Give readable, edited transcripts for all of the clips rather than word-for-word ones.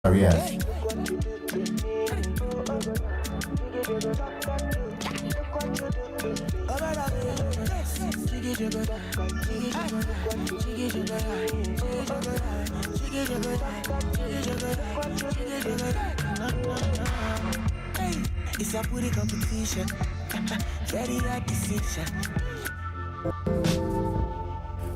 barriers. It's a putty competition. Very hard decision.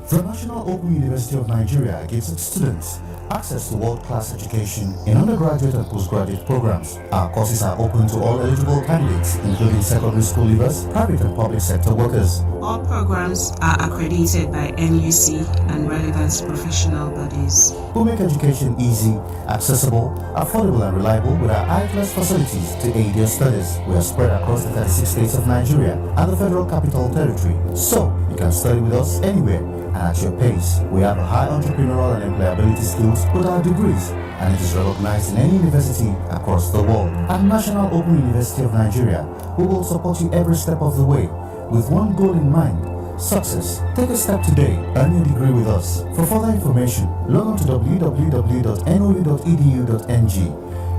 The National Open University of Nigeria gives its students access to world-class education in undergraduate and postgraduate programs. Our courses are open to all eligible candidates, including secondary school leavers, private and public sector workers. All programs are accredited by NUC and relevant professional bodies. We make education easy, accessible, affordable and reliable with our high-class facilities to aid your studies. We are spread across the 36 states of Nigeria and the Federal Capital Territory, so you can study with us anywhere and at your pace. We have a high entrepreneurial and employability skills with our degrees, and it is recognized in any university across the world. At National Open University of Nigeria, we will support you every step of the way with one goal in mind: success. Take a step today, earn your degree with us. For further information, log on to www.nou.edu.ng.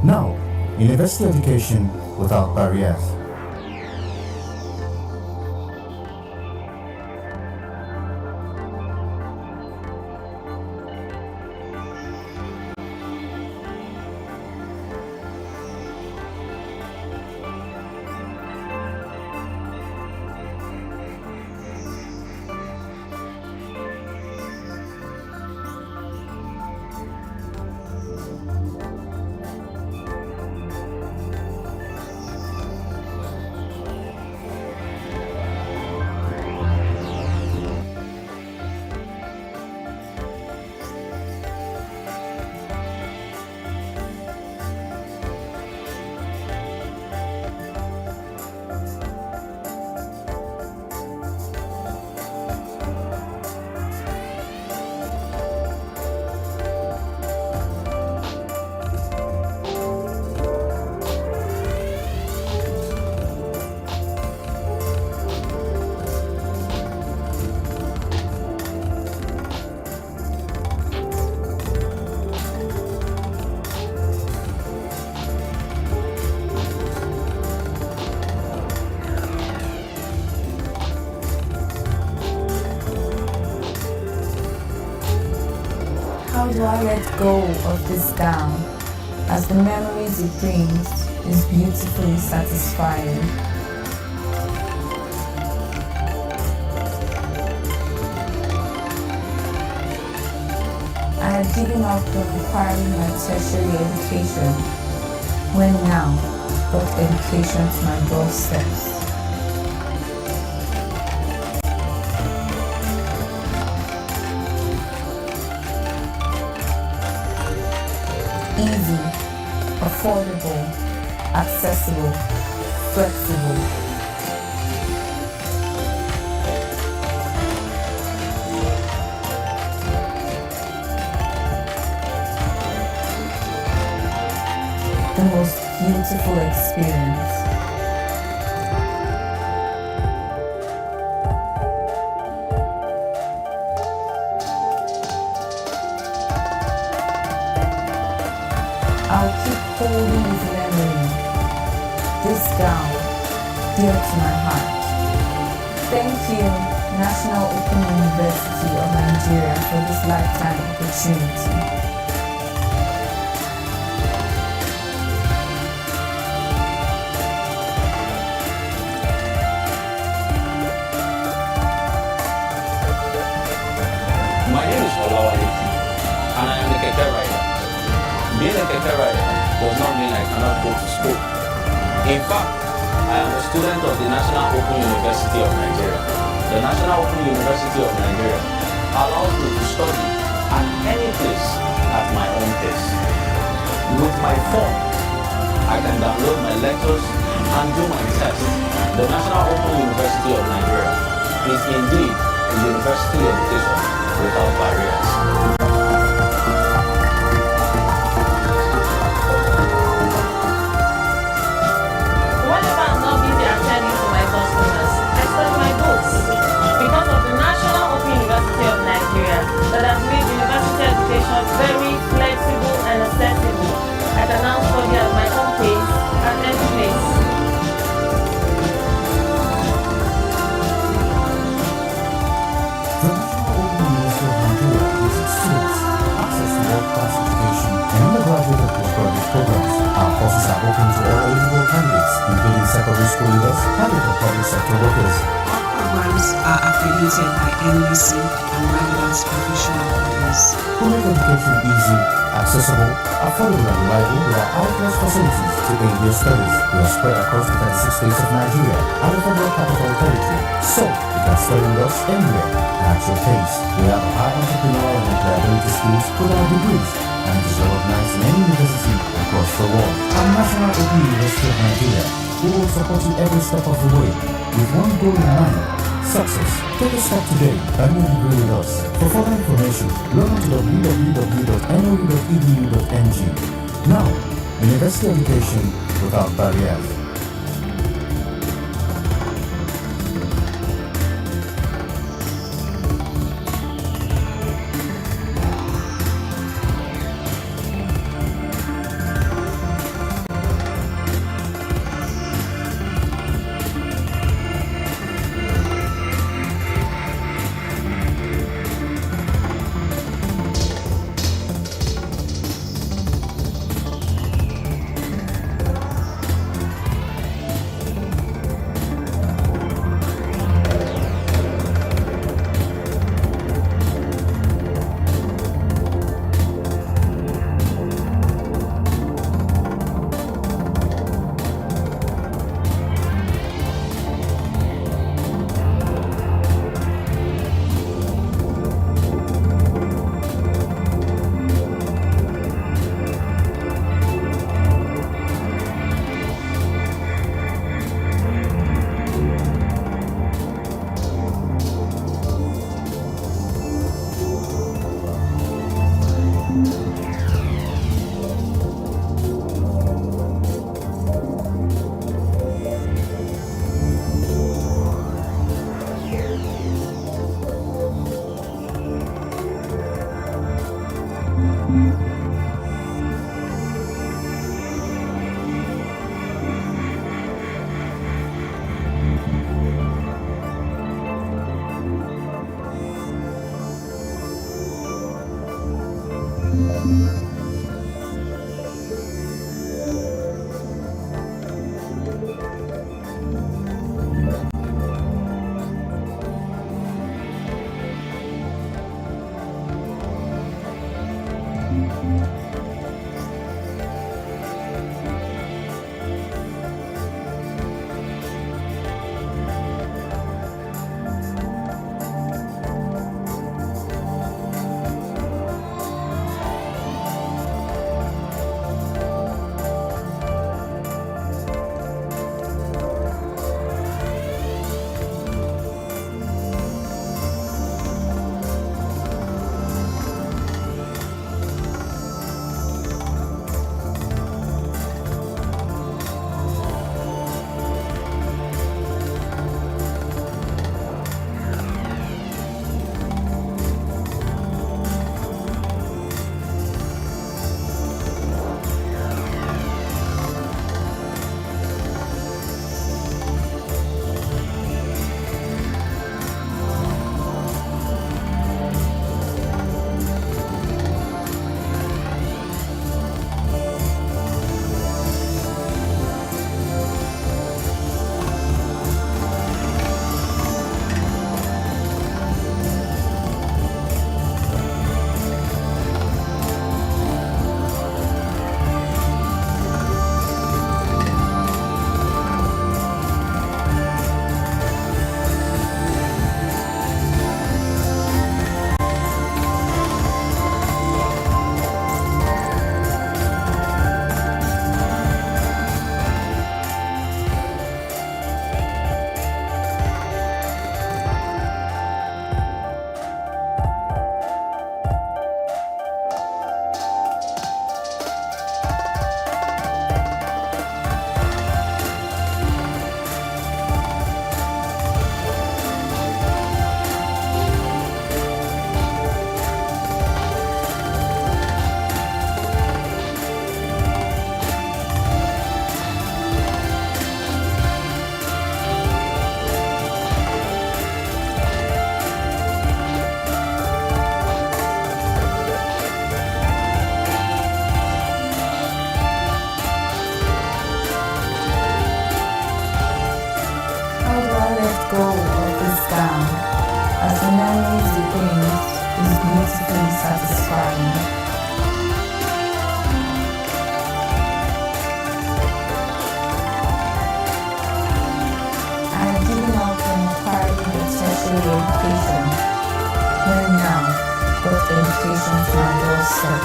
Now, university education without barriers. How do I let go of this gown, as the memories it brings is beautifully satisfying. I had given up on acquiring my tertiary education, when now brought education to my doorsteps. Easy, affordable, accessible, flexible. The most beautiful experience. I'll keep holding this memory, this gown, dear to my heart. Thank you, National Open University of Nigeria, for this lifetime opportunity. My name is Olawale, and I am a keke rider. Being a keke rider does not mean I cannot go to school. In fact, I am a student of the National Open University of Nigeria. The National Open University of Nigeria allows me to study at any place at my own pace. With my phone, I can download my lectures and do my tests. The National Open University of Nigeria is indeed a university education without barriers. Whenever I'm not busy attending to my customers, I study my books. Because of the National Open University of Nigeria that has made university education very flexible and accessible, postgraduate programs. Our courses are open to all eligible candidates, including secondary school leavers, private and public sector workers. Programs are accredited by NUC and relevant professional bodies. Who make education easy, accessible, affordable and reliable with our high-class facilities to aid your studies. We are spread across the 36 states of Nigeria and the Federal Capital Territory, so you can study with us anywhere and at your pace. We have a high entrepreneurial and employability skills with our degrees, and it is recognized in any university across the world. Our National Open University of Nigeria, we will support you every step of the way with one goal in mind: success. Take a step today and you degree with us. For further information, log on to www.nou.edu.ng. Now, university education without barriers. education to my doorstep.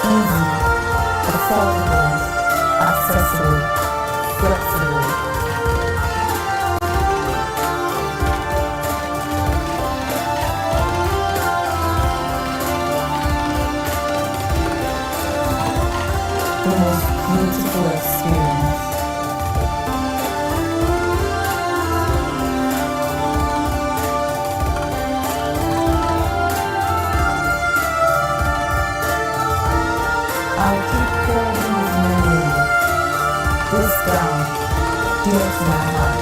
Easy, affordable, accessible, flexible. The most beautiful experience. I'll keep holding this memory, this gown, dear to my heart.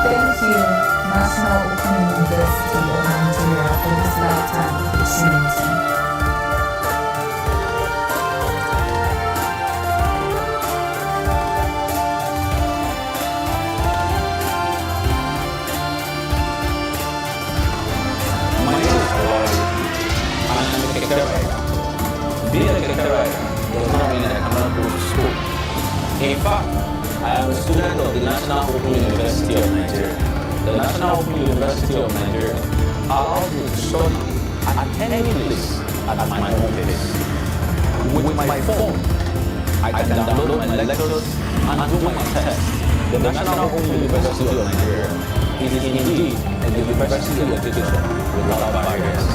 Thank you, National Open University of Nigeria, for this lifetime opportunity. My name is Alumni, and I am a career writer. Being a career writer does not mean that I cannot go to school. In fact, I am a student of the National Open University of Nigeria. The National Open University of Nigeria allows me to study at any place at my own pace. With my phone, I can download my lectures and do my tests. The National Open University of Nigeria is indeed a university of education without barriers.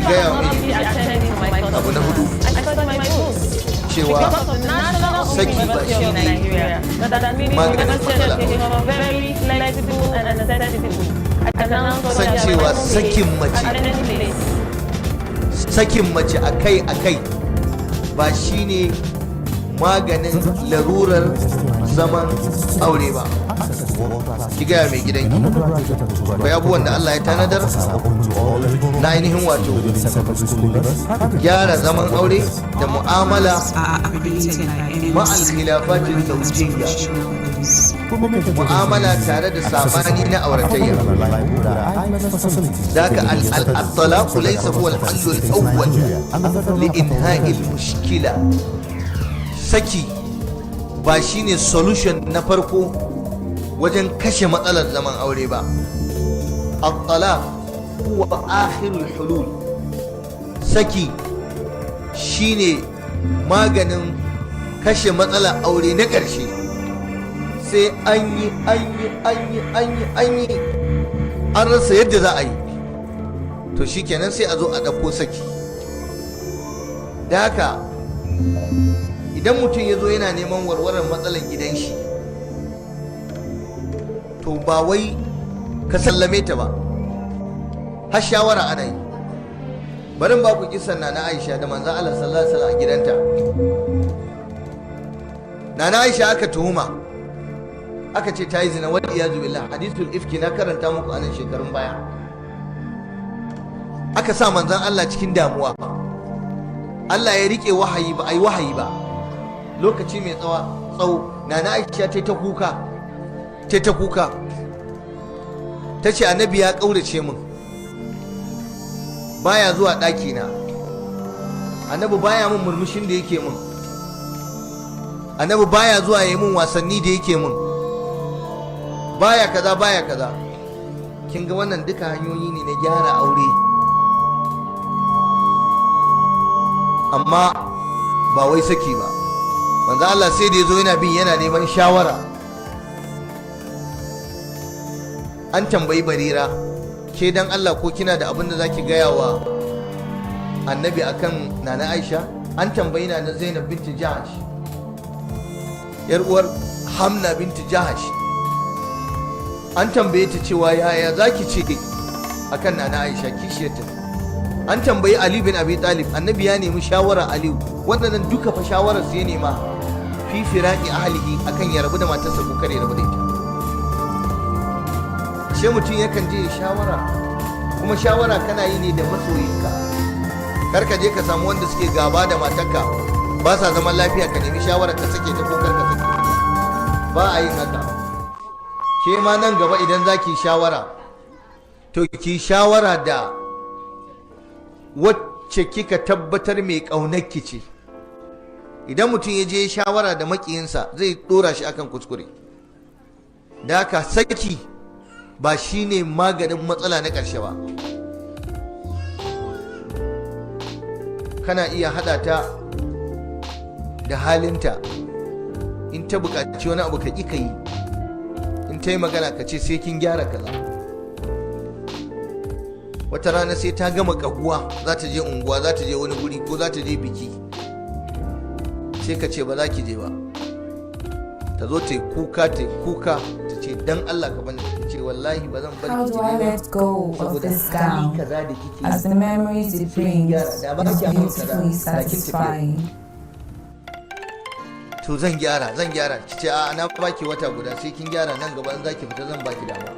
Gaya mini abu na hudu cewa saki ba shi ne maganin matsala. San cewa sakin mace akai-akai ba shi ne maganin larurar zaman aure ba. Ki gaya mai gidanki akwai abubuwan da Allah ya tanadar na ainihin wato gyara zaman aure da mu'amala ma'al khilafatin zawjiyya, mu'amala tare da sabani na auratayya. Daga al-talaq laysa huwa al-hall al-awwal li inha'i al-mushkila. Saki ba shine solution na farko wajen kashe matsalar zaman aure ba. Al-talaq huwa akhirul hulul. Saki shine maganin kashe matsalar aure na ƙarshe. Sai an yi an rasa yadda za a yi, to shikenan sai a zo a ɗauko saki. Da haka idan mutum ya zo yana neman warwarar matsalar gidan shi, to ba wai ka sallame ta ba, har shawara ana yi. Barin ba ku kisan Nana Aisha da manzon Allah sallallahu alaihi wasallam a gidanta. Nana Aisha aka tuhuma, aka ce ta yi zina, wal iyazu billah. Hadithul ifki na karanta muku a nan shekarun baya. Aka sa manzon Allah cikin damuwa, Allah ya rike wahayi, ba a yi wahayi ba lokaci mai tsawo. Nana Aisha ta kuka, ta ce annabi ya ƙaurace min, baya zuwa ɗaki na, annabi baya min murmushin da yake min, annabi baya zuwa ya yi min wasanni da yake min, baya kaza. Kin ga wannan duka hanyoyi ne na gyara aure, amma ba wai saki ba. Manzo Allah sai da yazo yana neman shawara. An tambayi Barira, ke dan Allah ko kina da abin da zaki gaya wa annabi akan Nana Aisha? An tambayi Nana Zainab binti Jahash, yar uwar Hamna binti Jahash, an tambaye ta cewa yaya zaki ce akan Nana Aisha kishiyarta. An tambayi Ali bin Abi Talib, annabi ya nemi shawara Aliyu. Waɗannan duka fa shawarar su ya nema fi firaqi ahlihi, akan ya rabu da matarsa ko kare rabu da ita. Shi mutum yakan je shawara, kuma shawara kana yi ne da masoyinka. Kar ka je ka samu wanda suke gaba da matarka, ba sa zaman lafiya, ka nemi shawara ka sake ta ko kar ka sake. Ba a yin haka. Ke ma nan gaba idan za ki shawara, to ki shawara da wacce kika tabbatar mai ƙaunarki ce. Idan mutum ya je shawara da makiyinsa zai dora shi akan kuskure. Da haka saki ba shine maganin matsala na ƙarshe ba. Kana iya haɗa ta da halinta, in ta buƙaci wani abu ka ƙi ka yi, in ta yi magana ka ce sai kin gyara kaza. Wata rana sai ta gama ƙaguwa za ta je unguwa, za ta je wani guri ko za ta je biki, sai ka ce ba za ki je ba. Ta zo ta yi kuka ta ce dan Allah ka bani, ta ce wallahi ba zan bari How ki do je I ba let go of saboda this hali gown kaza da kike as the memories it brings Da ba is ki amma kaza, beautifully da kin tafi. satisfying? to zan gyara ki ce a na baki wata guda sai kin gyara, nan gaba in zaki fita zan baki dama.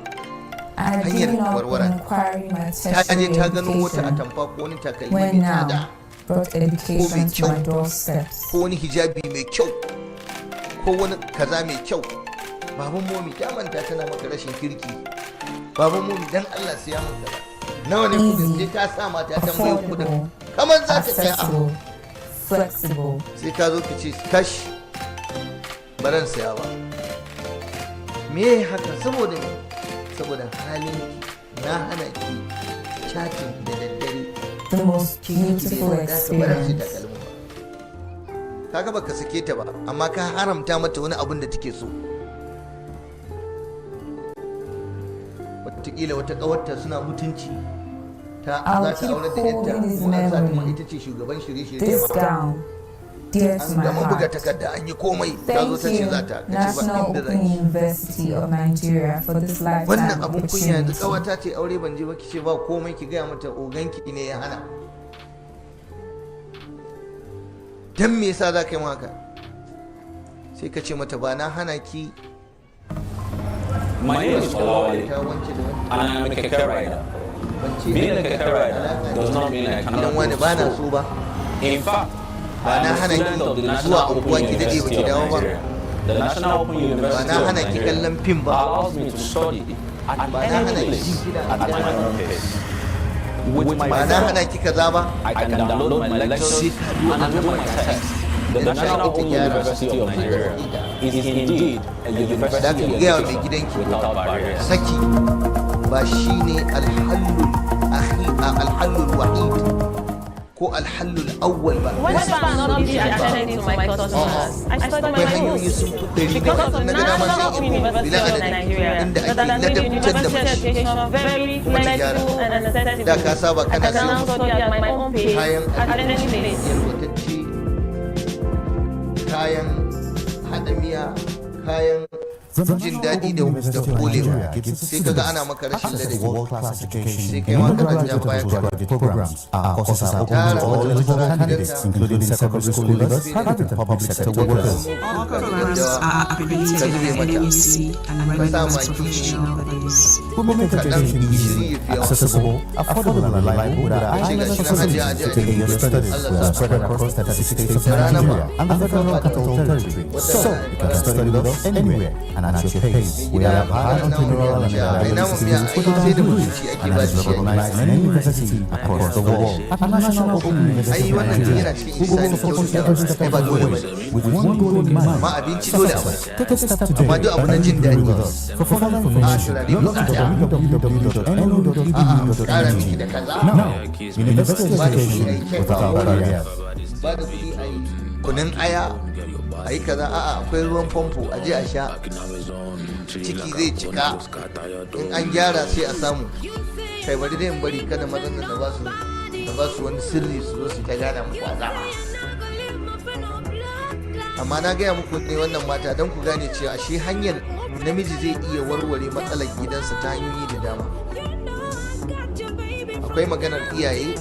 I had Hanyar given up warware. on acquiring my Ta tertiary je ta gano wata education atamfa ko wani takalmi when mai tsada now brought education to my doorsteps. ko wani hijabi mai kyau ko wani kaza mai kyau. Baban momi ta manta tana maka rashin kirki. Baban momi dan Allah siya min kaza. Nawa ne kudin? Sai ka sa mata tambayi kudin. Affordable, Kamar za ka saya accessible, flexible. sai ka zo ka ce kash baran saya ba. Me haka saboda me? Saboda halin na hana ki chatting da daddare. The most beautiful experience. Kaga baka sake ta ba amma ka haramta mata wani abin da take so. Wataƙila wata ƙawarta suna mutunci ta za ta aure da yadda ko an sa ta ita ce shugaban shirye-shirye This ba. gown, dear to An my gama buga heart. takarda an yi komai ta zo Thank ta ce you, za ta kace ba National inda Open zaki. University of Nigeria, for this Wannan lifetime abun kunya yanzu opportunity. ƙawata ce aure ban je ba kice ba komai ki gaya mata oganki ne ya hana. Dan me yasa za ka yi haka? Sai ka ce mata ba na hana ki. My name is Olawale, Ta wance da wance. and I'm a keke rider. Wance Being a da keke rider does not mean I cannot gidan go wani to ba na school. so ba. In fact, Ba I na am a hana student ki of the zuwa National Open unguwa ki dade University baki of dawo ba. Nigeria. The National Open Ba University na of hana ki Nigeria kallon fim ba. allows me to study at Ba na hana any ki place kira at my own pace. With my Ba na phone, hana ki kaza ba. I can download my lectures and do my tests. The National Open University of Nigeria is indeed a Da university ka of gaya wa mai education gidanki without barriers. saki ba shi ne alhallul wahid ko alhallul awwal ba. Whenever I'm not busy attending to my customers, I study Akwai my hanyoyi books. sun fi ɗari Because of da the na gada National masu Open yin University bila of adadin Nigeria, inda that ake has made ladabtar da university mace. education very Kuma ta gyara. flexible and accessible. Da ka saba I kana can now siyan study at my own pace kayan at any place. yalwatacce, kayan haɗa miya, kayan jin daɗi da kolewa. Sai kaga ana maka rashin ladabi. World-class education, Sai kai ma ka ja baya ka. postgraduate programs. Our courses are open to all eligible candidates, including secondary school leavers, private and public sector workers. All programs are accredited by NOUN and relevant professional bodies. We make education easy, accessible, affordable, and reliable with our island facilities to take your studies. We are spread across 36 states of Nigeria and the Federal Capital Territory, so you can study with us anywhere and at your pace. We are high entrepreneurial and diversity institutions and is recognized in any university across the world. At National Open University of Nigeria, we will support you every step of the way with one goal in mind. Ma abinci dole a bari. Take a step today Amma duk abu na and jin be daɗi. with us. For further information, log to Ƙara miki da www.no.edu.ng. kaza. Now, university education without barriers. Ba da kuɗi a yi kunun aya a yi kaza, a'a akwai ruwan famfo a je a sha, ciki zai cika, in an gyara sai a samu. Kai bari dai in bari kada mazan nan da ba su wani sirri su zo su ta gana muku azaba. Amma na gaya muku ne wannan mata don ku gane cewa shi hanyar namiji zai iya warware matsalar gidansa ta hanyoyi da dama. Akwai maganar iyaye,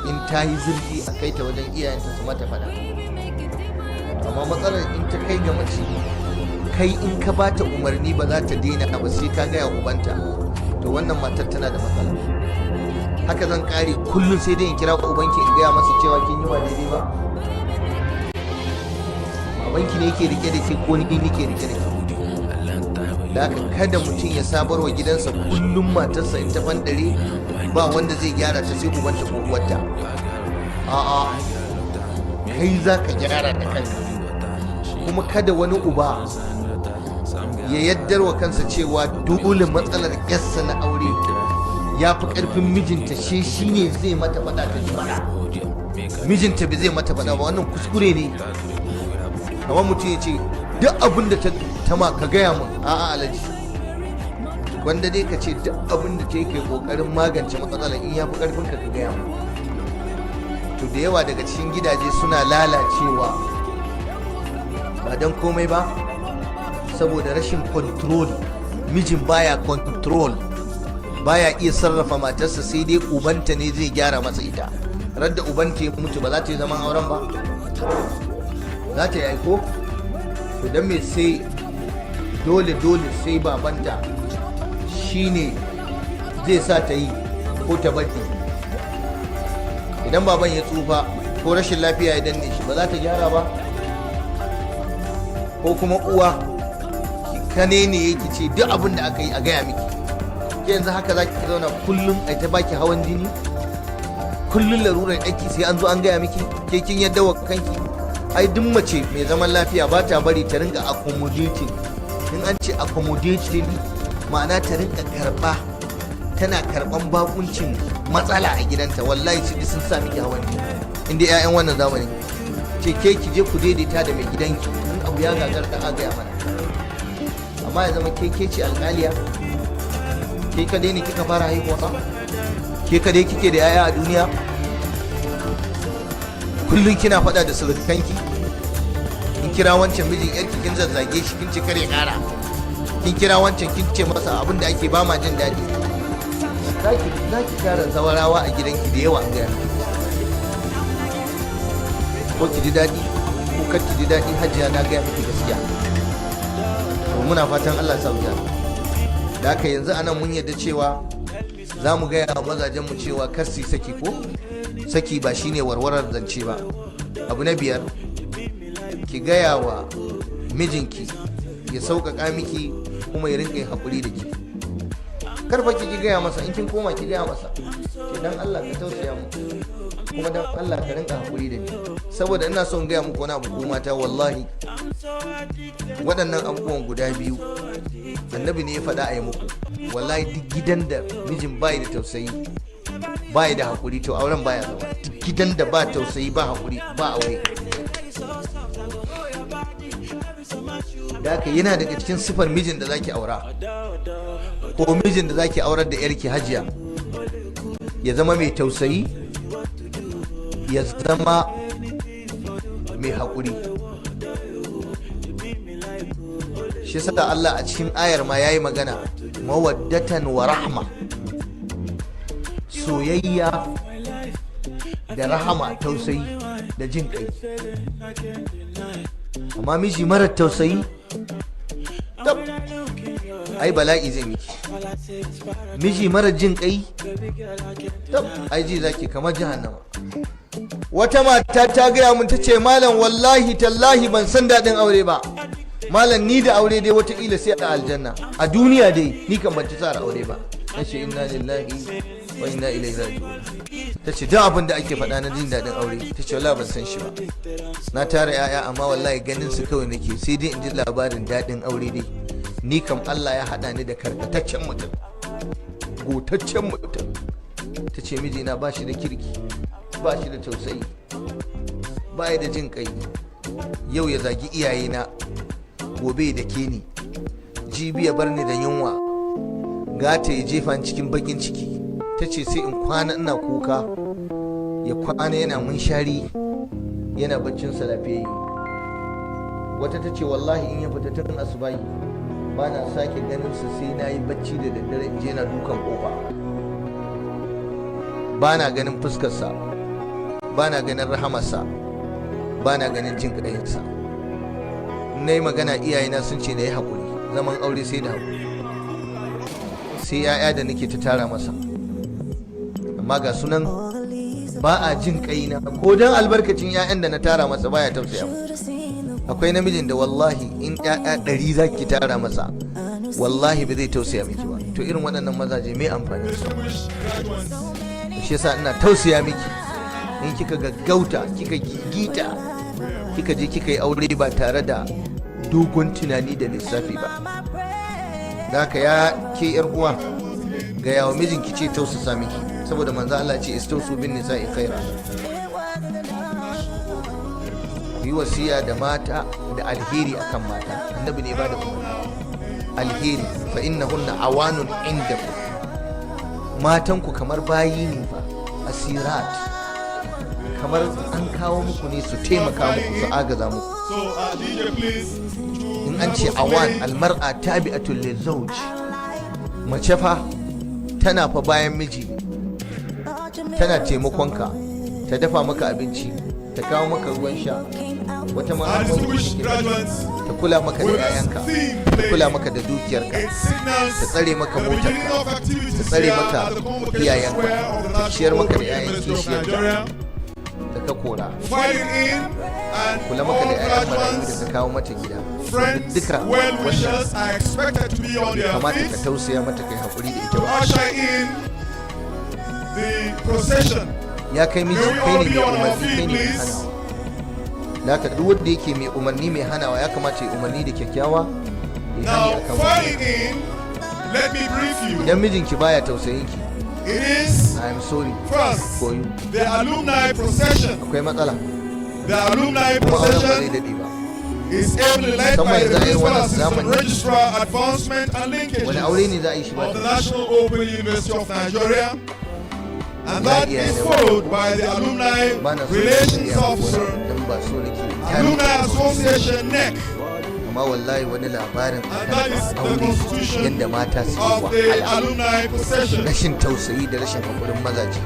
in ta yi zurfi a kai ta wajen iyayenta su mata fada. Amma matsalar in ta kai ga mace, kai in ka ba ta umarni ba za ta daina ba sai ka gaya ubanta, to wannan matar tana da matsala. Haka zan kare kullum sai dai in kira ubanki in gaya masa cewa kin yi ba daidai ba. Babanki ne yake rike da ke ko ni nake rike da ke. Da haka kada mutum ya sabar wa gidansa kullum matarsa in ta fandare ba wanda zai gyara ta sai ubanta ko uwarta. A'a, kai za ka gyara da kanka. Kuma kada wani uba ya yaddar wa kansa cewa dole matsalar yarsa na aure ya fi ƙarfin mijinta, shi ne zai mata faɗa ta ji faɗa. Mijinta bai zai mata faɗa ba, wannan kuskure ne. Amma mutum ya ce duk abin da ta ma ka gaya min, a'a alaji, wanda dai ka ce duk abin da ta yi kai kokarin magance matsalar, in ya fi karfin ka gaya min. To da yawa daga cikin gidaje suna lalacewa ba don komai ba, saboda rashin control. Mijin baya control, baya iya sarrafa matarsa, sai dai ubanta ne zai gyara masa ita. Radda ubanta ya mutu ba za ta yi zaman auren ba, za ta yi aiko. To don me sai dole sai babanta shine zai sa ta yi ko ta bari. Idan baban ya tsufa ko rashin lafiya ya danne shi, ba za ta gyara ba. Ko kuma uwa kane ne yake ce duk abin da aka yi a gaya miki. Ke yanzu haka za ki zauna kullum a ta baki hawan jini, kullum larurar aiki sai an zo an gaya miki, ke kin yadda wa kanki. Ai duk mace mai zaman lafiya ba ta bari ta rinka accommodating. In an ce accommodating ma'ana ta rinka karba, tana karban bakuncin matsala a gidanta. Wallahi sai sun sa miki hawan jini. Inda 'ya'yan wannan zamanin ce ke ki je ku daidaita da mai gidanki, in abu ya gagar ka gaya mana. Amma ya zama ke ce alƙaliya, ke kadai ne kika fara haihuwa, ke kadai kike da 'ya'ya a duniya, kullum kina faɗa da surukanki. Kin kira wancan mijin yarki kin zazzage shi, kin ci kare kara. Kin kira wancan kin ce masa abin da ake ba ma jin daɗi. Za ki kara zawarawa a gidanki da yawa gaya. Ko ki ji daɗi ko kar ki ji daɗi, hajiya na gaya miki gaskiya. To muna fatan Allah sa wuya. Da haka yanzu anan mun yarda cewa za mu gaya wa mazajenmu cewa kar su saki, ko saki ba shine warwarar zance ba. Abu na 5, ki gaya wa mijinki ya sauƙaƙa miki kuma ya rinƙa yin haƙuri da ki. Karfa ki gaya masa, in kin koma ki gaya masa ke dan Allah ka tausaya mu, kuma dan Allah ka rinƙa haƙuri da ni. Saboda ina son gaya muku wani abu ko mata, wallahi waɗannan abubuwan guda biyu annabi ne ya faɗa a yi muku. Wallahi duk gidan da mijin bai da tausayi, bai da haƙuri, to auren baya zama. Duk gidan da ba tausayi ba haƙuri ba aure. Da haka yana daga cikin sifar mijin da zaki aura ko mijin da zaki aurar da yarki hajiya, ya zama mai tausayi, ya zama mai haƙuri. Shi saka Allah a cikin ayar ma yayi magana mawaddatan wa rahma, soyayya da rahama, tausayi da jin kai. Amma miji marar tausayi, tab, ai bala'i zai miki. Miji marar jin kai, tab, ai ji zaki kamar jahannama. Wata mata ta gaya mun, ta ce malam wallahi tallahi ban san daɗin aure ba. Malam ni da aure dai wataƙila sai a aljanna, a duniya dai ni kan ban ci tsara aure ba. Na ce inna lillahi wa inna ilaihi raji'un. Ta ce duk abin da ake faɗa na jin daɗin aure, ta ce wallahi ban san shi ba. Na tara 'ya'ya amma wallahi ganin su kawai nake, sai dai in ji labarin daɗin aure dai. Ni kam Allah ya haɗa ni da karkataccen mutum, gotaccen mutum. Ta ce mijina ba shi da kirki, ba shi da tausayi, ba ya da jin kai. Yau ya zagi iyayena, gobe da ke ni, jibi ya bar ni da yunwa, gata ya jefa cikin bakin ciki. Ta ce sai in kwana ina kuka, ya kwana yana munshari, yana baccinsa lafiyayye. Wata ta ce wallahi in ya fita tun asubahi ba na sake ganin sa sai na yi bacci da daddare in je na dukan kofa. Ba na ganin fuskarsa, ba na ganin rahamarsa, ba na ganin jin ƙayinsa. Na yi magana iyayena sun ce na yi haƙuri, zaman aure sai da haƙuri. Sai 'ya'ya da nake ta tara masa, amma ga sunan ba a jin ƙaina, ko don albarkacin 'ya'yan da na tara masa baya tausaya mu. Akwai namijin da wallahi in 'ya'ya 100 za ki tara masa, wallahi ba zai tausaya miki ba. to irin waɗannan mazaje mai amfani su. Shi yasa ina tausaya miki in kika gaggauta, kika gigita, kika je kika yi aure ba tare da dogon tunani da lissafi ba. Da haka ya ke yar uwa, ga yawa mijinki ce tausasa miki, saboda manzo Allah ce istausu bin nisa'i khaira. Ku yi wasiya da mata da alheri akan mata. Annabi ne ba da alheri, fa innahunna awanun indakum. Matanku kamar bayi ne fa, asirat, kamar an kawo muku ne su taimaka muku, su agaza muku. In an ce awan, almar'a tabi'atul lizawj, mace fa tana fa bayan miji, tana taimakonka, ta dafa maka abinci, ta kawo maka ruwan sha, wata ma ta kula maka da 'ya'yanka, ta kula maka da dukiyarka, ta tsare maka motarka, ta tsare maka iyayenka, ta ciyar maka da 'ya'yan kishiyarka da ka kora, kula maka da 'ya'yan marayu da ka kawo mata gida. Duka wanda kamata ka tausaya mata, kai haƙuri da ita ba. Ya kai miji, kai ne mai umarni, kai ne mai hanawa. Da haka duk wanda yake mai umarni mai hanawa ya kamata ya umarni da kyakkyawa, ya hani akan wani. Idan mijinki baya tausayin ki, I am sorry for you. Akwai matsala. Kuma auren ba zai daɗe ba. Musamman yanzu a yi wannan zamani, wani aure ne za a yi shi ba. And that is followed by the Alumni Relations Officer, Alumni Association NEC. Amma wallahi wani labarin aure yadda mata su of the wahala, Alumni Procession. rashin tausayi da rashin haƙurin mazaje.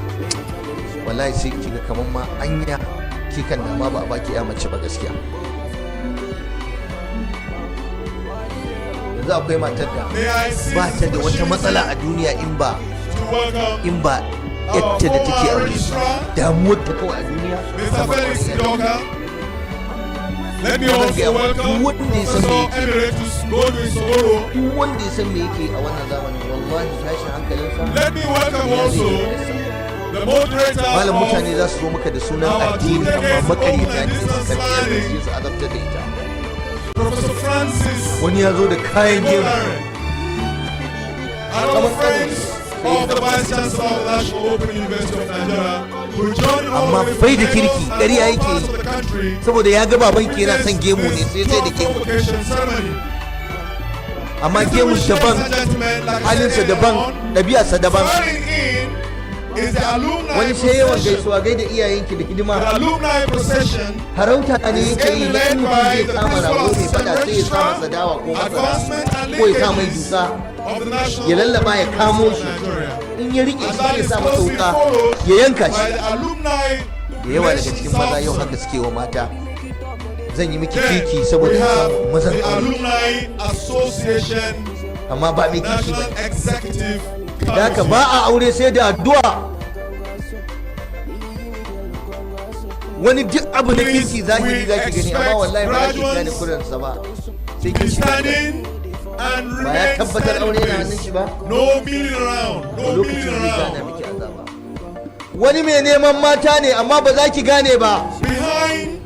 Wallahi sai kiga kamar ma anya kikan da ma ba a baki ya mace ba gaskiya. Yanzu akwai matar da ba ta da wata matsala a duniya in ba yadda da take aure, damuwar ta kawai a duniya. Mr. Felix Doka. Let me also welcome Professor Emeritus Godwin Sogoro. Duk wanda ya san me yake a wannan zamanin, wallahi tashin hankalinsa. Let me welcome also the moderator Malam mutane of za su zo maka da sunan our addini amma two-decade makarita ne, Open su karɓi Society. su azabtar da ita. Professor Francis Wani ya zo da kayan gemu, Bogare, and our friends of the Vice Chancellor of the National Open University of Nigeria, who joined all amma the way bai da from kirki, all ƙarya yake parts yi. of the country Saboda ya ga baban ki yana son gemu ne sai to sai da the gemu. Convocation ceremony. Amma gemun daban, halinsa daban, ɗabi'arsa daban. Following in is the alumni Wani sai yawan procession. gaisuwa gaida iyayenki da The hidima. alumni procession Harauta ne is yake yi na led in mutum by zai the kama principal rago mai assistant fada sai ya sa masa registrar, dawa ko advancement masara and ko ya sa mai linkages dusa, of the National ya lallaba ya kamo Open shi. University of Nigeria. In ya riƙe And shi that ya is sa masa closely wuka followed ya yanka by shi. the alumni Da yawa daga cikin relations maza yau officer. haka suke wa mata. Zan yi miki Then kiki we saboda have samun mazan the aure, Alumni Association amma ba mai kiki National ba. Executive Da haka Council. ba a aure sai da addu'a. Wani duk abu na kirki zahiri zaki gani, amma wallahi ba za ki gane kuransa ba sai Be kin shiga. standing and Ba ya remain tabbatar aure yana hannun shi steadfast. ba. No milling around. No milling Lokacin zai gane around. miki azaba. Wani mai neman mata ne amma ba za ki gane ba Behind,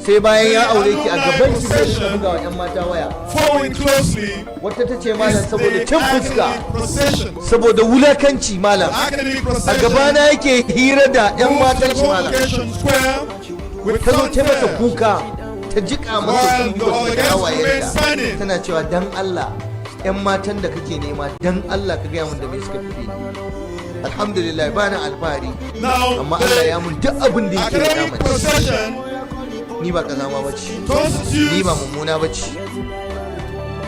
sai bayan ya aure ki a gaban ki zai rika buga wa 'yan mata waya. following closely, Wata ta ce malam is saboda the cin fuska, academic procession. saboda wulakanci malam, Academic a procession gabana yake hira da 'yan moves to matan the shi malam. Convocation Square with Ta zo ta masa fanfare. kuka, ta jika masa While the kuka da guests remain hawayenta, standing. tana cewa dan Allah 'yan matan da kake nema dan Allah ka gaya mun da me suka fi ni. Alhamdulillah bana alfahari, Now, amma Allah ya the mun duk abin da yake da academic mace. procession Ni ba kazama bace, ni constitutes ba mummuna bace,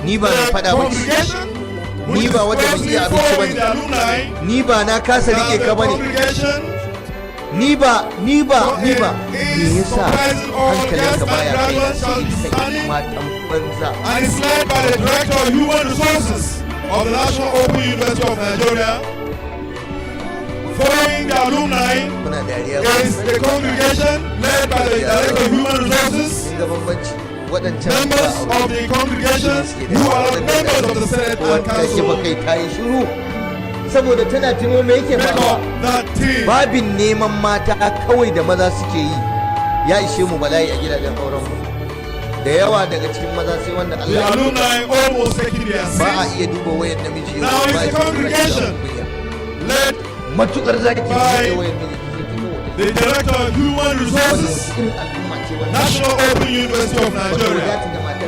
ni ba mai the fada bace, congregation, ni which ba is wanda ban closely iya abinci following the bane, alumni, ni ba na kasa rike and ka the bane, congregation ni ba me yasa hankalinka baya kai na sai kan matan banza. and is led by the Director of Human Resources of the National Open University of Nigeria. Following the alumni Kuna dariya is the congregation led by the Director of Human Resources kin ga bambanci. waɗancan members of the congregation who are not members of the Senate and ta kifa Council, kai ta yi shiru saboda tana tuno me yake make faruwa. up that team. Babin neman mata kawai da maza suke yi ya ishe mu bala'i a gidajen auren mu. Da yawa daga cikin maza sai wanda The Allah ya alumni almost taking their ba a seats. iya duba wayar namiji yau Now ba is a the congregation led matukar zaki by duba wayar namiji sai ki kawo the Director of Human Resources, irin al'umma ce wannan. National Open University of Nigeria.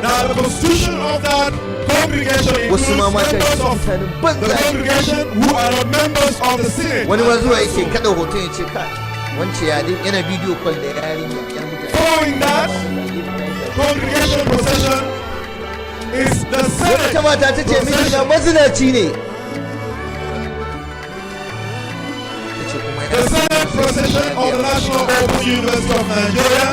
Now the constitution of that congregation includes wasu ma mata members of mutanen the banza. congregation who are not members of the Senate. Wani ma zuwa yake kada hoton ya ce ka wance ya din yana bidiyo call da yarinya yan mutane. Following that, congregation procession is the Wata Senate mata ta ce miji na procession. mazinaci ne. Ta ce kuma The Senate procession of the National Open University of Nigeria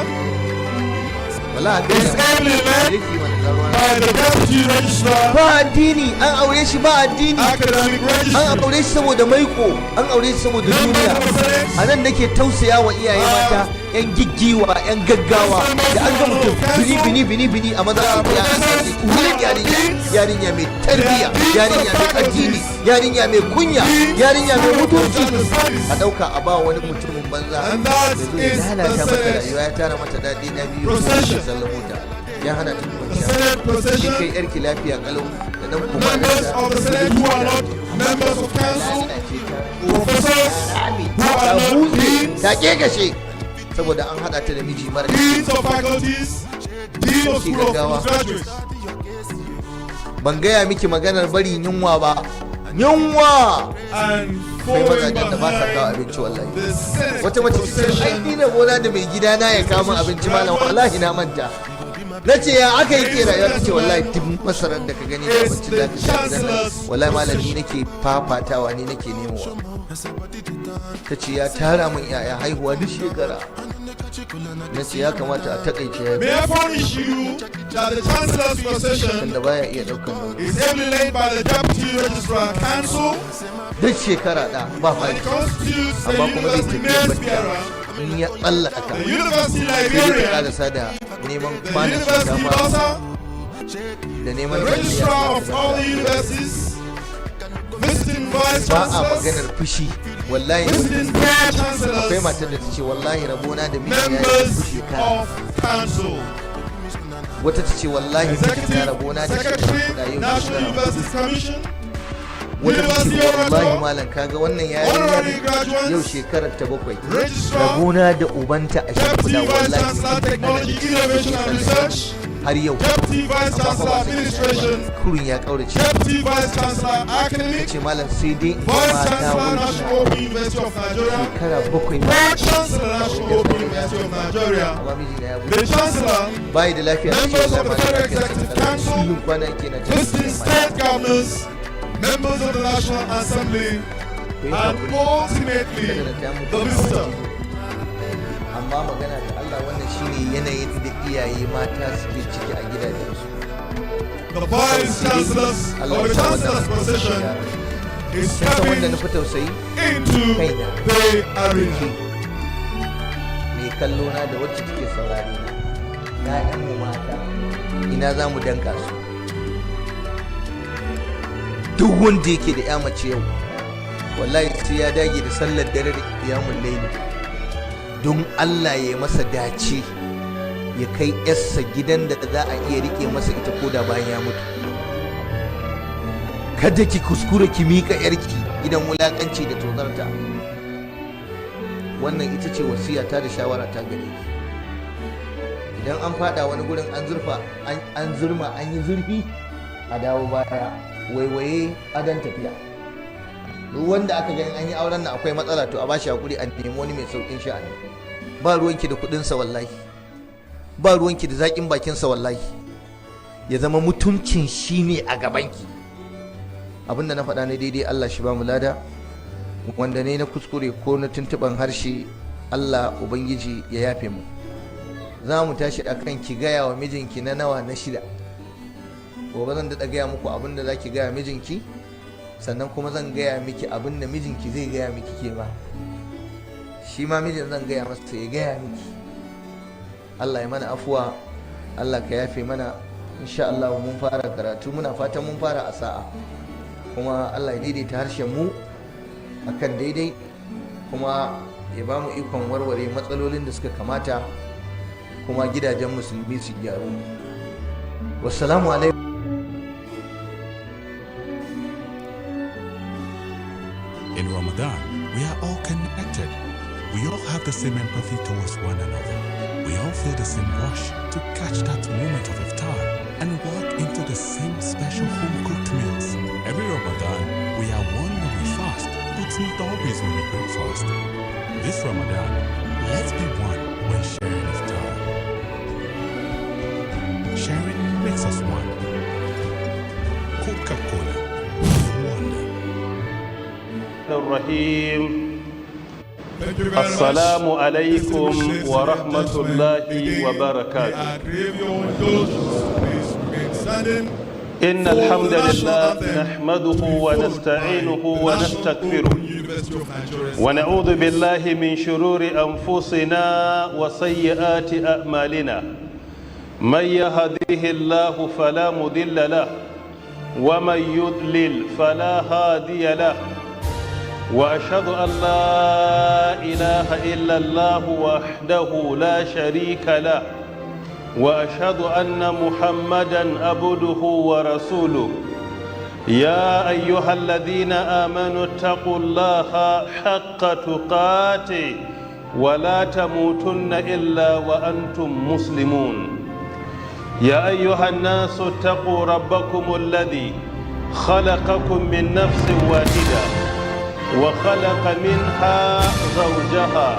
wala ga is ably led yake wannan ruwa. by the Deputy Registrar, Ba addini an aure shi ba addini. Academic An Registry, aure shi saboda maiko, an aure shi saboda duniya. A nan nake tausaya wa iyaye mata, 'yan giggiwa, 'yan gaggawa, da an ga mutum bini a maza su ya wurin yarinya mai tarbiyya, yarinya mai addini, yarinya mai kunya, yarinya mai mutunci. A ɗauka a ba wani mutumin banza And da that zo ya is lalata the mata Senate. rayuwa, ya tara mata daɗi na biyu Procession. ya sallamo ta. Ya hana ta the kwanciya. Senate Kin procession, kai yarki lafiya kalau da dan kuma members of the Senate who are not members of council, professors who are not deans, ta kegashe saboda an hada ta da miji mara deans of faculties, dean of school of graduates. ban gaya miki maganar bari yunwa ba yunwa And kai following mazajen da ba sa kawo behind abinci wallahi the Senate wata mace ta ce ai procession, ni da gona da mai gida na ya kawo min abinci malam wallahi na manta na ce ya aka yi ke rayuwa ta ce wallahi duk masarar da ka gani da abincin da ka sha gidan nan wallahi malam ni nake fafatawa ni nake nemowa ta ce ya tara min yaya haihuwa duk shekara na ce ya kamata a takaice ya may I furnish you that the Chancellor's procession da baya iya daukar nauyi is ably led by the Deputy Registrar Council duk shekara da ba and fashi constitutes the amma kuma zai University tafiya Mayor's barka Bearer, in ya tsallaka the University sai dai Librarian, karasa da neman the kwanan University shinkafa Bursar, da neman the Registrar of all the universities, visiting Vice ba a Chancellors, maganar fushi wallahi visiting Pro akwai Chancellors, matar da ta ce wallahi rabona da miji ya yi members fushi ka of council, wata ta ce wallahi miji na executive rabona da shi secretary, kuɗa yau National shekara Universities Commission, wata ta ce University wallahi Oracle, malam kaga wannan honorary yarinya graduates, yau shekarar ta bakwai Registrar, rabona da ubanta a Deputy shekara Vice wallahi Chancellor Technology, Innovation and Research, har yau Deputy Vice Chancellor Administration, kurun ya kaurace Deputy Vice Chancellor ta Academic, ce malam sai dai in Vice mata Chancellor wai National Open University of Nigeria, shekara bakwai Pro ba Chancellor National Open University of Nigeria, amma miji na ya the buɗe Chancellor, bai da lafiya ta ce members of the wallahi Federal malam lafiyar Executive sa Council, kullum kwana yake na visiting state governors, members of the National Assembly, and ultimately the visitor. amma magana da Allah wannan shine yanayin da iyaye mata suke ciki a gidajensu The Vice Chancellors of the Chancellor's procession is sai san wanda na stepping fi tausayi into the arena. mai kallo na da wacce take saurare na ƴaƴan mu mata ina za mu danka su duk wanda yake da ƴa mace yau wallahi sai ya dage da sallar dare da qiyamul layli don Allah ya yi masa dace ya kai yarsa gidan da za a iya rike masa ita ko da bayan ya mutu kada ki kuskura ki mika yarki gidan wulakanci da tozarta wannan ita ce wasiyata da shawara ta gare ki idan an fada wani gurin an zurma an yi zurfi a dawo baya waiwaye adan tafiya duk wanda aka gani an yi auren nan akwai matsala to a bashi hakuri a nemi wani mai saukin sha'ani ba ruwanki da kudin sa wallahi ba ruwanki da zakin bakin sa wallahi ya zama mutuncin shi ne a gabanki abinda na faɗa ne daidai Allah shi ba mu lada wanda ne na kuskure ko na tuntuban harshe Allah ubangiji ya yafe mu za mu tashi akan ki gaya wa mijinki na nawa na shida gobe zan daɗa gaya muku abinda za ki gaya mijinki sannan kuma zan gaya miki abinda mijinki zai gaya miki ke ba shi ma mijin zan gaya masa ya gaya miki Allah ya mana afuwa Allah ka yafe mana. Insha Allah mun fara karatu, muna fatan mun fara a sa'a, kuma Allah ya daidaita harshen mu akan daidai, kuma ya ba mu ikon warware matsalolin da suka kamata, kuma gidajen musulmi su gyaru. Wassalamu alaikum. In Ramadan, we are all connected. We all have the same empathy towards one another. We all feel the same rush to catch that moment of iftar and walk into the same special home-cooked meals. Every Ramadan, we are one when we fast, but not always when we break fast. This Ramadan, let's be one when sharing iftar. Sharing makes us one. Coca-Cola, wonder. Rahim. Assalamu alaikum wa rahmatullahi wa barakatuh. إن الحمد لله نحمده ونستعينه ونستغفره ونعوذ بالله من شرور أنفسنا وسيئات أعمالنا من يهده الله فلا مضل له ومن يضلل فلا هادي له وأشهد أن لا إله إلا الله وحده لا شريك له وأشهد أن محمدًا عبده ورسوله يا أيها الذين آمنوا اتقوا الله حق تقاته ولا تموتن إلا وأنتم مسلمون يا أيها الناس اتقوا ربكم الذي خلقكم من نفس واحدة وخلق منها زوجها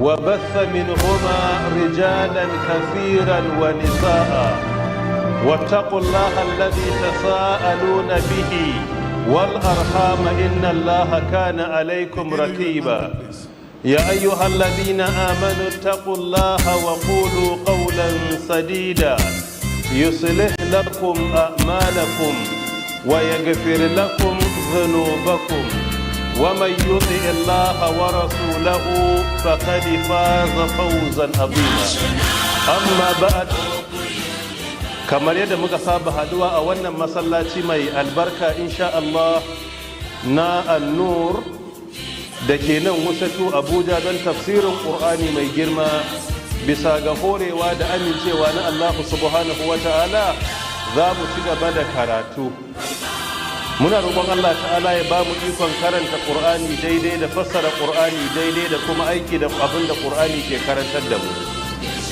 وبث منهما رجالا كثيرا ونساء واتقوا الله الذي تساءلون به والأرحام إن الله كان عليكم رقيبا يا أيها الذين آمنوا اتقوا الله وقولوا قولا سديدا يصلح لكم أعمالكم ويغفر لكم ذنوبكم ومن يطع الله ورسوله فقد فاز فوزا عظيما أما بعد kamar yadda muka saba haduwa a wannan masallaci mai albarka insha Allah na An-Nur da ke nan Wusatu Abuja don tafsirin Qur'ani mai girma bisa ga horewa da amincewa na Allah subhanahu wa ta'ala za mu ci gaba da karatu. Muna roƙon Allah ta'ala ya ba mu ikon karanta Qur'ani daidai da fassara Qur'ani daidai da kuma aiki da abin da Qur'ani ke karantar da mu.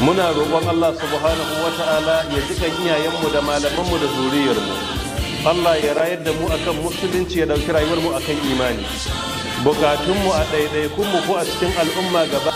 Muna roƙon Allah subhanahu wa ta'ala ya jika iyayenmu da malamanmu da zuriyarmu. Allah ya rayar da mu akan musulunci ya dauki rayuwarmu akan imani. Bukatunmu a ɗaiɗaikunmu ko a cikin al'umma gaba.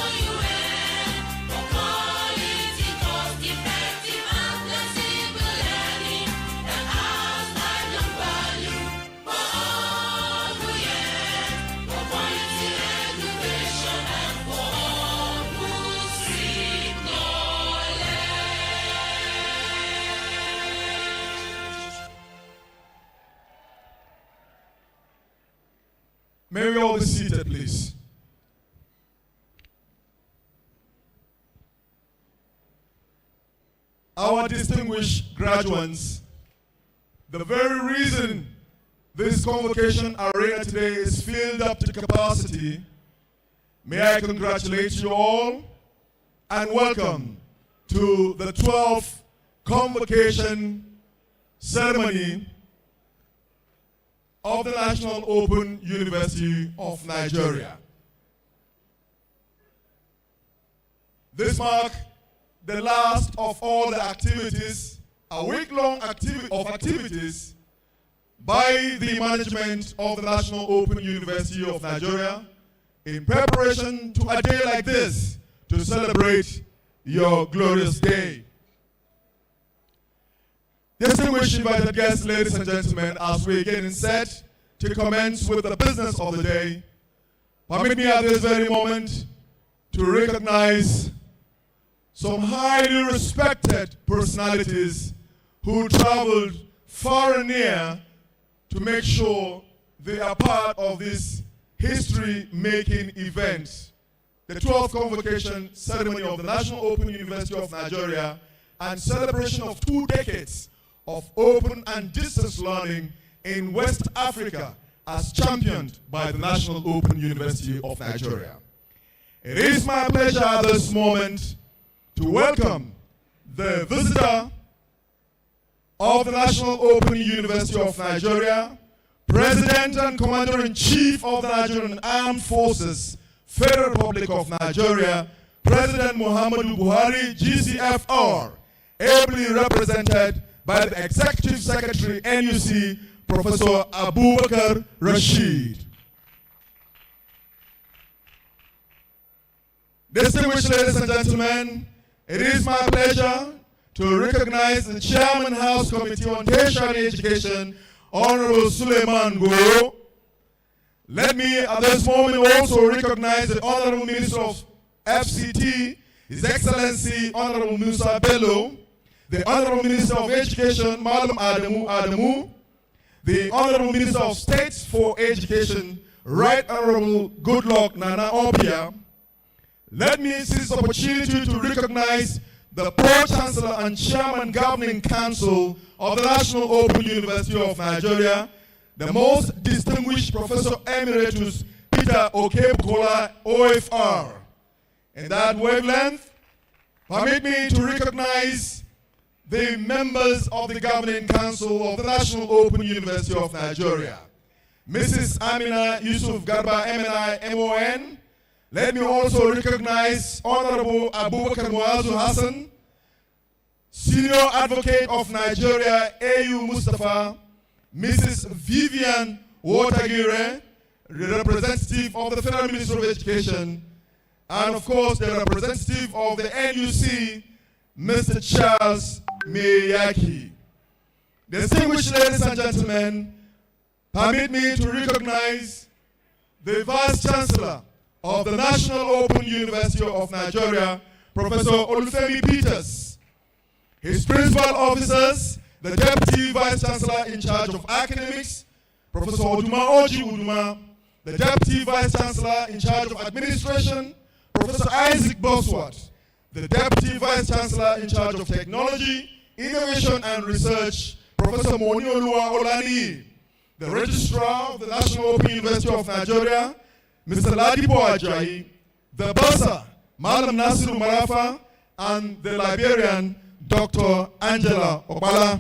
May we all be seated, please. Our distinguished graduates, the very reason this convocation arena today is filled up to capacity, may I congratulate you all and welcome to the 12th convocation ceremony of the National Open University of Nigeria. This marks the last of all the activities, a week-long activities by the management of the National Open University of Nigeria in preparation to a day like this to celebrate your glorious day. Distinguished invited guests, ladies and gentlemen, as we get set to commence with the business of the day, permit me at this very moment to recognize some highly respected personalities who traveled far and near to make sure they are part of this history-making event, the 12th convocation ceremony of the National Open University of Nigeria, and celebration of 2 decades of open and distance learning in West Africa as championed by the National Open University of Nigeria. It is my pleasure at this moment to welcome the visitor of the National Open University of Nigeria, President and Commander-in-Chief of the Nigerian Armed Forces, Federal Republic of Nigeria, President Muhammadu Buhari, GCFR, ably represented by the Executive Secretary, NUC, Professor Abubakar Rashid. Distinguished ladies and gentlemen, it is my pleasure to recognize the Chairman House Committee on Tertiary Education, Honorable Suleiman Goro. Let me at this moment also recognize the Honorable Minister of FCT, His Excellency Honorable Musa Bello, the Honorable Minister of Education, Malam Adamu, the Honorable Minister of State for Education, Right Honorable Goodluck Nana Obia. Let me seize this opportunity to recognize the Pro-Chancellor and Chairman Governing Council of the National Open University of Nigeria, the most distinguished Professor Emeritus Peter Okebukola, OFR. In that wavelength, permit me to recognize the members of the Governing Council of the National Open University of Nigeria. Mrs. Amina Yusuf Garba, MNI, MON. Let me also recognize Honorable Abubakar Muazu Hassan, Senior Advocate of Nigeria, AU Mustafa, Mrs. Vivian Watagire, the representative of the Federal Ministry of Education, and of course the representative of the NUC, Mr. Charles Miyaki. Distinguished ladies and gentlemen, permit me to recognize the Vice Chancellor of the National Open University of Nigeria, Professor Olufemi Peters, his principal officers, the Deputy Vice Chancellor in charge of academics, Professor Oduma Oji Uduma, the Deputy Vice Chancellor in charge of administration, Professor Isaac Bosworth, the Deputy Vice Chancellor in charge of technology, innovation and research, Professor Moni Olua Olani, the Registrar of the National Open University of Nigeria, Mr. Ladipo Ajayi, the Bursar, Malam Nasiru Marafa, and the Liberian, Dr. Angela Obala.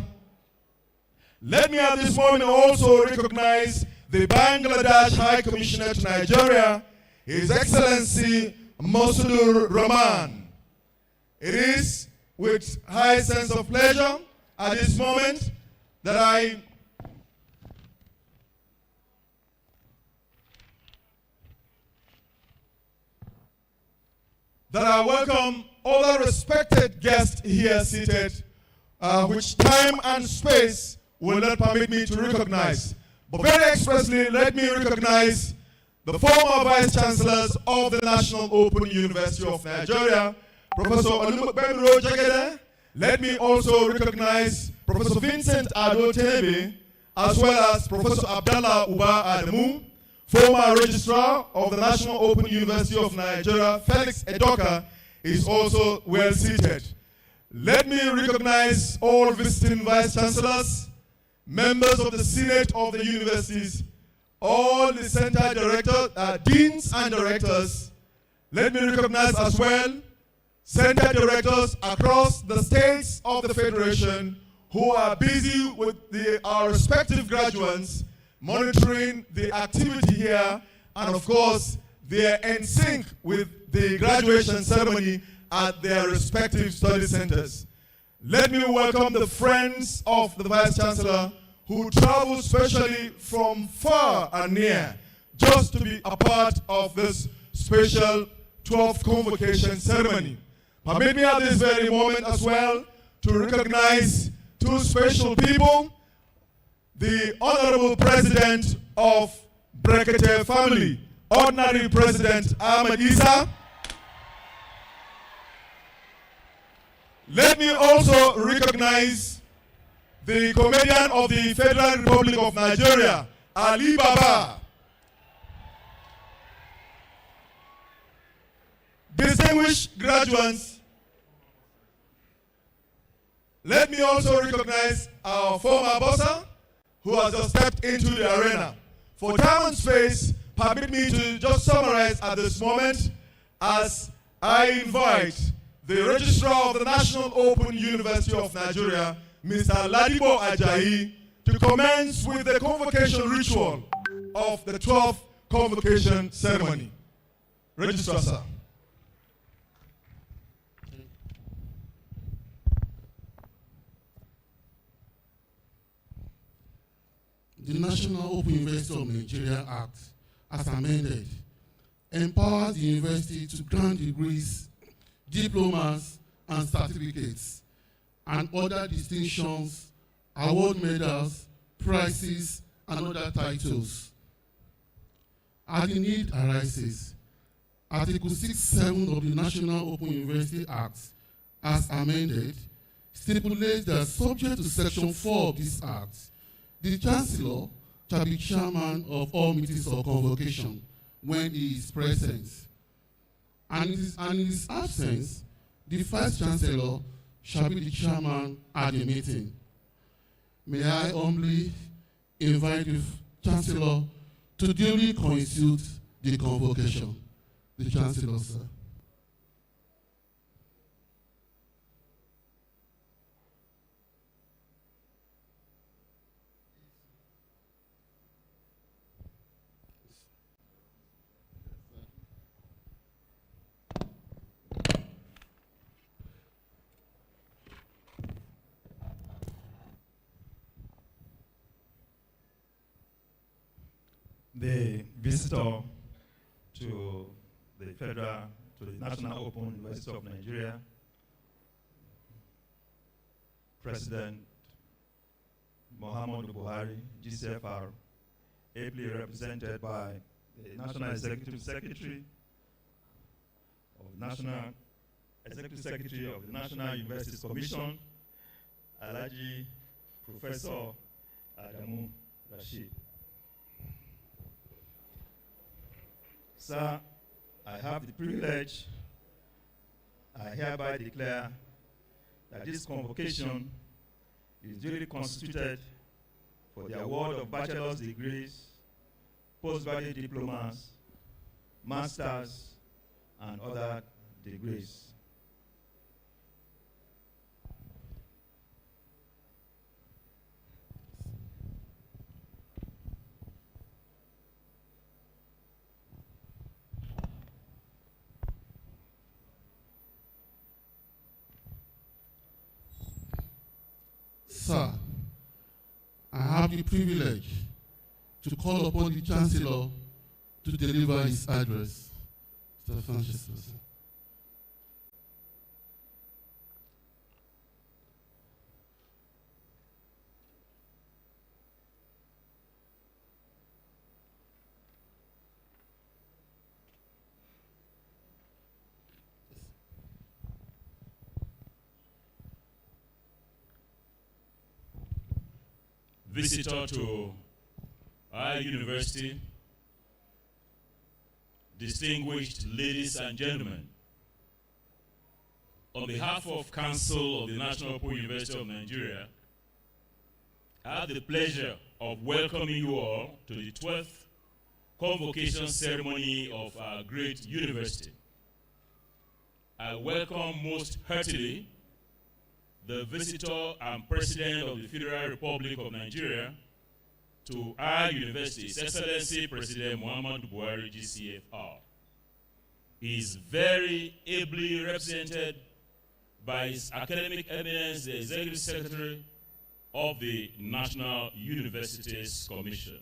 Let me at this moment also recognize the Bangladesh High Commissioner to Nigeria, His Excellency Masudur Rahman. It is with high sense of pleasure at this moment that I welcome all the respected guests here seated, which time and space will not permit me to recognize. But very expressly, let me recognize the former Vice Chancellors of the National Open University of Nigeria, Professor Olumokbemiro Jagede. Let me also recognize Professor Vincent Ado Tenebe, as well as Professor Abdallah Uba Adamu, former Registrar of the National Open University of Nigeria, Felix Edoka, is also well seated. Let me recognize all visiting Vice Chancellors, members of the Senate of the universities, all the center directors, deans and directors. Let me recognize as well center directors across the states of the Federation who are busy with our respective graduates, monitoring the activity here, and of course, they are in sync with the graduation ceremony at their respective study centers. Let me welcome the friends of the Vice Chancellor who travel specially from far and near just to be a part of this special 12th Convocation ceremony. Permit me at this very moment as well to recognize two special people, the Honorable President of Brekete family, Ordinary President Ahmed Isa. Let me also recognize the comedian of the Federal Republic of Nigeria, Ali Baba. Distinguished graduates, Let me also recognize our former bossa, who has just stepped into the arena. For time and space, permit me to just summarize at this moment as I invite the Registrar of the National Open University of Nigeria, Mr. Ladipo Ajayi, to commence with the convocation ritual of the 12th convocation ceremony. Registrar, sir. The National Open University of Nigeria Act, as amended, empowers the university to grant degrees, diplomas, and certificates, and other distinctions, award medals, prizes, and other titles. As the need arises, Article 6(7) of the National Open University Act, as amended, stipulates that subject to Section 4 of this Act, the Chancellor shall be chairman of all meetings or convocation when he is present. And in his absence, the Vice Chancellor shall be the chairman at the meeting. May I humbly invite the Chancellor to duly constitute the convocation. The Chancellor, sir. The visitor to the National Open University of Nigeria, President Muhammadu Buhari, GCFR, ably represented by the National Executive Secretary of the National Universities Commission, Alhaji Professor Adamu Rashid. Sir, I have the privilege, I hereby declare that this convocation is duly constituted for the award of bachelor's degrees, postgraduate diplomas, masters, and other degrees. Sir, I have the privilege to call upon the Chancellor to deliver his address. Mr. Francis. Visitor to our university, distinguished ladies and gentlemen, on behalf of Council of the National Open University of Nigeria, I have the pleasure of welcoming you all to the 12th convocation ceremony of our great university. I welcome most heartily the visitor and President of the Federal Republic of Nigeria to our university, His Excellency President Muhammadu Buhari, GCFR. He is very ably represented by His Academic Eminence, the Executive Secretary of the National Universities Commission.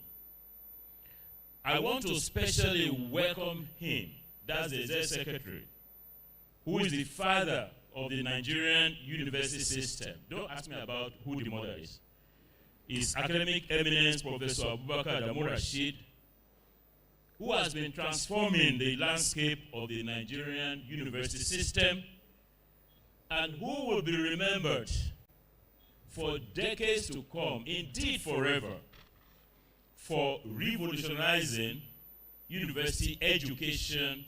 I want to specially welcome him, that's the Executive Secretary, who is the father of the Nigerian university system. Don't ask me about who the mother is. His Academic Eminence, Professor Abubakar Adamu Rashid, who has been transforming the landscape of the Nigerian university system and who will be remembered for decades to come, indeed forever, for revolutionizing university education,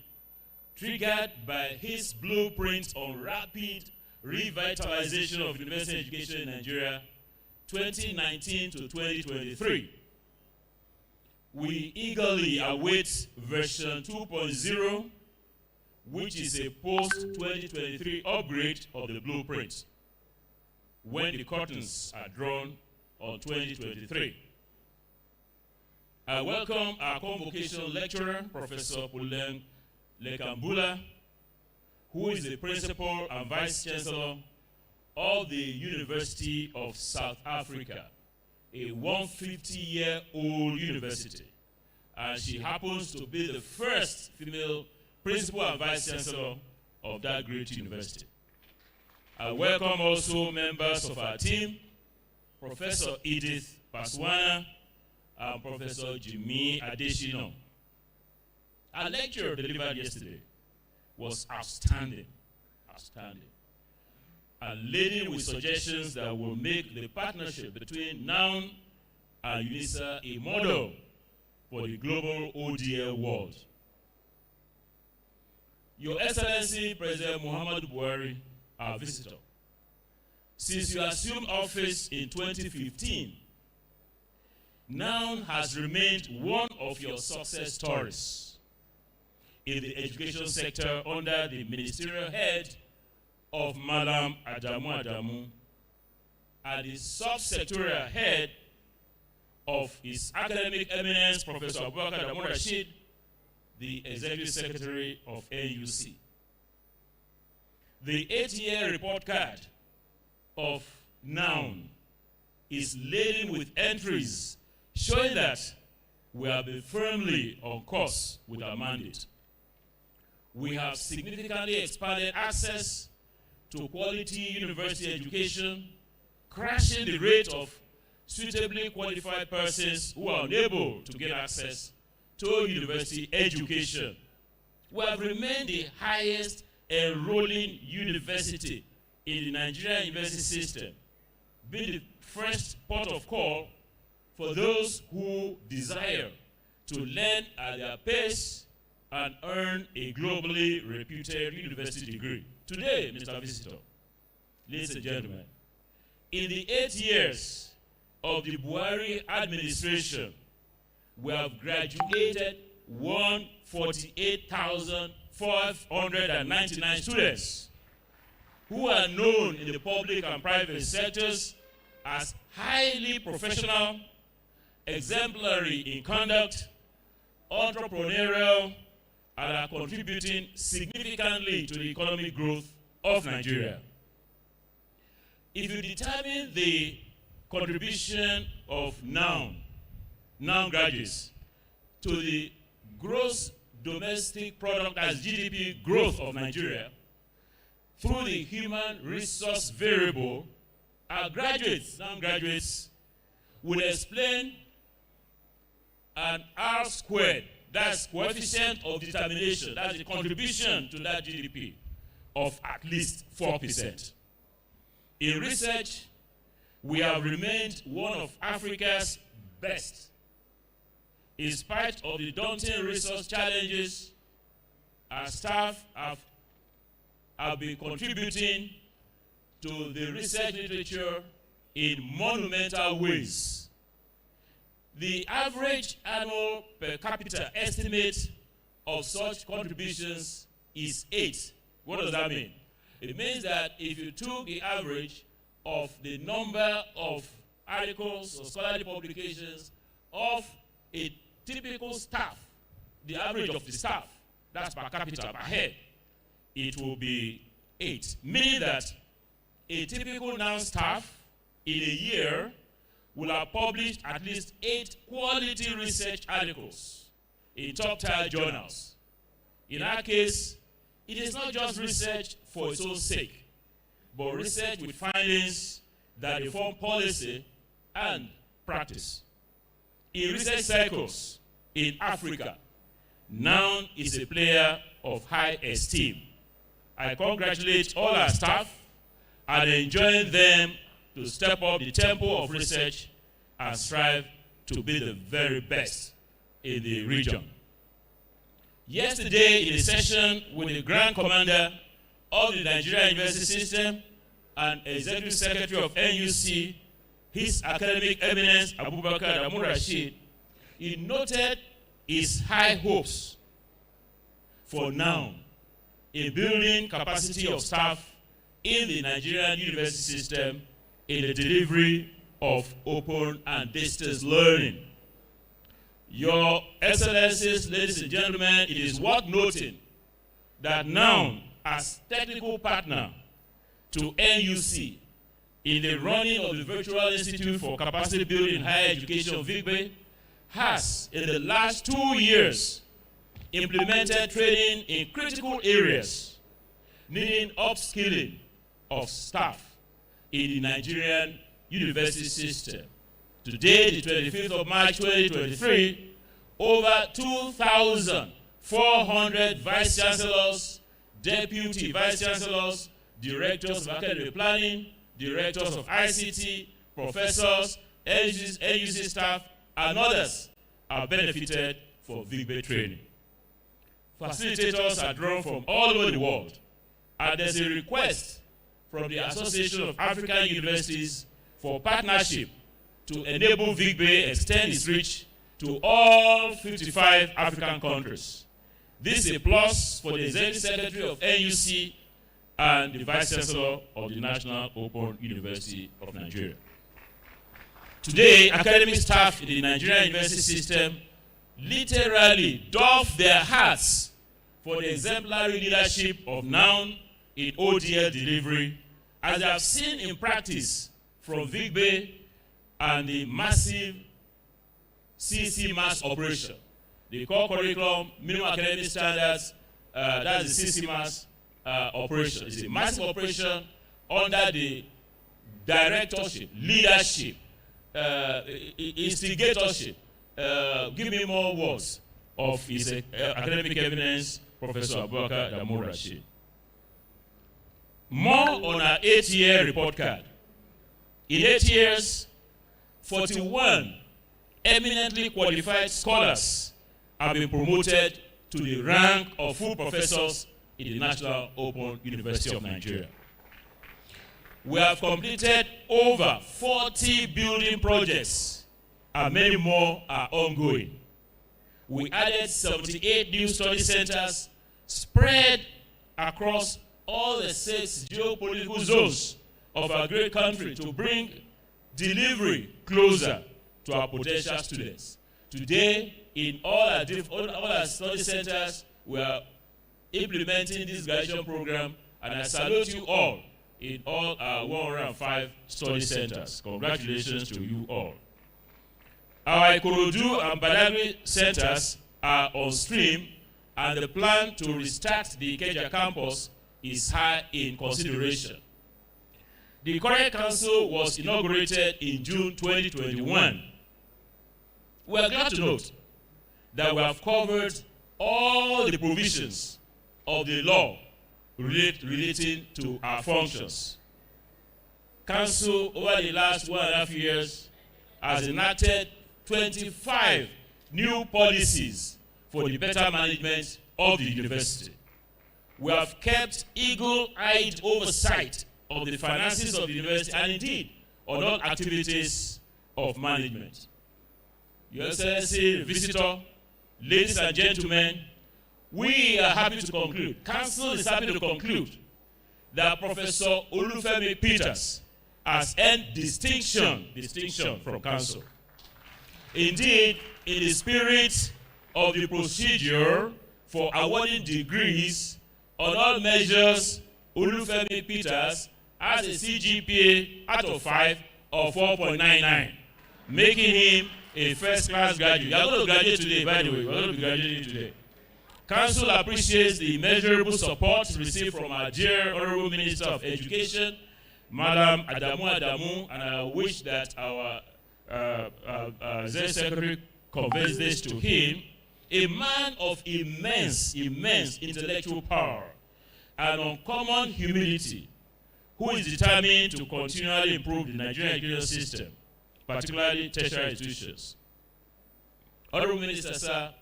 triggered by his blueprint on rapid Revitalization of University Education in Nigeria 2019 to 2023. We eagerly await version 2.0, which is a post-2023 upgrade of the blueprint, when the curtains are drawn on 2023. I welcome our Convocation lecturer, Professor Puleng Lekambula, who is the Principal and Vice Chancellor of the University of South Africa, a 150-year-old university. And she happens to be the first female Principal and Vice Chancellor of that great university. I welcome also members of our team, Professor Edith Paswana and Professor Jimmy Adeshino. Our lecture delivered yesterday was outstanding, and laden with suggestions that will make the partnership between NOUN and UNISA a model for the global ODL world. Your Excellency, President Muhammadu Buhari, our visitor, since you assumed office in 2015, NOUN has remained one of your success stories in the education sector under the ministerial head of Madam Adamu Adamu and the subsectorial head of His Academic Eminence, Professor Abubakar Adamu Rashid, the Executive Secretary of NUC. The 8-year report card of NOUN is laden with entries showing that we have been firmly on course with our mandate. We have significantly expanded access to quality university education, crashing the rate of suitably qualified persons who are unable to get access to university education. We have remained the highest enrolling university in the Nigerian university system, being the first port of call for those who desire to learn at their pace and earn a globally reputed university degree. Today, Mr. Visitor, ladies and gentlemen, in the 8 years of the Buhari administration, we have graduated 148,599 students who are known in the public and private sectors as highly professional, exemplary in conduct, entrepreneurial, and are contributing significantly to the economic growth of Nigeria. If you determine the contribution of NOUN graduates to the gross domestic product as GDP growth of Nigeria through the human resource variable, our NOUN graduates will explain an R squared, that's coefficient of determination, that's the contribution to that GDP of at least 4%. In research, we have remained one of Africa's best. In spite of the daunting resource challenges, our staff have been contributing to the research literature in monumental ways. The average annual per capita estimate of such contributions is 8. What does that mean? It means that if you took the average of the number of articles or scholarly publications of a typical staff, the average of the staff, that's per capita, per head, it will be 8. Meaning that a typical NOUN staff in a year will have published at least 8 quality research articles in top-tier journals. In our case, it is not just research for its own sake, but research with findings that inform policy and practice. In research circles in Africa, NOUN is a player of high esteem. I congratulate all our staff and enjoin them to step up the tempo of research and strive to be the very best in the region. Yesterday, in a session with the Grand Commander of the Nigerian University System, and Executive Secretary of NUC, His Academic Eminence Abubakar Adamu Rashid, he noted his high hopes for NOUN in building capacity of staff in the Nigerian university system in the delivery of open and distance learning. Your Excellencies, ladies and gentlemen, it is worth noting that NOUN, as technical partner to NUC in the running of the Virtual Institute for Capacity Building in Higher Education, VIGBE, has, in the last 2 years, implemented training in critical areas needing upskilling of staff in the Nigerian university system. Today, the 25th of March 2023, over 2,400 vice chancellors, deputy vice chancellors, directors of academic planning, directors of ICT, professors, NUC staff, and others are benefited from VIGBE training. Facilitators are drawn from all over the world, and there's a request from the Association of African Universities for partnership to enable VIGBE extend its reach to all 55 African countries. This is a plus for the Executive Secretary of NUC and the Vice Chancellor of the National Open University of Nigeria. Today, academic staff in the Nigerian university system literally doff their hats for the exemplary leadership of NOUN in ODL delivery, as I have seen in practice from VIGBE and the massive CC mass operation. The core curriculum, minimum academic standards, that's the CC mass operation. It's a massive operation under the directorship, leadership, instigatorship, give me more words, of his academic eminence, Professor Abubakar Adamu Rashid. More on our 8-year report card. In 8 years, 41 eminently qualified scholars have been promoted to the rank of full professors in the National Open University of Nigeria. We have completed over 40 building projects, and many more are ongoing. We added 78 new study centers spread across all the 6 geopolitical zones of our great country to bring delivery closer to our potential students. Today, in all our study centers, we are implementing this graduation program, and I salute you all in all our 105 study centers. Congratulations to you all. Our Ikorodu and Badagry centers are on stream, and the plan to restart the Ikeja campus is high in consideration. The current council was inaugurated in June 2021. We are glad to note that we have covered all the provisions of the law relating to our functions. Council, over the last 1.5 years, has enacted 25 new policies for the better management of the university. We have kept eagle-eyed oversight of the finances of the university and indeed on all activities of management. Your Excellency, visitor, ladies and gentlemen, we are happy to conclude, Council is happy to conclude that Professor Olufemi Peters has earned distinction from Council. Indeed, in the spirit of the procedure for awarding degrees on all measures, Olufemi Peters has a CGPA out of 5 of 4.99, making him a first-class graduate. You are going to graduate today, by the way. We are going to be graduating today. Council appreciates the immeasurable support received from our dear Honorable Minister of Education, Madam Adamu, and I wish that our Executive Secretary conveys this to him, a man of immense intellectual power and uncommon humility, who is determined to continually improve the Nigerian education system, particularly tertiary institutions. Honorable Minister, sir,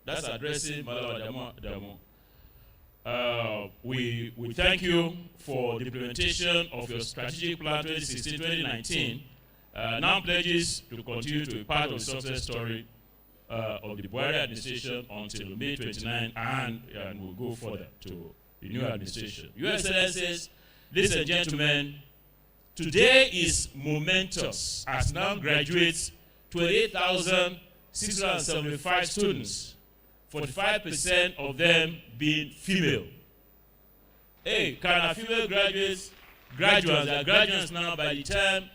that's addressing Madam Adamu. We thank you for the implementation of your strategic plan 2016-2019. Now pledges to continue to be part of the success story of the Buhari administration until May 29, and we'll go further to the new administration. Your Excellencies, ladies and gentlemen, today is momentous as now graduates 28,675 students, 45% of them being female. Hey, can our female graduates, they are graduates now. By the time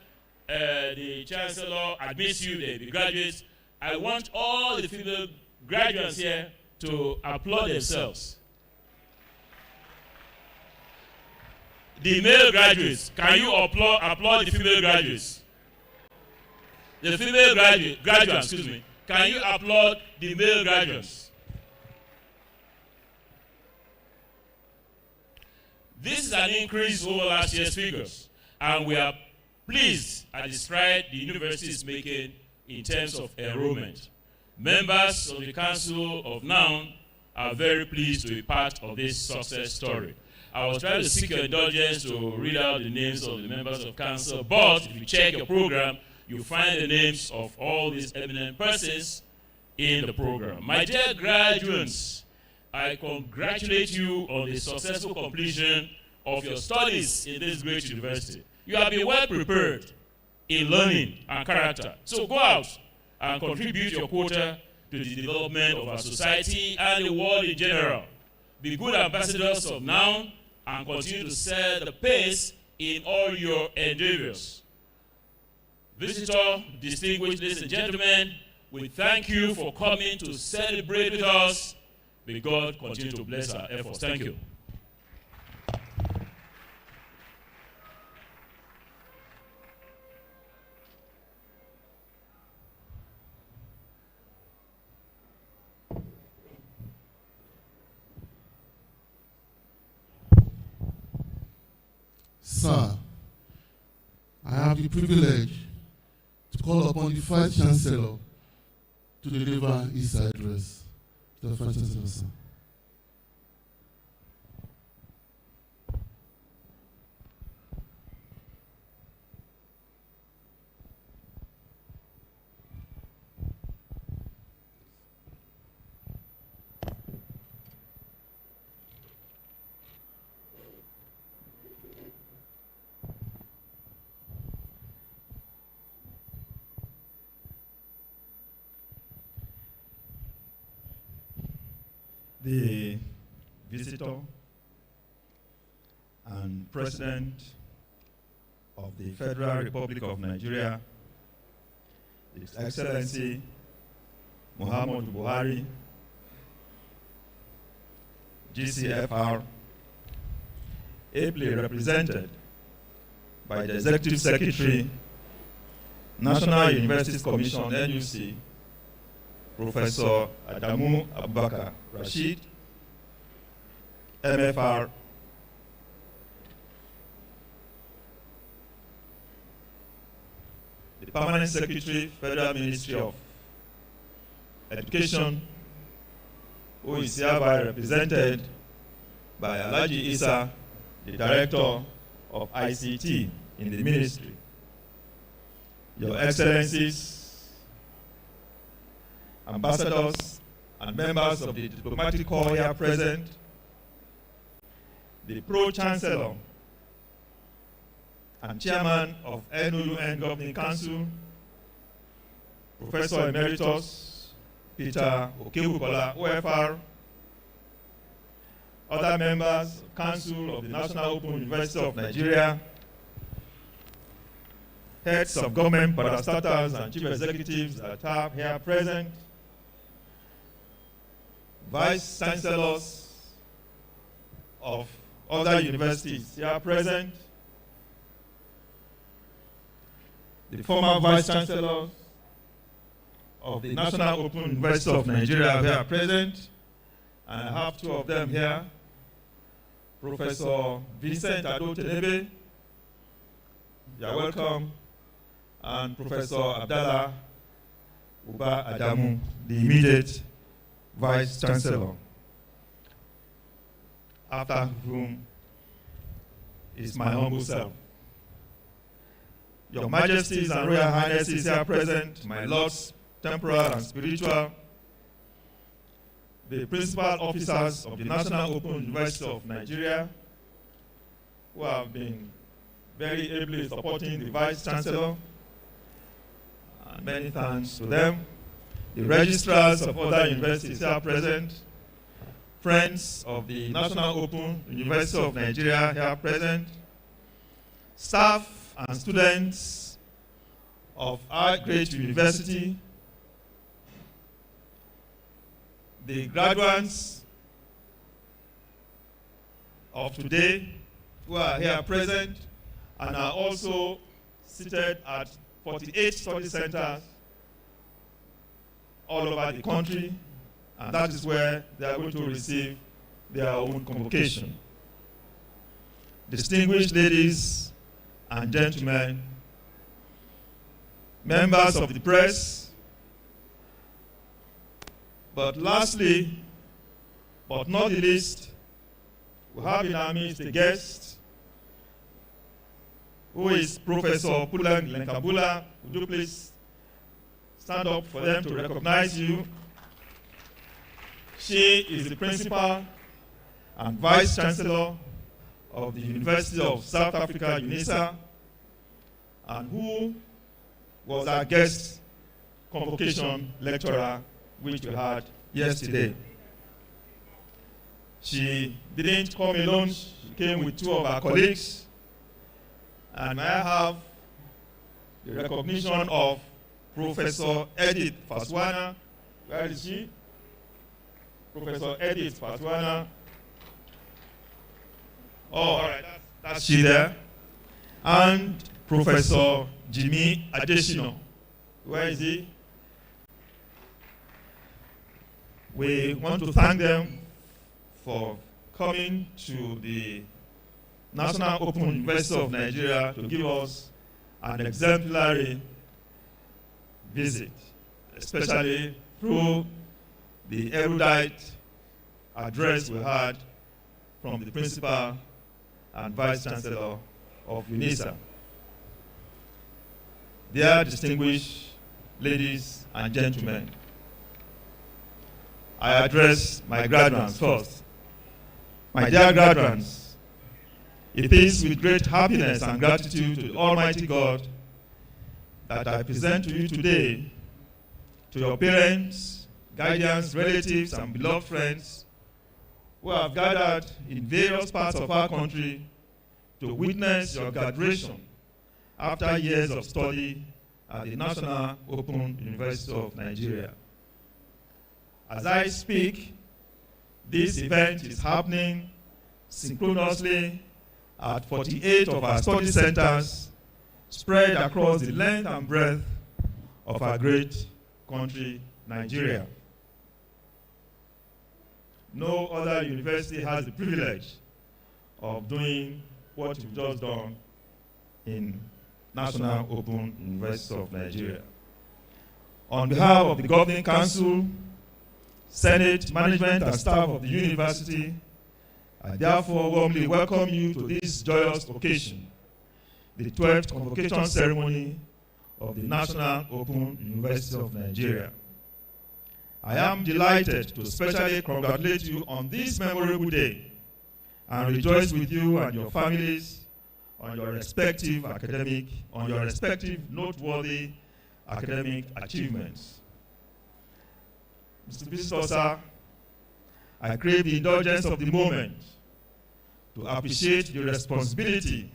the Chancellor admits you, they be graduates. I want all the female graduates here to applaud themselves. The male graduates, can you applaud the female graduates? The female graduates, excuse me, can you applaud the male graduates? This is an increase over last year's figures, and we are pleased at the stride the university is making in terms of enrollment. Members of the Council of NOUN are very pleased to be part of this success story. I was trying to seek your indulgence to read out the names of the members of Council, but if you check your program, you'll find the names of all these eminent persons in the program. My dear graduates, I congratulate you on the successful completion of your studies in this great university. You have been well prepared in learning and character. So go out and contribute your quota to the development of our society and the world in general. Be good ambassadors of NOUN and continue to set the pace in all your endeavors. Visitor, distinguished ladies and gentlemen, we thank you for coming to celebrate with us. May God continue to bless our efforts. Thank you. Sir, I have the privilege to call upon the Vice Chancellor to deliver his address. The Vice Chancellor, sir. The visitor and President of the Federal Republic of Nigeria, His Excellency Muhammadu Buhari, GCFR, ably represented by the Executive Secretary, National Universities Commission, NUC, Professor Adamu Abubakar Rashid, MFR, the Permanent Secretary, Federal Ministry of Education, who is hereby represented by Alhaji Isa, the Director of ICT in the Ministry. Your Excellencies, ambassadors, and members of the diplomatic corps here present, the Pro-Chancellor and Chairman of NOUN Governing Council, Professor Emeritus Peter Okebukola, OFR, other members of Council of the National Open University of Nigeria, heads of government, parastatals, and chief executives that are here present, vice chancellors of other universities here present, the former vice chancellors of the National Open University of Nigeria here present, and I have two of them here, Professor Vincent Ado-Tenebe, you are welcome, and Professor Abdallah Uba Adamu, the immediate Vice Chancellor. after whom is my humble self. Your Majesties and Royal Highnesses here present, my lords, temporal and spiritual, the principal officers of the National Open University of Nigeria, who have been very ably supporting the Vice Chancellor, and many thanks to them, the registrars of other universities here present, friends of the National Open University of Nigeria here present, staff and students of our great university, the graduates of today who are here present and are also seated at 48 study centers all over the country, and that is where they are going to receive their own convocation. Distinguished ladies and gentlemen, members of the press, but lastly, but not the least, we have in our midst a guest who is Professor Pulang Lenkabula. Would you please stand up for them to recognize you? She is the principal and vice chancellor of the University of South Africa, UNISA, and who was our guest convocation lecturer, which we had yesterday. She didn't come alone, she came with two of our colleagues, and I have the recognition of Professor Edith Faswana. Where is she? Professor Edith Faswana. Oh, all right, that's she there. And Professor Jimmy Adesina. Where is he? We want to thank them for coming to the National Open University of Nigeria to give us an exemplary visit, especially through the erudite address we had from the principal and vice chancellor of UNISA. Dear distinguished ladies and gentlemen, I address my graduates first. My dear graduates, it is with great happiness and gratitude to the Almighty God that I present to you today, to your parents, guardians, relatives, and beloved friends who have gathered in various parts of our country to witness your graduation after years of study at the National Open University of Nigeria. As I speak, this event is happening synchronously at 48 of our study centers spread across the length and breadth of our great country, Nigeria. No other university has the privilege of doing what you've just done in National Open University of Nigeria. On behalf of the Governing Council, Senate, management, and staff of the university, I therefore warmly welcome you to this joyous occasion, the 12th convocation ceremony of the National Open University of Nigeria. I am delighted to specially congratulate you on this memorable day and rejoice with you and your families on your respective noteworthy academic achievements. Mr. Visitor, sir, I crave the indulgence of the moment to appreciate the responsibility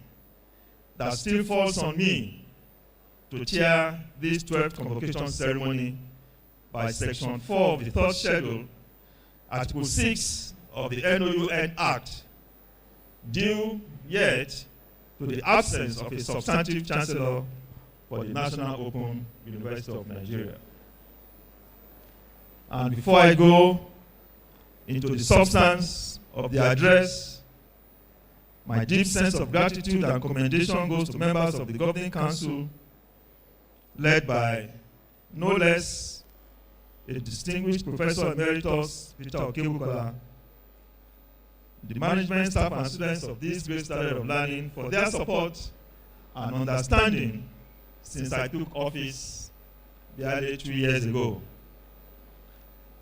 that still falls on me to chair this 12th convocation ceremony by Section 4 of the 3rd Schedule, Article 6 of the NOUN Act, due yet to the absence of a substantive chancellor for the National Open University of Nigeria. And before I go into the substance of the address, my deep sense of gratitude and commendation goes to members of the Governing Council, led by no less a distinguished Professor Emeritus Peter Okebukola, the management, staff, and students of this great standard of learning for their support and understanding since I took office barely 2 years ago,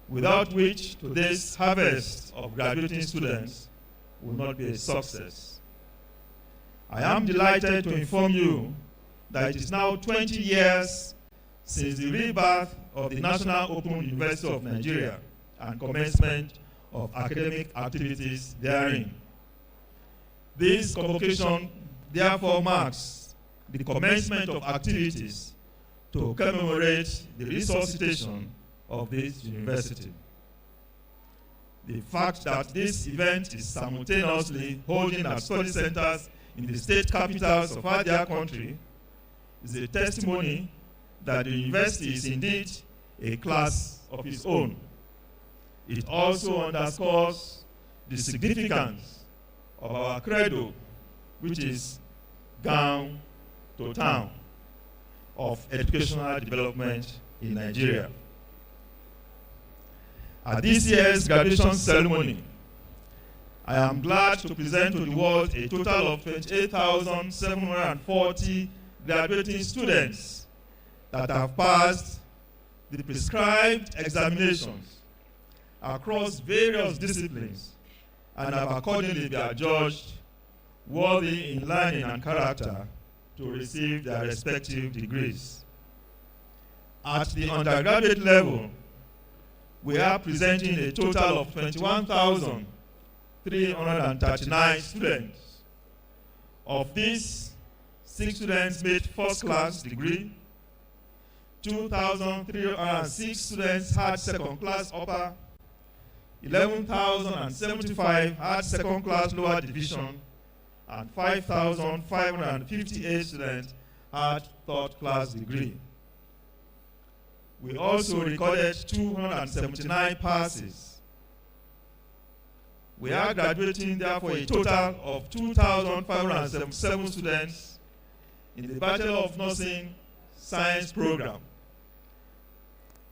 without which today's harvest of graduating students will not be a success. I am delighted to inform you that it is now 20 years since the rebirth of the National Open University of Nigeria and commencement of academic activities therein. This convocation therefore marks the commencement of activities to commemorate the resuscitation of this university. The fact that this event is simultaneously holding at study centers in the state capitals of our dear country is a testimony that the university is indeed a class of its own. It also underscores the significance of our credo, which is gown to town, of educational development in Nigeria. At this year's graduation ceremony, I am glad to present to the world a total of 28,740 graduating students that have passed the prescribed examinations across various disciplines and have accordingly been adjudged worthy in learning and character to receive their respective degrees. At the undergraduate level, we are presenting a total of 21,339 students. Of these, 6 students made first-class degree, 2,306 students had second-class upper, 11,075 had second-class lower division, and 5,558 students had third-class degree. We also recorded 279 passes. We are graduating therefore a total of 2,577 students in the Bachelor of Nursing Science program.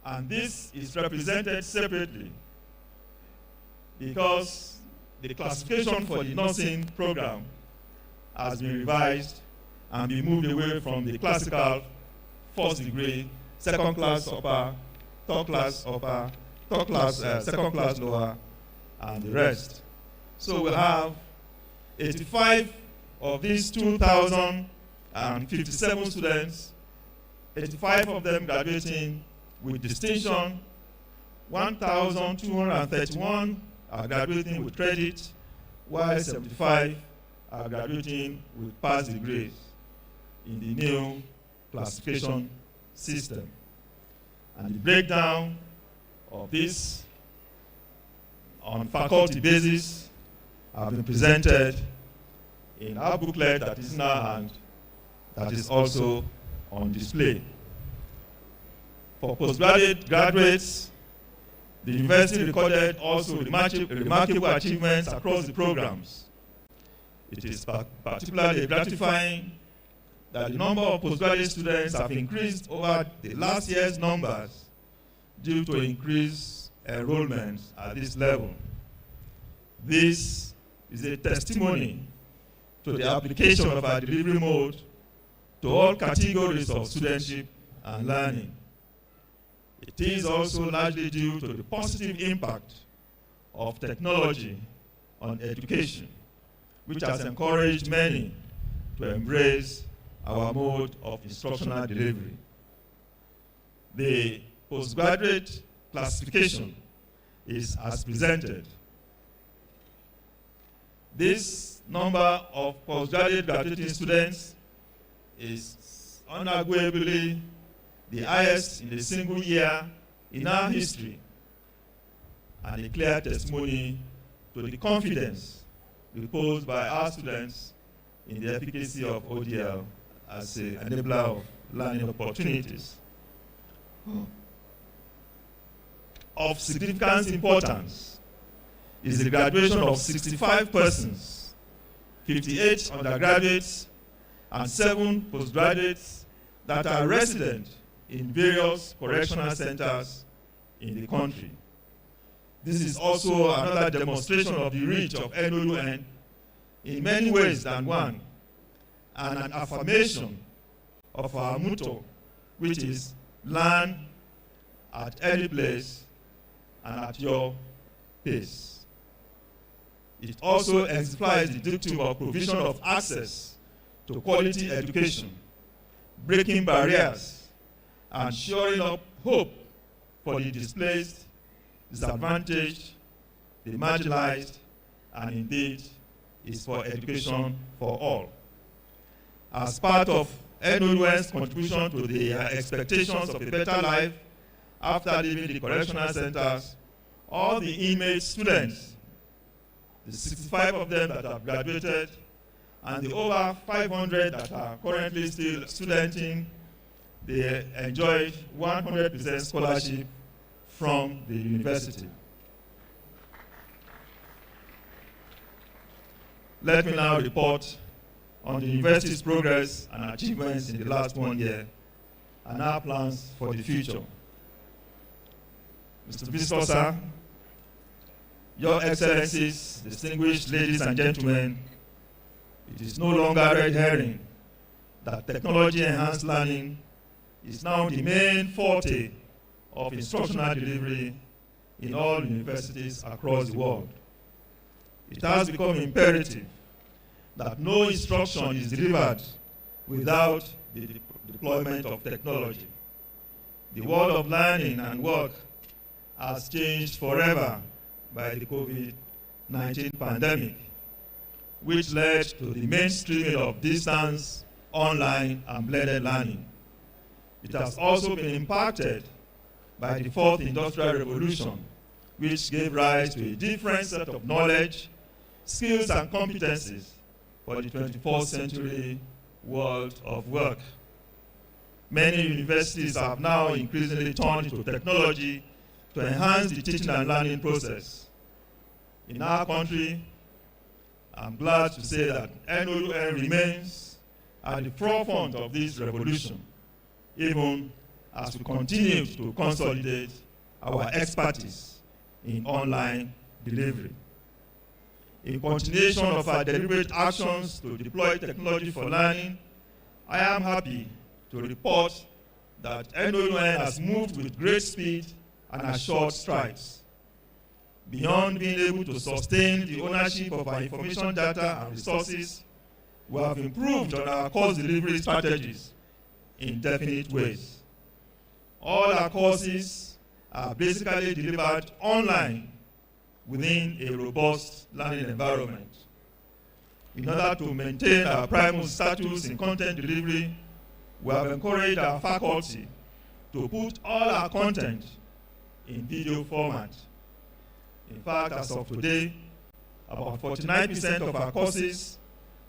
And this is represented separately because the classification for the nursing program has been revised and been moved away from the classical first degree, second class upper, third class upper, second class lower, and the rest. So we have 85 of these 2,057 students, 85 of them graduating with distinction, 1,231 are graduating with credit, while 75 are graduating with pass degrees in the new classification system. And the breakdown of this on faculty basis have been presented in our booklet that is in our hand, that is also on display. For postgraduate graduates, the university recorded also remarkable achievements across the programs. It is particularly gratifying that the number of postgraduate students have increased over the last year's numbers due to increased enrollment at this level. This is a testimony to the application of our delivery mode to all categories of studentship and learning. It is also largely due to the positive impact of technology on education, which has encouraged many to embrace our mode of instructional delivery. The postgraduate classification is as presented. This number of postgraduate graduating students is unarguably the highest in a single year in our history, and a clear testimony to the confidence reposed by our students in the efficacy of ODL as an enabler of learning opportunities. Of significant importance is the graduation of 65 persons, 58 undergraduates, and 7 postgraduates that are resident in various correctional centers in the country. This is also another demonstration of the reach of NOUN in many ways than one, and an affirmation of our motto, which is learn at any place and at your pace. It also exemplifies the dictum of provision of access to quality education, breaking barriers, and shoring up hope for the displaced, disadvantaged, the marginalized, and indeed is for education for all. As part of NOUN's contribution to the expectations of a better life after leaving the correctional centers, all the inmate students, the 65 of them that have graduated, and the over 500 that are currently still studenting, they enjoyed 100% scholarship from the university. Let me now report on the university's progress and achievements in the last 1 year and our plans for the future. Mr. Visitor, sir, Your Excellencies, distinguished ladies and gentlemen, it is no longer red herring that technology-enhanced learning is now the main forte of instructional delivery in all universities across the world. It has become imperative that no instruction is delivered without the deployment of technology. The world of learning and work has changed forever by the COVID-19 pandemic, which led to the mainstreaming of distance, online, and blended learning. It has also been impacted by the fourth industrial revolution, which gave rise to a different set of knowledge, skills, and competencies for the 21st century world of work. Many universities have now increasingly turned to technology to enhance the teaching and learning process. In our country, I'm glad to say that NOUN remains at the forefront of this revolution, even as we continue to consolidate our expertise in online delivery. In continuation of our deliberate actions to deploy technology for learning, I am happy to report that NOUN has moved with great speed and assured strides. Beyond being able to sustain the ownership of our information data and resources, we have improved on our course delivery strategies in definite ways. All our courses are basically delivered online within a robust learning environment. In order to maintain our primus status in content delivery, we have encouraged our faculty to put all our content in video format. In fact, as of today, about 49% of our courses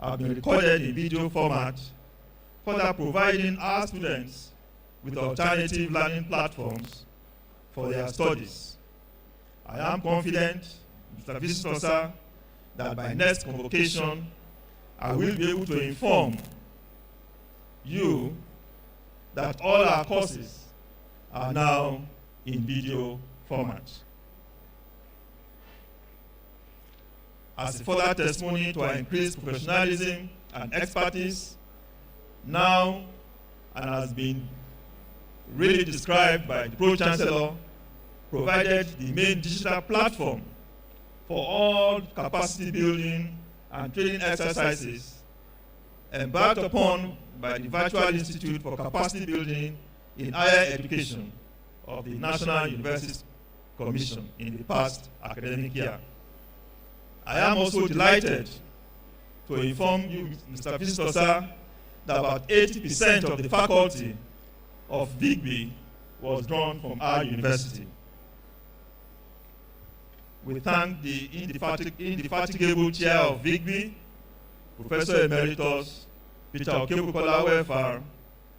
have been recorded in video format, further providing our students with alternative learning platforms for their studies. I am confident, Mr. Visitor, sir, that by next convocation, I will be able to inform you that all our courses are now in video format. As a further testimony to our increased professionalism and expertise, now, and has been really described by the Pro-Chancellor, provided the main digital platform for all capacity building and training exercises embarked upon by the Virtual Institute for Capacity Building in Higher Education of the National Universities Commission in the past academic year. I am also delighted to inform you, Mr. Visitor, sir, that about 80% of the faculty of VIGB was drawn from our university. We thank the indefatigable chair of VIGB, Professor Emeritus Peter Okebukola Wefar,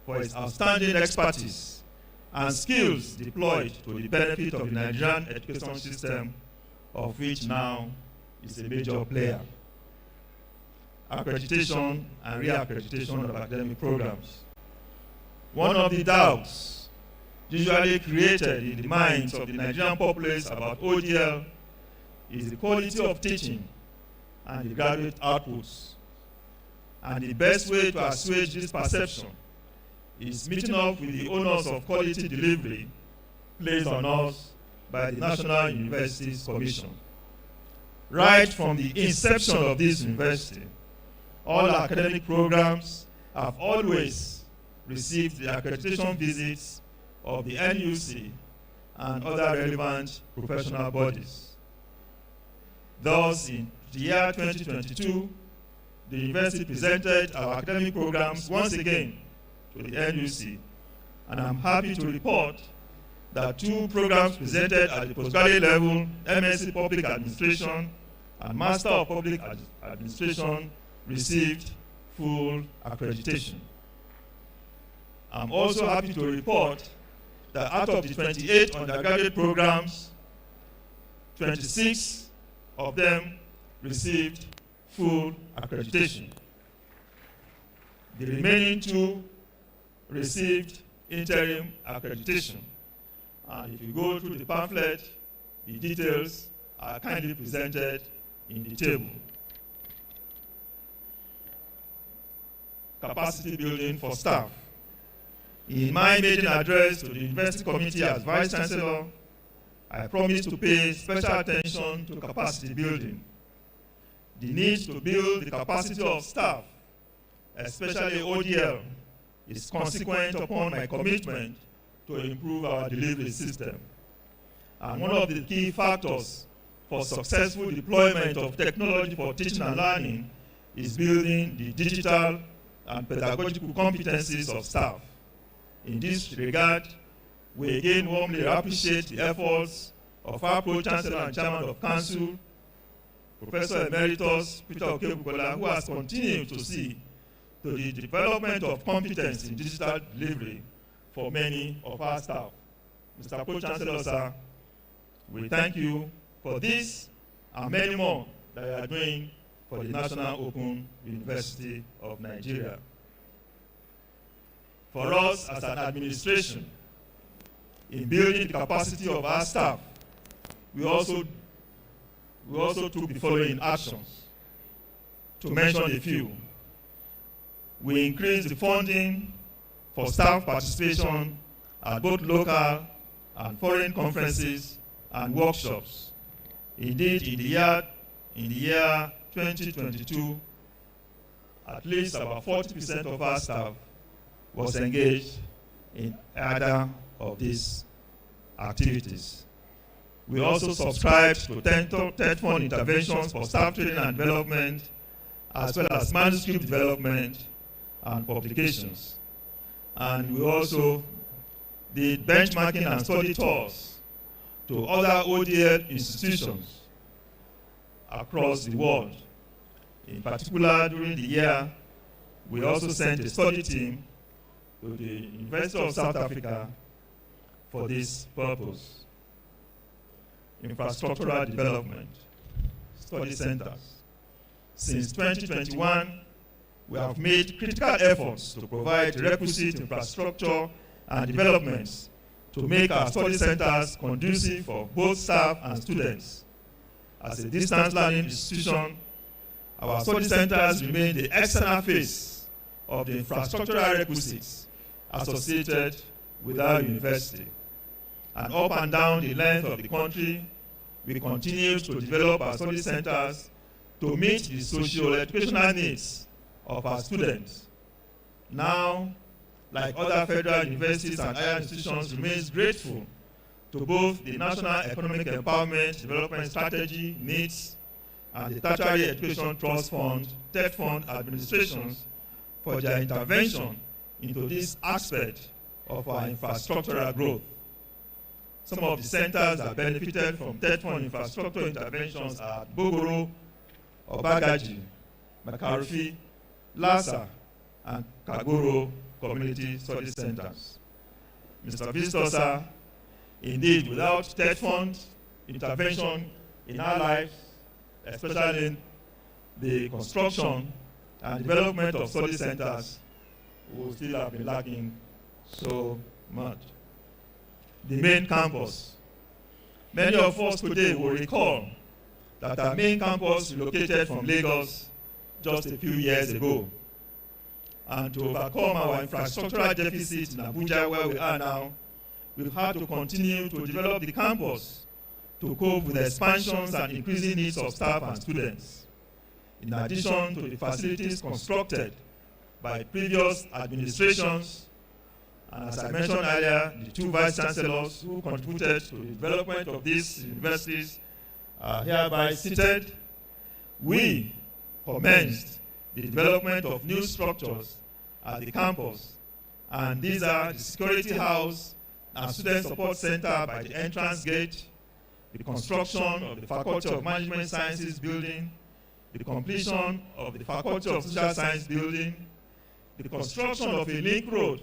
for his outstanding expertise and skills deployed to the benefit of the Nigerian education system, of which now is a major player. Accreditation and re-accreditation of academic programs. One of the doubts usually created in the minds of the Nigerian populace about ODL is the quality of teaching and the graduate outputs. And the best way to assuage this perception is meeting up with the owners of quality delivery placed on us by the National Universities Commission. Right from the inception of this university, all academic programs have always received the accreditation visits of the NUC and other relevant professional bodies. Thus, in the year 2022, the university presented our academic programs once again to the NUC, and I'm happy to report that 2 programs presented at the postgraduate level, MSc Public Administration and Master of Public Administration, received full accreditation. I'm also happy to report that out of the 28 undergraduate programs, 26 of them received full accreditation. The remaining 2 received interim accreditation. And if you go through the pamphlet, the details are kindly presented in the table. Capacity building for staff. In my maiden address to the University Committee as Vice Chancellor, I promised to pay special attention to capacity building. The need to build the capacity of staff, especially ODL, is consequent upon my commitment to improve our delivery system. And one of the key factors for successful deployment of technology for teaching and learning is building the digital and pedagogical competencies of staff. In this regard, we again warmly appreciate the efforts of our Pro-Chancellor and Chairman of Council, Professor Emeritus Peter Okebukola, who has continued to see to the development of competence in digital delivery for many of our staff. Mr. Pro-Chancellor, sir, we thank you for this and many more that you are doing for the National Open University of Nigeria. For us as an administration, in building the capacity of our staff, we also took the following actions. To mention a few, we increased the funding for staff participation at both local and foreign conferences and workshops. Indeed, in the year 2022, at least about 40% of our staff was engaged in either of these activities. We also subscribed to 10 fund interventions for staff training and development, as well as manuscript development and publications. And we also did benchmarking and study tours to other ODL institutions across the world. In particular, during the year, we also sent a study team to the University of South Africa for this purpose. Infrastructural development, study centers. Since 2021, we have made critical efforts to provide requisite infrastructure and developments to make our study centers conducive for both staff and students. As a distance learning institution, our study centers remain the external face of the infrastructural requisites associated with our university. And up and down the length of the country, we continue to develop our study centers to meet the socio-educational needs of our students. Now, like other federal universities and higher institutions, remains grateful to both the National Economic Empowerment Development Strategy, NEEDS, and the Tertiary Education Trust Fund, TED Fund administrations for their intervention into this aspect of our infrastructural growth. Some of the centers that benefited from TED Fund infrastructure interventions are Bogoro, Obagaji, Makarufi, Lhasa, and Kagoro Community Study Centers. Mr. Visitor, sir, indeed, without TED Fund intervention in our lives, especially in the construction and development of study centers, we will still have been lacking so much. the main campus. Many of us today will recall that our main campus relocated from Lagos just a few years ago. And to overcome our infrastructural deficit in Abuja, where we are now, we've had to continue to develop the campus to cope with the expansions and increasing needs of staff and students. In addition to the facilities constructed by previous administrations, and as I mentioned earlier, the two vice chancellors who contributed to the development of these universities are hereby seated. We commenced the development of new structures at the campus, and these are the security house and student support center by the entrance gate, the construction of the Faculty of Management Sciences building, the completion of the Faculty of Social Science building, the construction of a link road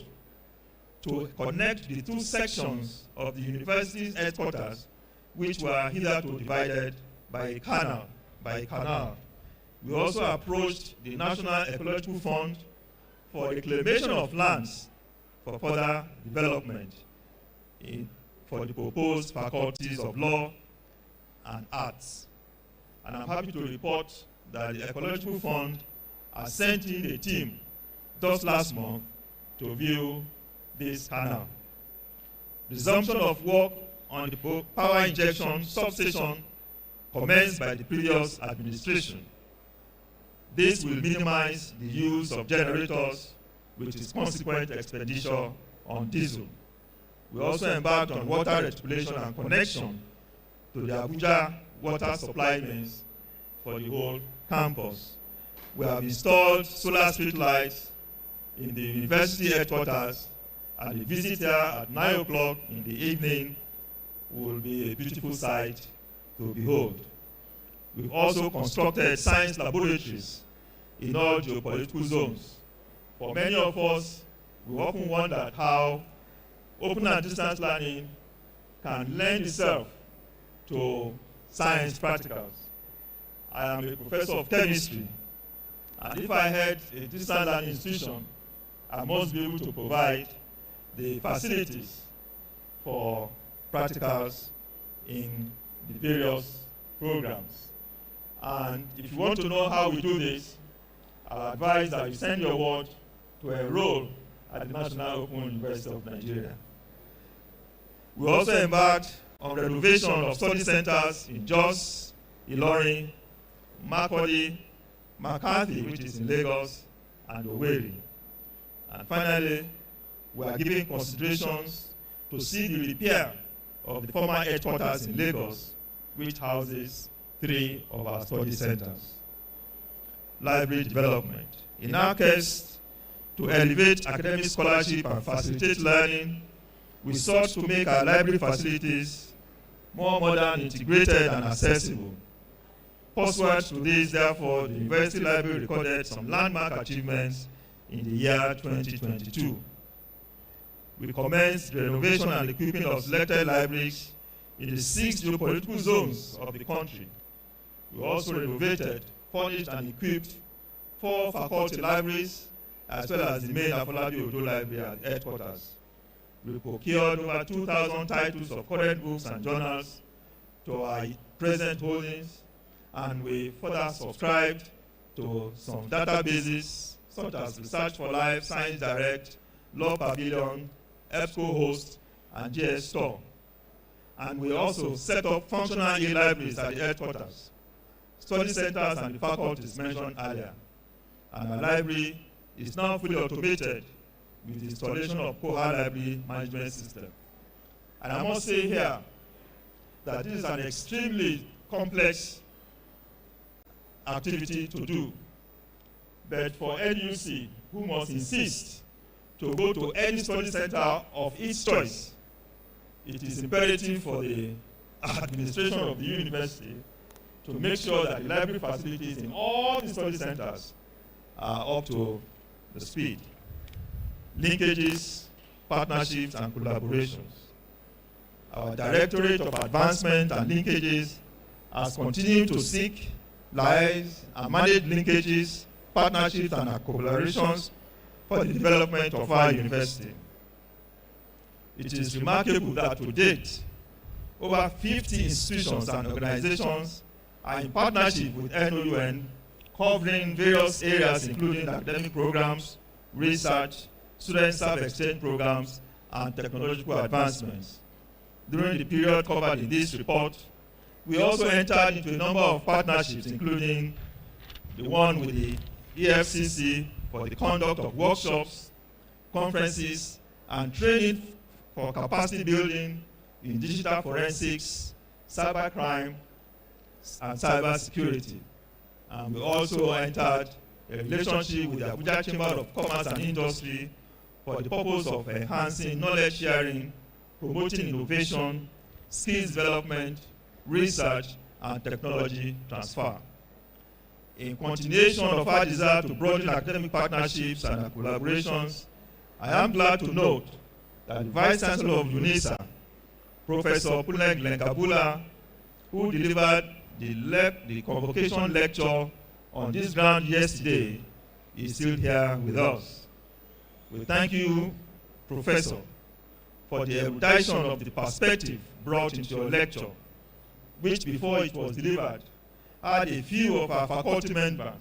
to connect the two sections of the university's headquarters, which were hitherto divided by a canal. We also approached the National Ecological Fund for reclamation of lands for further development for the proposed faculties of law and arts. And I'm happy to report that the Ecological Fund has sent in a team just last month to view this canal. Resumption of work on the power injection substation commenced by the previous administration. This will minimize the use of generators with its consequent expenditure on diesel. We also embarked on water reticulation and connection to the Abuja water supply mains for the whole campus. We have installed solar street lights in the university headquarters, and the visit here at 9 o'clock in the evening will be a beautiful sight to behold. We've also constructed science laboratories in all geopolitical zones. For many of us, we often wondered how open and distance learning can lend itself to science practicals. I am a professor of chemistry, and if I had a distance learning institution, I must be able to provide the facilities for practicals in the various programs. And if you want to know how we do this, I'll advise that you send your word to enroll at the National Open University of Nigeria. We also embarked on renovation of study centers in Jos, Ilorin, Makurdi, McCarthy, which is in Lagos, and Owerri. And finally, we are giving considerations to see the repair of the former headquarters in Lagos, which houses 3 of our study centers. Library development. In our case, to elevate academic scholarship and facilitate learning, we sought to make our library facilities more modern, integrated, and accessible. Pursuant to this, therefore, the University Library recorded some landmark achievements in the year 2022. We commenced the renovation and equipping of selected libraries in the 6 geopolitical zones of the country. We also renovated, furnished, and equipped 4 faculty libraries, as well as the main Afolabi Odo Library at headquarters. We procured over 2,000 titles of current books and journals to our present holdings, and we further subscribed to some databases such as Research for Life, Science Direct, Law Pavilion, EBSCO Host, and JS Store. And we also set up functional e-libraries at the headquarters, study centers, and the faculties mentioned earlier. And our library is now fully automated with the installation of Koha Library Management System. And I must say here that this is an extremely complex activity to do. But for NUC, who must insist to go to any study center of its choice, it is imperative for the administration of the university to make sure that the library facilities in all the study centers are up to the speed. Linkages, partnerships, and collaborations. Our Directorate of Advancement and Linkages has continued to seek, liaise, and manage linkages, partnerships, and collaborations for the development of our university. it is remarkable that to date, over 50 institutions and organizations are in partnership with NOUN, covering various areas including academic programs, research, student self-exchange programs, and technological advancements. During the period covered in this report, we also entered into a number of partnerships, including the one with the EFCC for the conduct of workshops, conferences, and training for capacity building in digital forensics, cybercrime, and cyber security. And we also entered a relationship with the Abuja Chamber of Commerce and Industry for the purpose of enhancing knowledge sharing, promoting innovation, skills development, research, and technology transfer. In continuation of our desire to broaden academic partnerships and collaborations, I am glad to note that the Vice Chancellor of UNISA, Professor Puleg Lenkabula, who delivered the convocation lecture on this ground yesterday, is still here with us. We thank you, Professor, for the erudition of the perspective brought into your lecture, which before it was delivered, had a few of our faculty members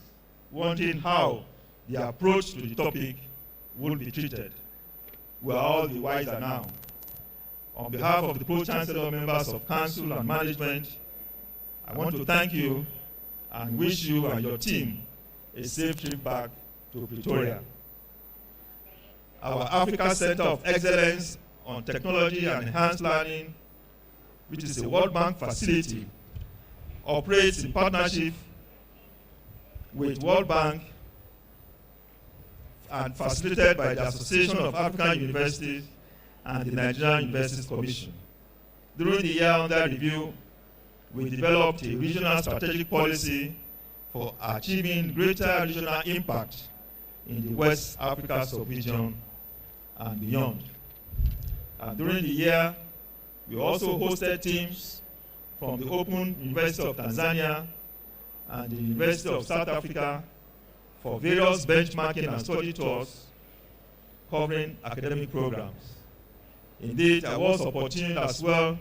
wondering how the approach to the topic would be treated. We are all the wiser now. On behalf of the Pro-Chancellor, members of Council and Management, I want to thank you and wish you and your team a safe trip back to Pretoria. Our Africa Center of Excellence on Technology and Enhanced Learning, which is a World Bank facility, operates in partnership with World Bank and facilitated by the Association of African Universities and the Nigerian Universities Commission. During the year under review, we developed a regional strategic policy for achieving greater regional impact in the West Africa sub-region and beyond. And during the year, we also hosted teams from the Open University of Tanzania and the University of South Africa for various benchmarking and study tours covering academic programs. Indeed, I was opportune as well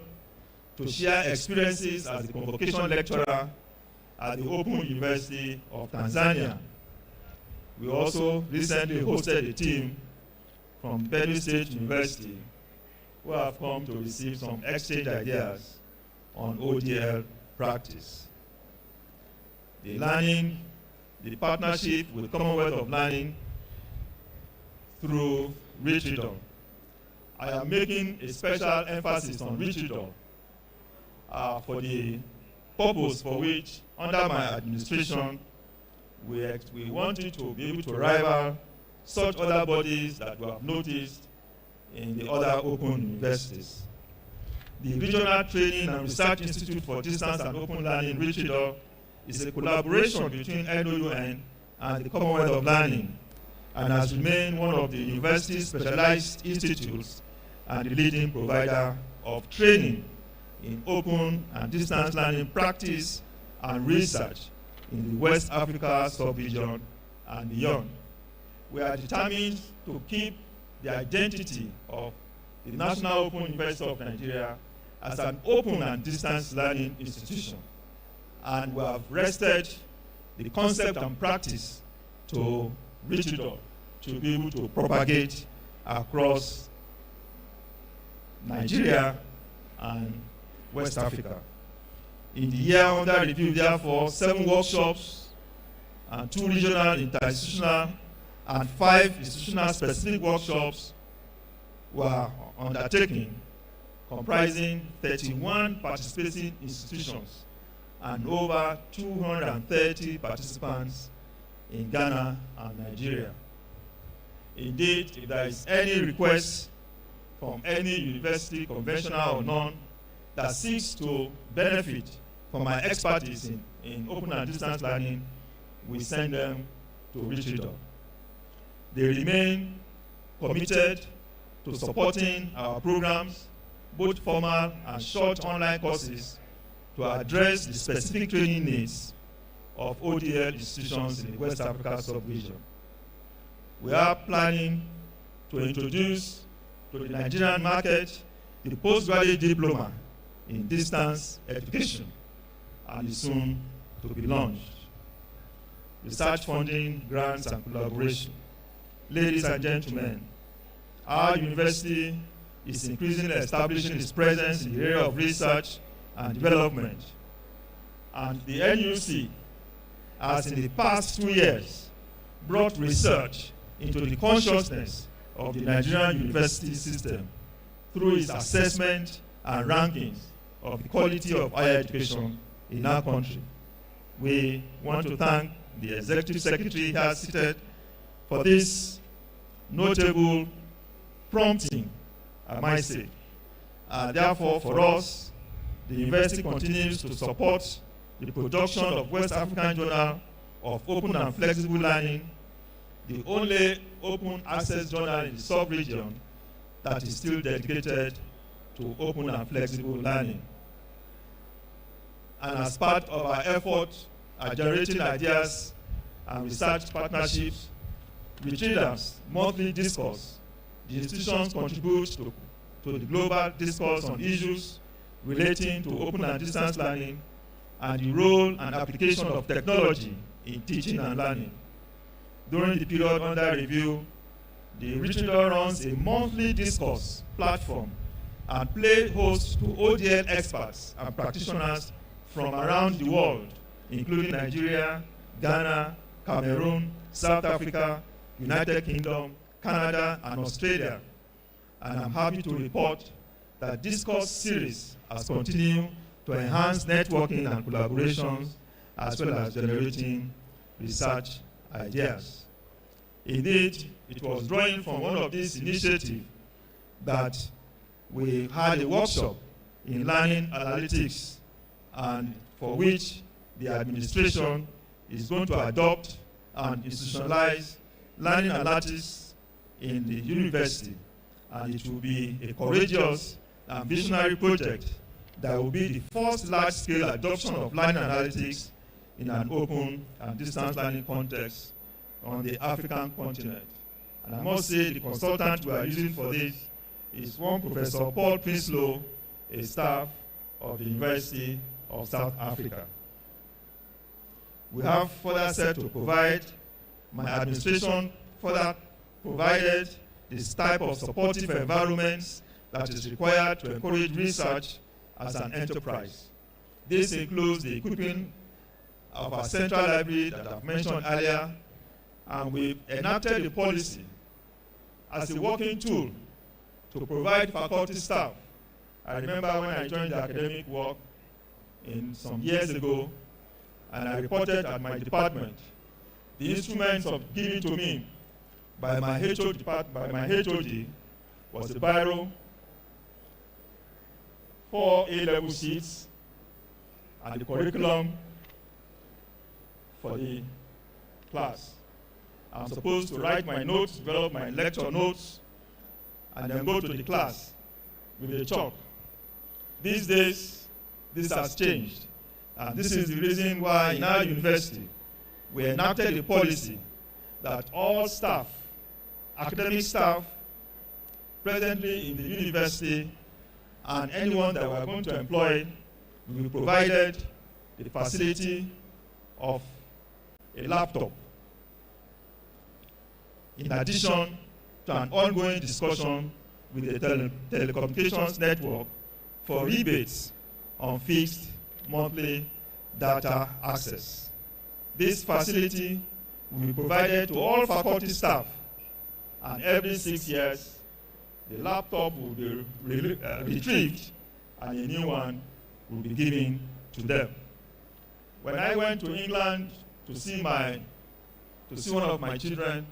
to share experiences as a convocation lecturer at the Open University of Tanzania. We also recently hosted a team from Benue State University who have come to receive some exchange ideas on ODL practice. The partnership with Commonwealth of Learning through Rich Reader. I am making a special emphasis on Rich Reader for the purpose for which, under my administration, we wanted to be able to rival such other bodies that we have noticed in the other open universities. The Regional Training and Research Institute for Distance and Open Learning, Rich Reader, is a collaboration between NOUN and the Commonwealth of Learning, and has remained one of the university's specialized institutes and the leading provider of training in open and distance learning practice and research in the West Africa sub-region and beyond. We are determined to keep the identity of the National Open University of Nigeria as an open and distance learning institution. And we have rested the concept and practice to reach it up, to be able to propagate across Nigeria and West Africa. In the year under review, therefore, 7 workshops and 2 regional, interinstitutional, and 5 institutional specific workshops were undertaken, comprising 31 participating institutions and over 230 participants in Ghana and Nigeria. Indeed, if there is any request from any university, conventional or none, that seeks to benefit from my expertise in open and distance learning, we send them to Rich Reader. They remain committed to supporting our programs, both formal and short online courses, to address the specific training needs of ODL institutions in the West Africa sub-region. We are planning to introduce to the Nigerian market the postgraduate diploma in distance education and is soon to be launched. Research funding, grants, and collaboration. Ladies and gentlemen, our university is increasingly establishing its presence in the area of research and development. And the NUC has in the past 2 years brought research into the consciousness of the Nigerian university system through its assessment and rankings of the quality of higher education in our country. We want to thank the Executive Secretary here seated for this notable prompting, I might say. Therefore, for us, the university continues to support the production of West African Journal of Open and Flexible Learning, the only open access journal in the sub-region that is still dedicated to open and flexible learning. And as part of our effort at generating ideas and research partnerships, Retreaters monthly discourse, the institutions contribute to the global discourse on issues relating to open and distance learning and the role and application of technology in teaching and learning. During the period under review, the Retreater runs a monthly discourse platform and play host to ODL experts and practitioners from around the world, including Nigeria, Ghana, Cameroon, South Africa, United Kingdom, Canada, and Australia. And I'm happy to report that discourse series has continued to enhance networking and collaborations as well as generating research ideas. Indeed, it was drawing from one of these initiatives that we had a workshop in learning analytics, and for which the administration is going to adopt and institutionalize learning analytics in the university, and it will be a courageous and visionary project that will be the first large-scale adoption of learning analytics in an open and distance learning context on the African continent. And I must say the consultant we are using for this is one Professor Paul Prinsloo, a staff of the University of South Africa. We have further said to provide, my administration further provided this type of supportive environments that is required to encourage research as an enterprise. This includes the equipping of our central library that I've mentioned earlier, and we've enacted a policy as a working tool to provide faculty staff. I remember when I joined the academic work some years ago, and I reported at my department, the instruments of given to me by my HOD was a biro, 4 A-level sheets, and the curriculum for the class. I'm supposed to write my notes, develop my lecture notes, and then go to the class with a chalk. These days, this has changed. And this is the reason why in our university, we enacted a policy that all staff, academic staff, presently in the university, and anyone that we are going to employ, will be provided the facility of a laptop, in addition to an ongoing discussion with the telecommunications network for rebates on fixed monthly data access. This facility will be provided to all faculty staff, and every 6 years, the laptop will be retrieved and a new one will be given to them. When I went to England to see one of my children,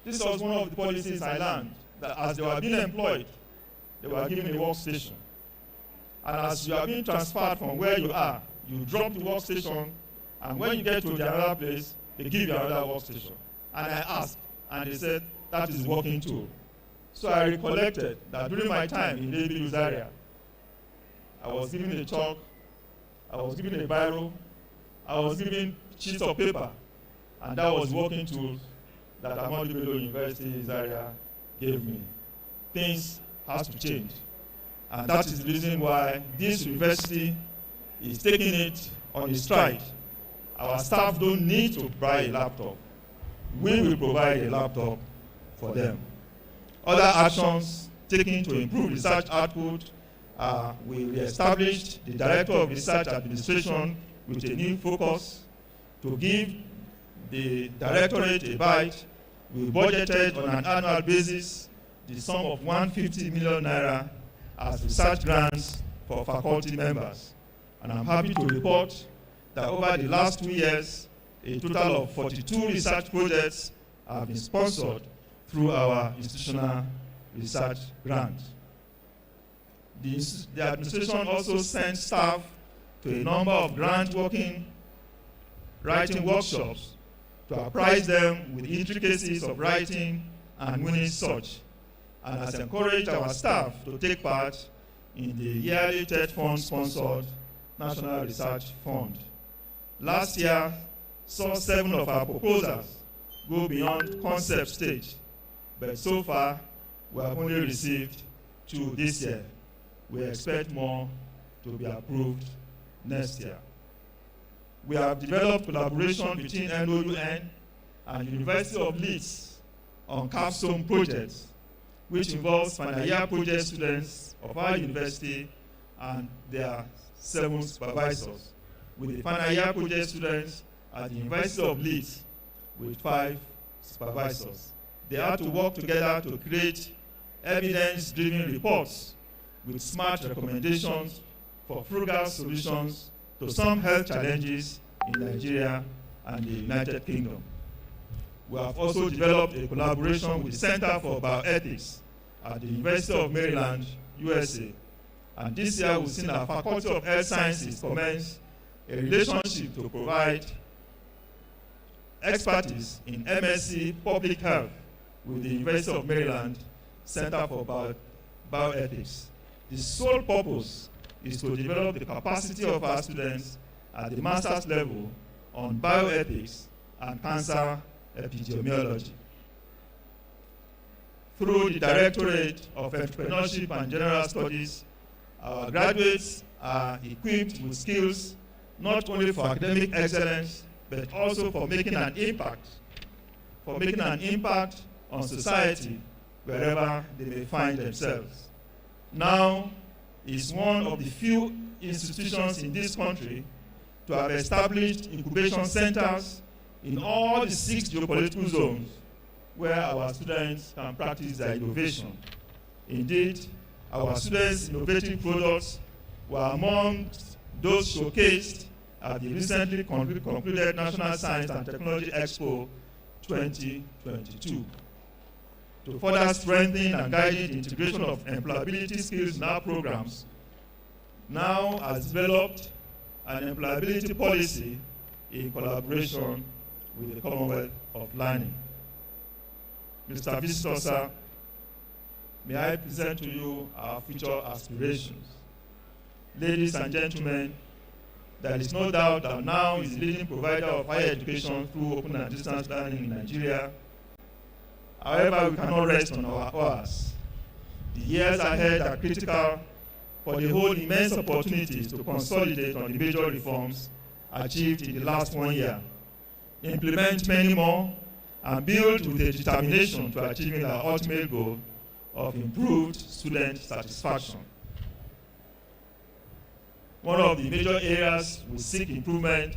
this was one of the policies I learned, that as they were being employed, they were given a workstation. And as you are being transferred from where you are, you drop the workstation, and when you get to the other place, they give you another workstation. And I asked, and they said, that is the working tool. So I recollected that during my time in the use area, I was given a chalk, I was given a biro, I was given sheets of paper, and that was working tools that Ahmadu Bello University area gave me. things has to change. And that is the reason why this university is taking it on its stride. Our staff don't need to buy a laptop. We will provide a laptop for them. Other actions taken to improve research output, we established the Director of Research Administration with a new focus to give the Directorate a bite. We budgeted on an annual basis the sum of 150 million naira as research grants for faculty members. And I'm happy to report that over the last 2 years, a total of 42 research projects have been sponsored through our institutional research grant. The administration also sent staff to a number of grant writing workshops to apprise them with the intricacies of writing and winning such, and has encouraged our staff to take part in the yearly TED Fund-sponsored National Research Fund. Last year saw 7 of our proposals go beyond concept stage, but so far we have only received 2 this year. We expect more to be approved next year. We have developed collaboration between NOUN and University of Leeds on capstone projects, which involves final year project students of our university and their 7 supervisors, with the final year project students at the University of Leeds with 5 supervisors. They have to work together to create evidence-driven reports with smart recommendations for frugal solutions to some health challenges in Nigeria and the United Kingdom. We have also developed a collaboration with the Center for Bioethics at the University of Maryland, USA. And this year we've seen our Faculty of Health Sciences commence a relationship to provide expertise in MSc Public Health with the University of Maryland Center for Bioethics. The sole purpose is to develop the capacity of our students at the master's level on bioethics and cancer epidemiology. Through the Directorate of Entrepreneurship and General Studies, our graduates are equipped with skills not only for academic excellence, but also for making an impact on society wherever they may find themselves. NOUN is one of the few institutions in this country to have established incubation centers in all the 6 geopolitical zones where our students can practice their innovation. Indeed, our students' innovative products were among those showcased at the recently concluded National Science and Technology Expo 2022. To further strengthen and guide the integration of employability skills in our programs, NOUN has developed an employability policy in collaboration with the Commonwealth of Learning. Mr. Visitor, sir, may I present to you our future aspirations. Ladies and gentlemen, there is no doubt that NOUN is the leading provider of higher education through open and distance learning in Nigeria. However, we cannot rest on our oars. The years ahead are critical for the whole immense opportunities to consolidate on the major reforms achieved in the last 1 year, implement many more, and build with a determination to achieving our ultimate goal of improved student satisfaction. One of the major areas we seek improvement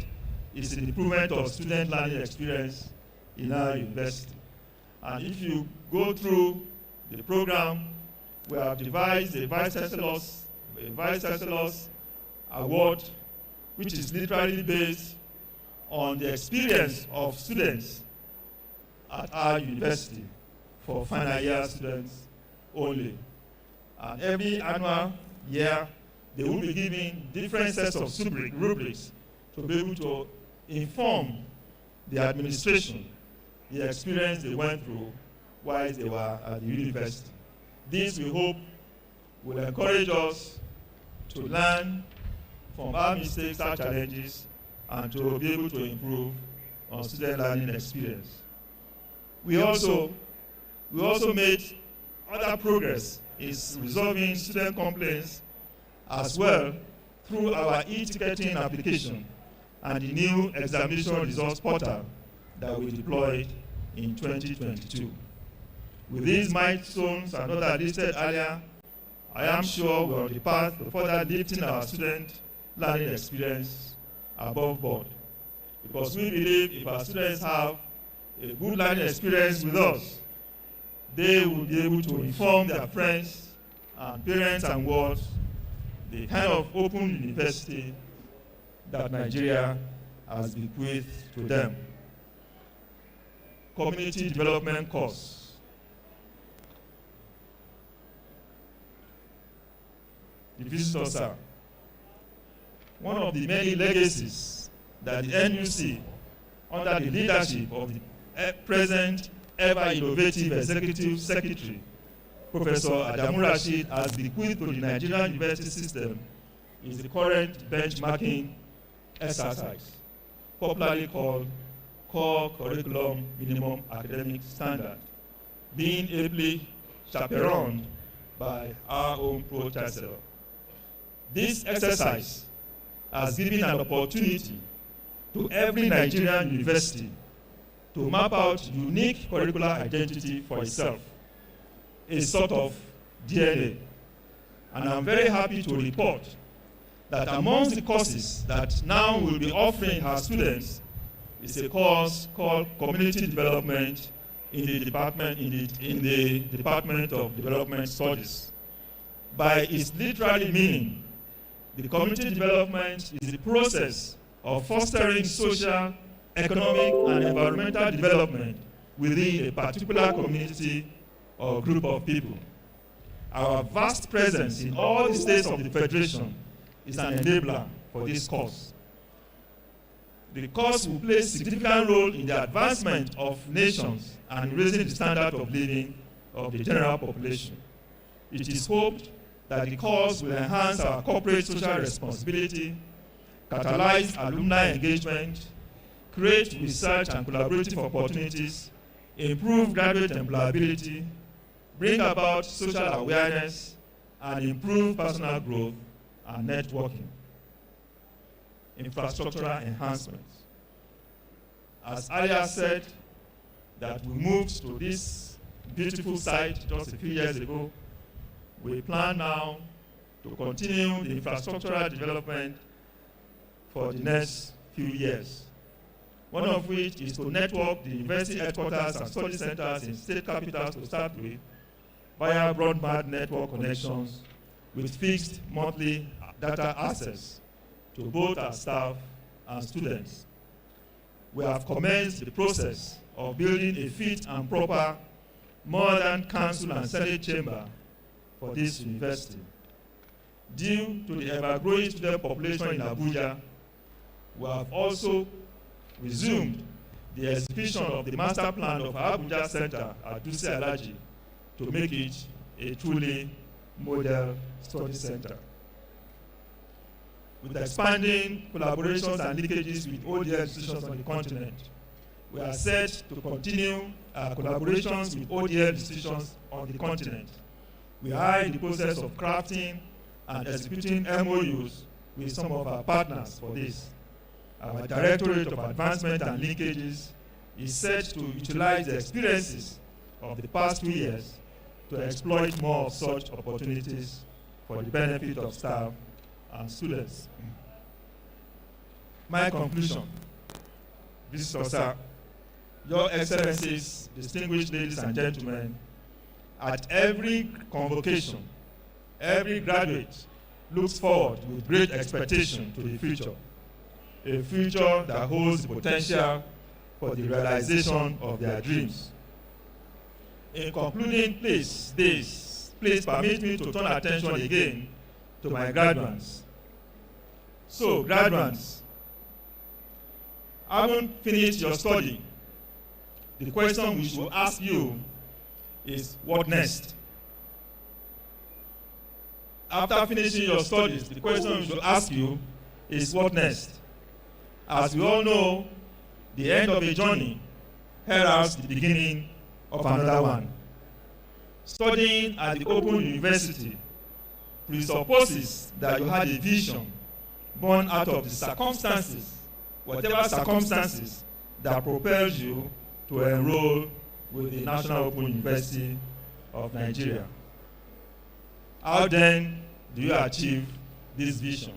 is the improvement of student learning experience in our university. And if you go through the program, we have devised a Vice Chancellor's Award, which is literally based on the experience of students at our university for final year students only. And every annual year, they will be given different sets of rubrics to be able to inform the administration the experience they went through while they were at the university. This, we hope, will encourage us to learn from our mistakes, our challenges, and to be able to improve on student learning experience. We also made other progress is resolving student complaints as well through our e-ticketing application and the new examination results portal that we deployed in 2022. With these milestones and others listed earlier, I am sure we're on the path to further lifting our student learning experience above board. Because we believe if our students have a good learning experience with us, they will be able to inform their friends and parents and world the kind of open university that Nigeria has bequeathed to them. Community development course. The visitor, sir. One of the many legacies that the NUC, under the leadership of the present ever-innovative Executive Secretary, Professor Adamu Rashid, has bequeathed to the Nigerian university system is the current benchmarking exercise, popularly called Core Curriculum Minimum Academic Standard, being ably chaperoned by our own Pro-Chancellor. This exercise has given an opportunity to every Nigerian university to map out unique curricular identity for itself, a sort of DNA. And I'm very happy to report that amongst the courses that now will be offering our students is a course called Community Development in the Department of Development Studies. By its literary meaning, the community development is the process of fostering social, economic, and environmental development within a particular community or group of people. Our vast presence in all the states of the Federation is an enabler for this course. The course will play a significant role in the advancement of nations and raising the standard of living of the general population. It is hoped that the course will enhance our corporate social responsibility, catalyze alumni engagement, create research and collaborative opportunities, improve graduate employability, bring about social awareness, and improve personal growth and networking. Infrastructural enhancements. As earlier said, that we moved to this beautiful site just a few years ago, we plan now to continue the infrastructural development for the next few years. One of which is to network the university headquarters and study centers in state capitals to start with via broadband network connections with fixed monthly data access to both our staff and students. We have commenced the process of building a fit and proper modern council and senate chamber for this university. Due to the ever-growing student population in Abuja, we have also resumed the execution of the master plan of Abuja Center at Dutse Alaji to make it a truly model study center. With expanding collaborations and linkages with all the institutions on the continent, we are set to continue our collaborations with all the institutions on the continent. We are in the process of crafting and executing MOUs with some of our partners for this. Our Directorate of Advancement and Linkages is set to utilize the experiences of the past 2 years to exploit more of such opportunities for the benefit of staff and students. My conclusion, Visitor Sir, Your Excellencies, distinguished ladies and gentlemen, at every convocation, every graduate looks forward with great expectation to the future, a future that holds the potential for the realization of their dreams. In concluding, please permit me to turn attention again to my graduates. So, graduates, having finished your study, the question we should ask you is, what next? After finishing your studies, the question we should ask you is, what next? As we all know, the end of a journey heralds the beginning of another one. Studying at the Open University presupposes that you had a vision born out of the circumstances, whatever circumstances that propelled you to enroll with the National Open University of Nigeria. How then do you achieve this vision?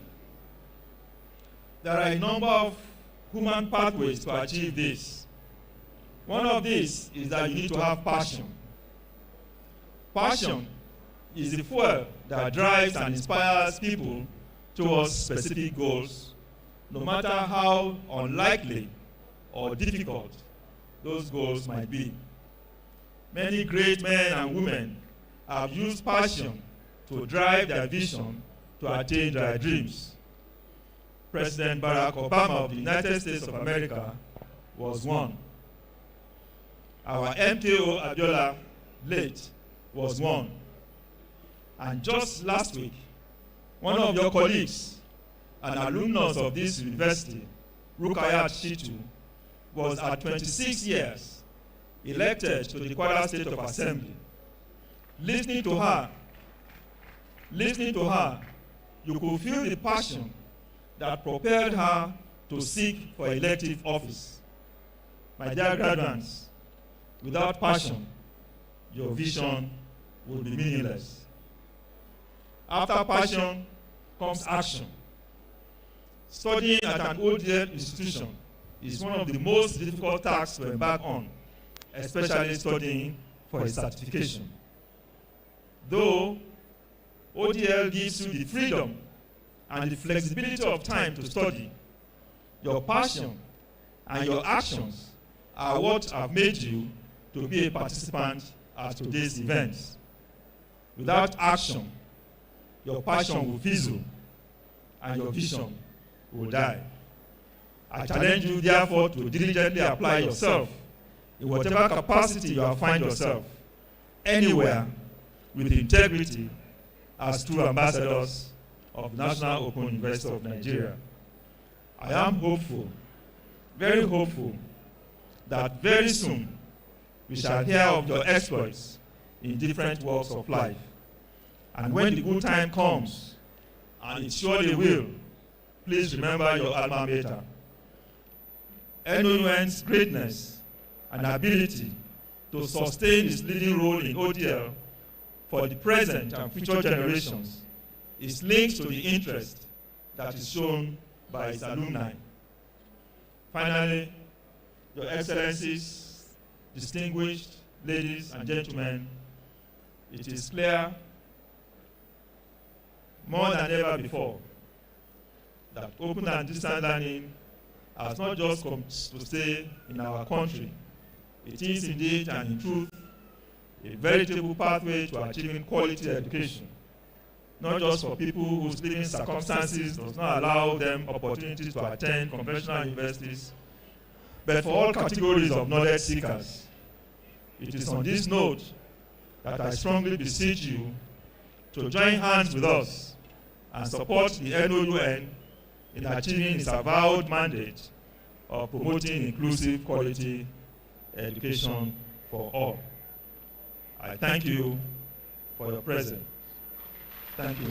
There are a number of human pathways to achieve this. One of these is that you need to have passion. Passion is the fuel that drives and inspires people towards specific goals, no matter how unlikely or difficult those goals might be. Many great men and women have used passion to drive their vision to attain their dreams. President Barack Obama of the United States of America was one. Our MKO Abiola, late, was one. And just last week, one of your colleagues, an alumnus of this university, Rukayat Shitu, was at 26 years elected to the Kwara State of Assembly. Listening to her, you could feel the passion that propelled her to seek for elective office. My dear graduates, without passion, your vision will be meaningless. After passion comes action. Studying at an ODL institution is one of the most difficult tasks to embark on, especially studying for a certification. Though ODL gives you the freedom and the flexibility of time to study, your passion and your actions are what have made you to be a participant at today's events. Without action, your passion will fizzle and your vision will die. I challenge you, therefore, to diligently apply yourself in whatever capacity you find yourself, anywhere, with integrity, as true ambassadors of the National Open University of Nigeria. I am hopeful, very hopeful, that very soon we shall hear of your exploits in different walks of life. And when the good time comes, and it surely will, please remember your alma mater. NOUN's greatness and ability to sustain its leading role in ODL for the present and future generations is linked to the interest that is shown by its alumni. Finally, Your Excellencies, distinguished ladies and gentlemen, it is clear more than ever before that open and distance learning has not just come to stay in our country. It is indeed and in truth a veritable pathway to achieving quality education, not just for people whose living circumstances does not allow them opportunities to attend conventional universities, but for all categories of knowledge seekers. It is on this note that I strongly beseech you to join hands with us and support the NOUN in achieving its avowed mandate of promoting inclusive quality education for all. I thank you for your presence. Thank you.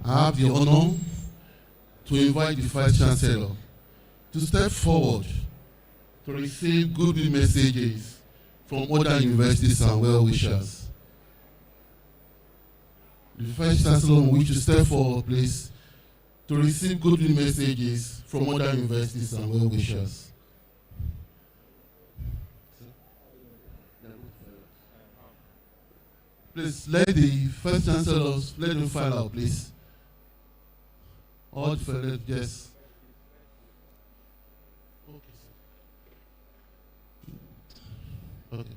I have the honor to invite the Vice Chancellor to step forward to receive goodwill messages from other universities and well-wishers. The Vice Chancellor will wish to step forward, please, to receive goodwill messages from other universities and well-wishers. Please, let the Vice Chancellors, let them file out, please. All the fellows, yes. Okay, sir. Okay.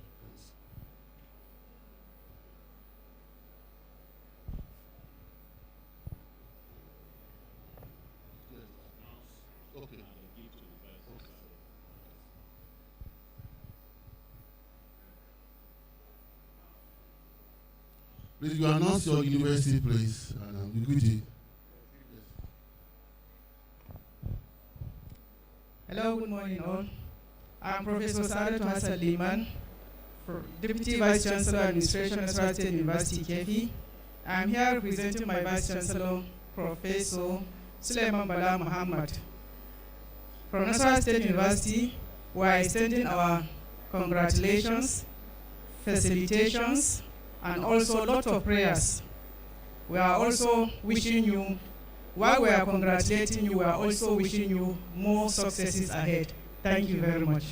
Please, you announce your university, please, and we greet you. Hello, good morning all. I'm Professor Saadatu Hassan Liman, Deputy Vice Chancellor, Administration, Nasarawa State University, KEFI. I'm here representing my Vice Chancellor, Professor Suleiman Bala Muhammad. From Nasarawa State University, we are extending our congratulations, felicitations, and also a lot of prayers. We are also wishing you, while we are congratulating you, we are also wishing you more successes ahead. Thank you very much.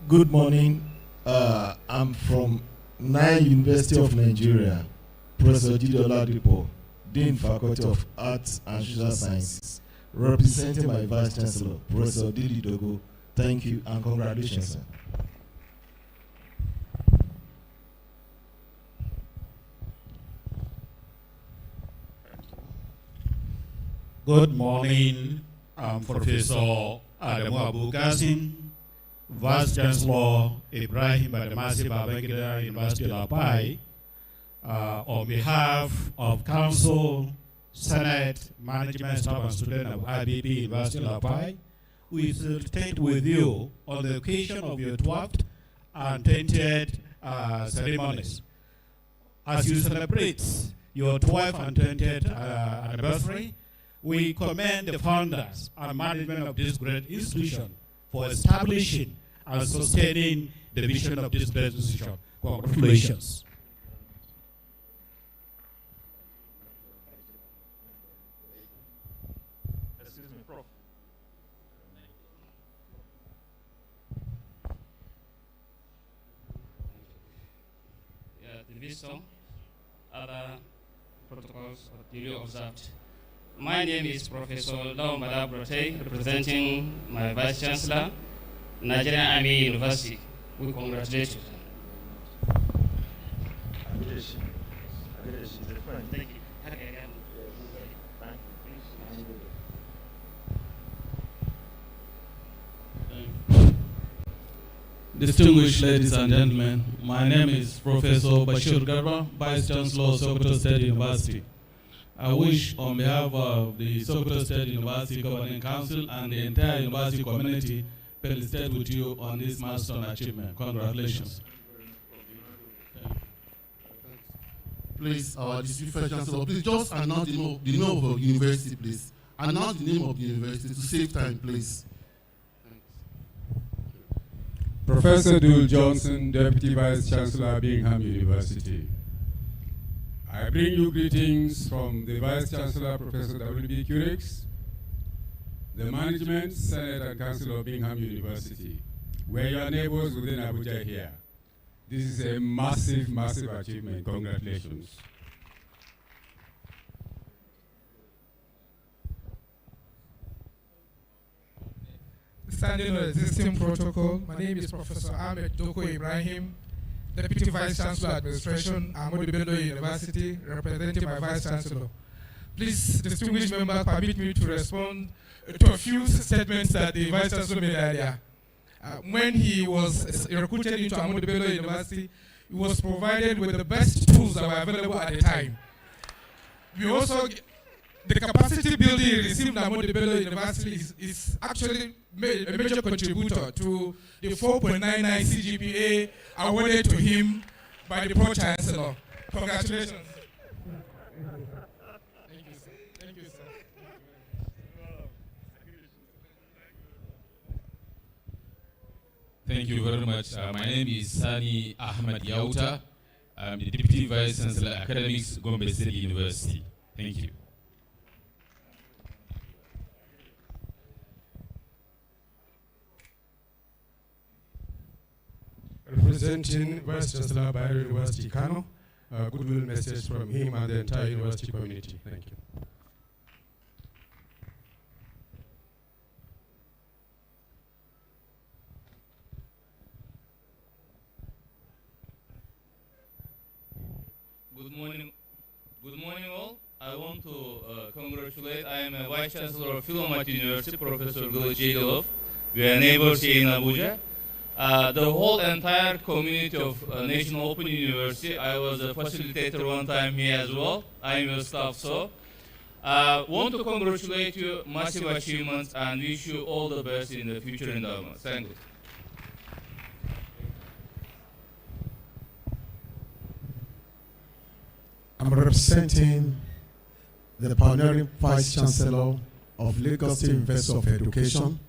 Good morning. I'm from NOUN University of Nigeria, Professor Jide Oladipo, Dean Faculty of Arts and Social Sciences, representing my Vice Chancellor, Professor Didi Dogo. Thank you and congratulations, sir. Good morning. I'm Professor Adamu Abu Qasim, Vice Chancellor Ibrahim Badamasi Babangida University Lapai. On behalf of Council, Senate, Management, Staff and Students of IBB University Lapai, we celebrate with you on the occasion of your 12th and 20th ceremonies. As you celebrate your 12th and 20th anniversary, we commend the founders and management of this great institution for establishing and sustaining the vision of this great institution. Congratulations. Excuse me, Prof. The wisdom, other protocols are duly observed. My name is Professor Law Madabrote, representing my Vice Chancellor, Nigerian Army University. We congratulate you. Thank you. Distinguished ladies and gentlemen, my name is Professor Bashir Garba, Vice Chancellor, Sokoto State University. I wish on behalf of the Sokoto State University Governing Council and the entire university community, felicitate with you on this milestone achievement. Congratulations. Please, our District Chancellor, please just announce the name of the university, please. Announce the name of the university to save time, please. Professor Dule Johnson, Deputy Vice Chancellor, Bingham University. I bring you greetings from the Vice Chancellor, Professor W.B. Curix, the Management, Senate, and Council of Bingham University. We're your neighbors within Abuja here. This is a massive, massive achievement. Congratulations. Standing on the existing protocol, my name is Professor Ahmed Doko Ibrahim, Deputy Vice Chancellor Administration, Ahmadu Bello University, representing my Vice Chancellor. Please, distinguished member, permit me to respond to a few statements that the Vice Chancellor made earlier. When he was recruited into Ahmadu Bello University, he was provided with the best tools that were available at the time. We also, the capacity building he received at Ahmadu Bello University is actually a major contributor to the 4.99 CGPA awarded to him by the Pro-Chancellor. Congratulations. Thank you, sir. Thank you, sir. Thank you very much. My name is Sani Ahmed Yauta. I'm the Deputy Vice Chancellor Academics, Gombe State University. Thank you. Representing Vice Chancellor Bayero University, Kano, a goodwill message from him and the entire university community. Thank you. Good morning. Good morning, all. I want to congratulate. I am a Vice Chancellor of Philomath University, Professor Gulachelov. We are neighbors here in Abuja. The whole entire community of National Open University, I was a facilitator one time here as well. I am your staff, so. Want to congratulate you, massive achievements, and wish you all the best in the future endowments. Thank you. I'm representing the pioneering Vice Chancellor of Lagos State University of Education,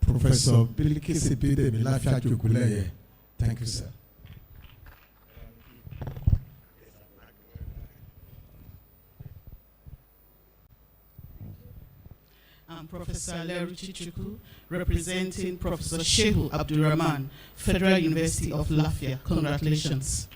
Professor Bilikisi Bidemi Lafiajukuleye. Thank you, sir. I'm Professor Leru Chichuku, representing Professor Shehu Abdurrahman, Federal University of Lafia. Congratulations.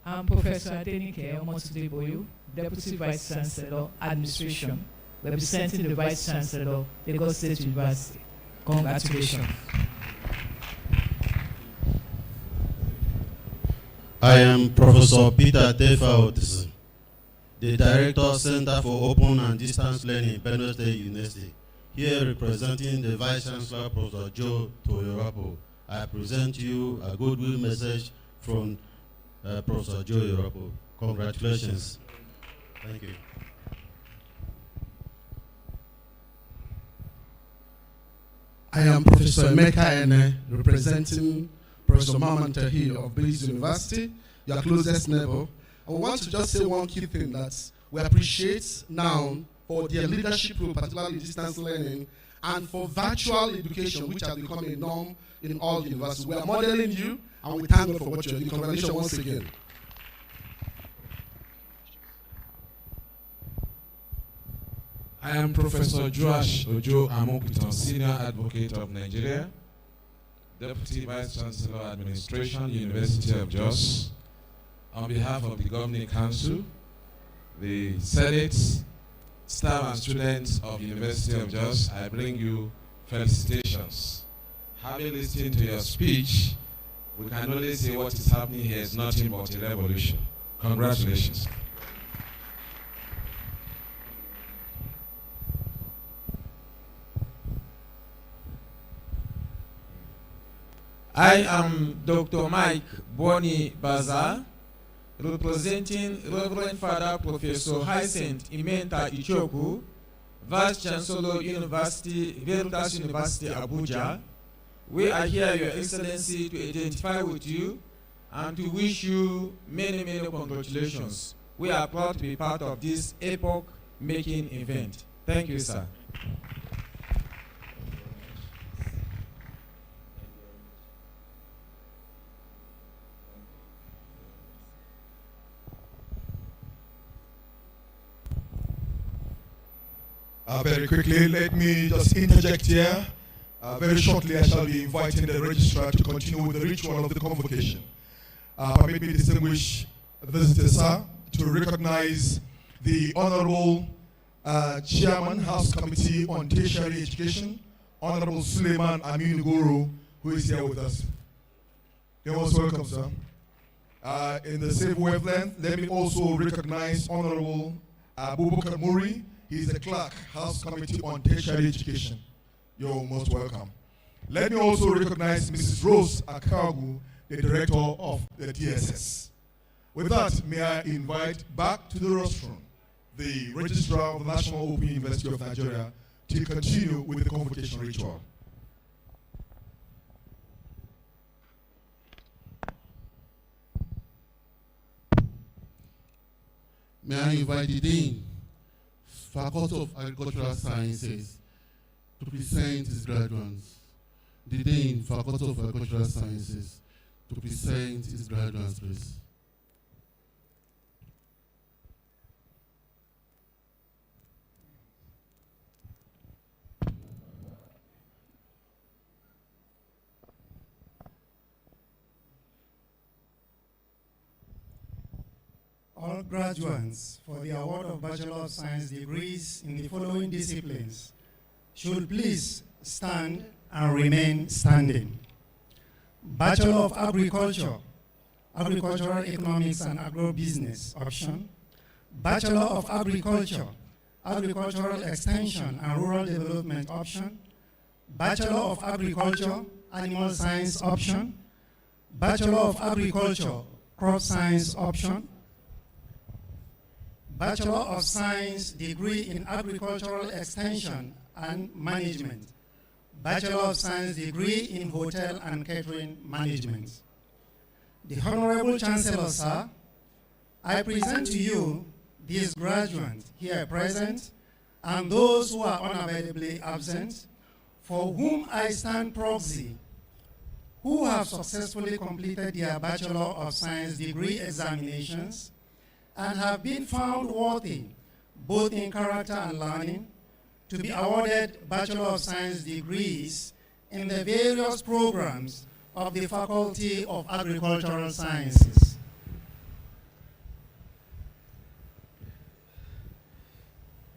I'm Professor Adenike Omotudeboyu, Deputy Vice Chancellor, Administration, representing the Vice Chancellor, Lagos State University. Congratulations. I am Professor Peter Tefa Otis, the Director, Center for Open and Distance Learning, Benue State University. Here representing the Vice Chancellor, Professor Joe Toyorapo. I present you a goodwill message from Professor Joe Toyorapo. Congratulations. Thank you. I am Professor Emeka Ene, representing Professor Maman Tahir of Belize University, your closest neighbor. I want to just say one key thing, that we appreciate NOUN for their leadership role, particularly distance learning, and for virtual education, which has become a norm in all universities. We are modeling you, and we thank God for what you're doing. Congratulations once again. I am Professor Joash Ojo Amokutan, Senior Advocate of Nigeria, Deputy Vice Chancellor, Administration, University of Jos. On behalf of the Governing Council, the Senate, staff and students of University of Jos, I bring you felicitations. Having listened to your speech, we can only say what is happening here is nothing but a revolution. Congratulations. I am Dr. Mike Boni Baza, representing Reverend Father Professor Hyacinth Imenta Ichoku, Vice Chancellor University, Veritas University, Abuja. We are here, Your Excellency, to identify with you and to wish you many, many congratulations. We are proud to be part of this epoch-making event. Thank you, sir. Very quickly, let me just interject here. Very shortly, I shall be inviting the registrar to continue with the ritual of the convocation. Permit me, distinguished visitors, sir, to recognize the Honorable Chairman, House Committee on Tertiary Education, Honorable Suleiman Amin Guru, who is here with us. You're most welcome, sir. In the same wavelength, let me also recognize Honorable Abubakar Muri. He is the clerk, House Committee on Tertiary Education. You're most welcome. Let me also recognize Mrs. Rose Akagu, the director of the DSS. With that, may I invite back to the rostrum the registrar of the National Open University of Nigeria to continue with the convocation ritual. May I invite the Dean, Faculty of Agricultural Sciences, to present his graduates. The Dean, Faculty of Agricultural Sciences, to present his graduates, please. All graduates for the award of Bachelor of Science degrees in the following disciplines should please stand and remain standing. Bachelor of Agriculture, Agricultural Economics and Agribusiness option, Bachelor of Agriculture, Agricultural Extension and Rural Development option, Bachelor of Agriculture, Animal Science option, Bachelor of Agriculture, Crop Science option, Bachelor of Science degree in Agricultural Extension and Management, Bachelor of Science degree in Hotel and Catering Management. The Honorable Chancellor, sir, I present to you these graduates here present and those who are unavoidably absent, for whom I stand proxy, who have successfully completed their Bachelor of Science degree examinations and have been found worthy, both in character and learning, to be awarded Bachelor of Science degrees in the various programs of the Faculty of Agricultural Sciences.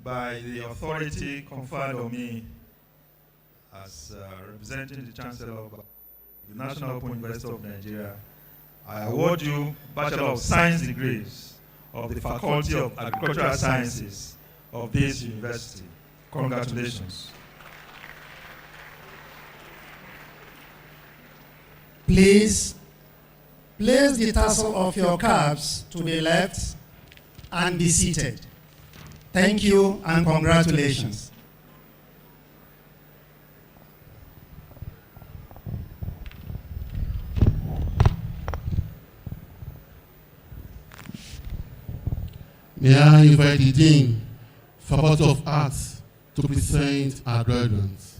By the authority conferred on me as representing the Chancellor of the National Open University of Nigeria, I award you Bachelor of Science degrees of the Faculty of Agricultural Sciences of this university. Congratulations. Please place the tassel of your caps to the left and be seated. Thank you and congratulations. May I invite the Dean, Faculty of Arts, to present our graduates.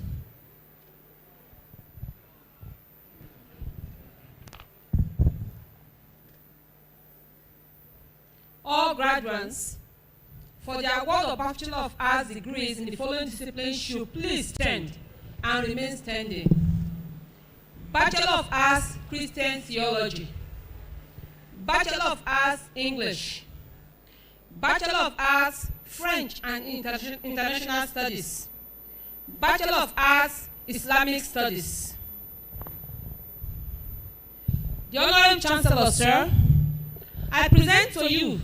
All graduates, for the award of Bachelor of Arts degrees in the following disciplines should please stand and remain standing. Bachelor of Arts Christian Theology, Bachelor of Arts English, Bachelor of Arts French and International Studies, Bachelor of Arts Islamic Studies. The Honorable Chancellor, sir, I present to you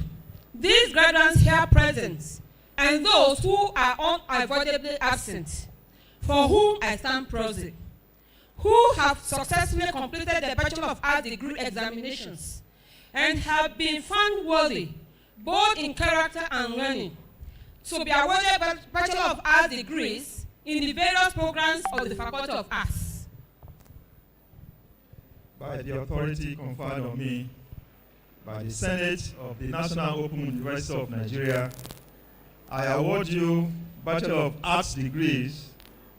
these graduates here present and those who are unavoidably absent, for whom I stand proxy, who have successfully completed their Bachelor of Arts degree examinations and have been found worthy, both in character and learning, to be awarded Bachelor of Arts degrees in the various programs of the Faculty of Arts. By the authority conferred on me by the Senate of the National Open University of Nigeria, I award you Bachelor of Arts degrees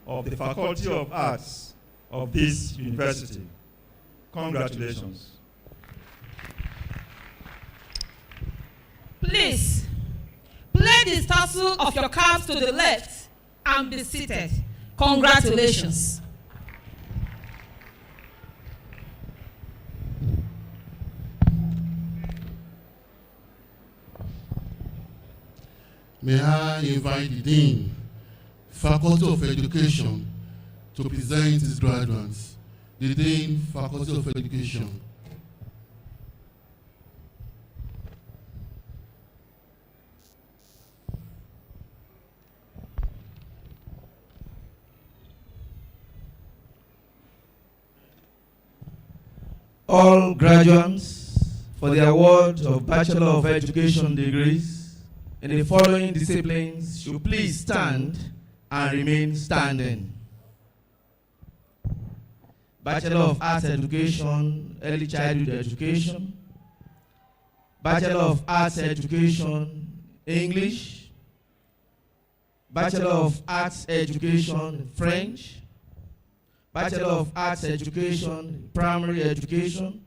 of the Faculty of Arts of this university. Congratulations. Please, place the tassel of your caps to the left and be seated. Congratulations. May I invite the Dean, Faculty of Education, to present his graduates. The Dean, Faculty of Education. All graduates for the award of Bachelor of Education degrees in the following disciplines should please stand and remain standing. Bachelor of Arts Education, Early Childhood Education, Bachelor of Arts Education, English, Bachelor of Arts Education, French, Bachelor of Arts Education, Primary Education,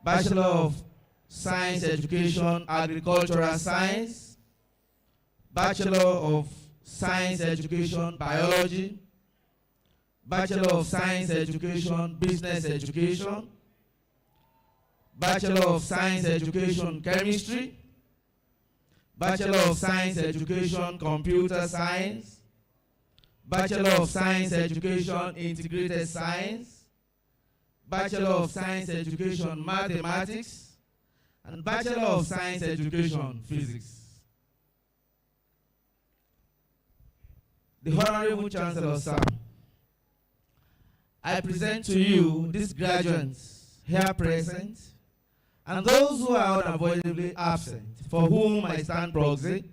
Bachelor of Science Education, Agricultural Science, Bachelor of Science Education, Biology, Bachelor of Science Education, Business Education, Bachelor of Science Education, Chemistry, Bachelor of Science Education, Computer Science, Bachelor of Science Education, Integrated Science, Bachelor of Science Education Mathematics, and Bachelor of Science Education Physics. The Honorable Chancellor, sir, I present to you these graduates here present and those who are unavoidably absent, for whom I stand proxy,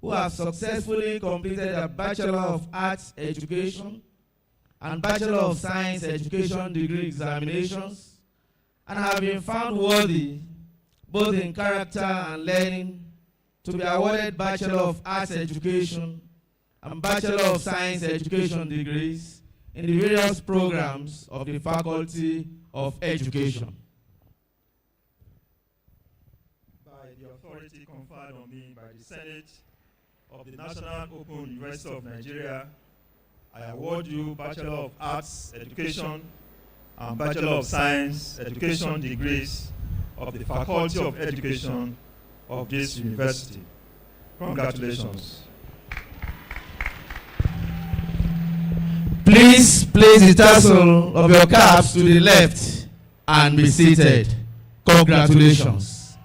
who have successfully completed a Bachelor of Arts Education and Bachelor of Science Education degree examinations, and have been found worthy, both in character and learning, to be awarded Bachelor of Arts Education and Bachelor of Science Education degrees in the various programs of the Faculty of Education. By the authority conferred on me by the Senate of the National Open University of Nigeria, I award you Bachelor of Arts Education and Bachelor of Science Education degrees of the Faculty of Education of this university. Congratulations. Please place the tassel of your caps to the left and be seated. Congratulations.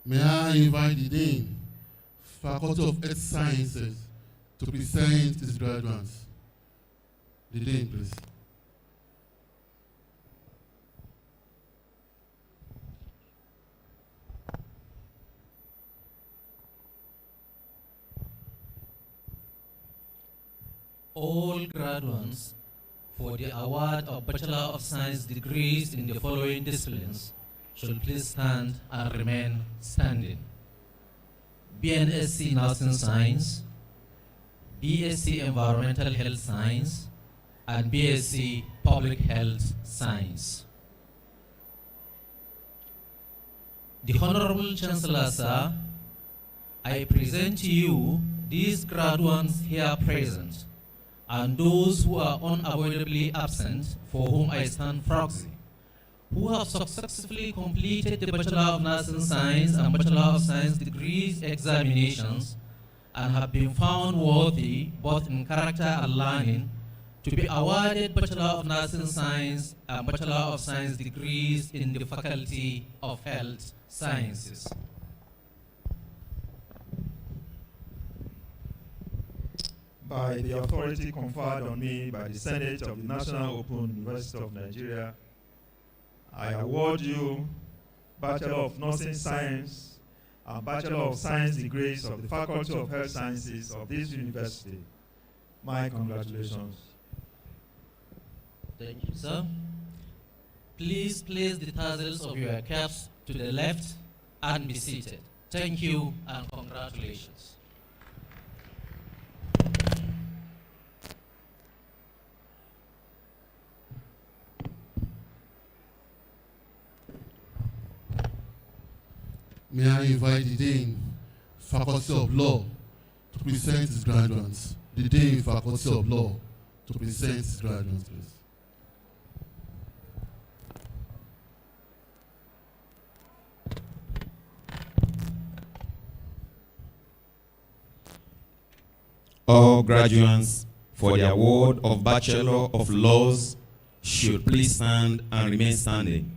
May I invite the Dean, Faculty of Earth Sciences, to present his graduates. The Dean, please. All graduates for the award of Bachelor of Science degrees in the following disciplines should please stand and remain standing. BNSC Nursing Science, BSc Environmental Health Science, and BSc Public Health Science. The Honorable Chancellor, sir, I present to you these graduates here present and those who are unavoidably absent, for whom I stand proxy, who have successfully completed the Bachelor of Nursing Science and Bachelor of Science degrees examinations and have been found worthy, both in character and learning, to be awarded Bachelor of Nursing Science and Bachelor of Science degrees in the Faculty of Health Sciences. By the authority conferred on me by the Senate of the National Open University of Nigeria, I award you Bachelor of Nursing Science and Bachelor of Science degrees of the Faculty of Health Sciences of this university. My congratulations. Thank you, sir. Please place the tassels of your caps to the left and be seated. Thank you and congratulations. May I invite the Dean, Faculty of Law, to present his graduates. The Dean, Faculty of Law, to present his graduates, please. All graduates for the award of Bachelor of Laws should please stand and remain standing.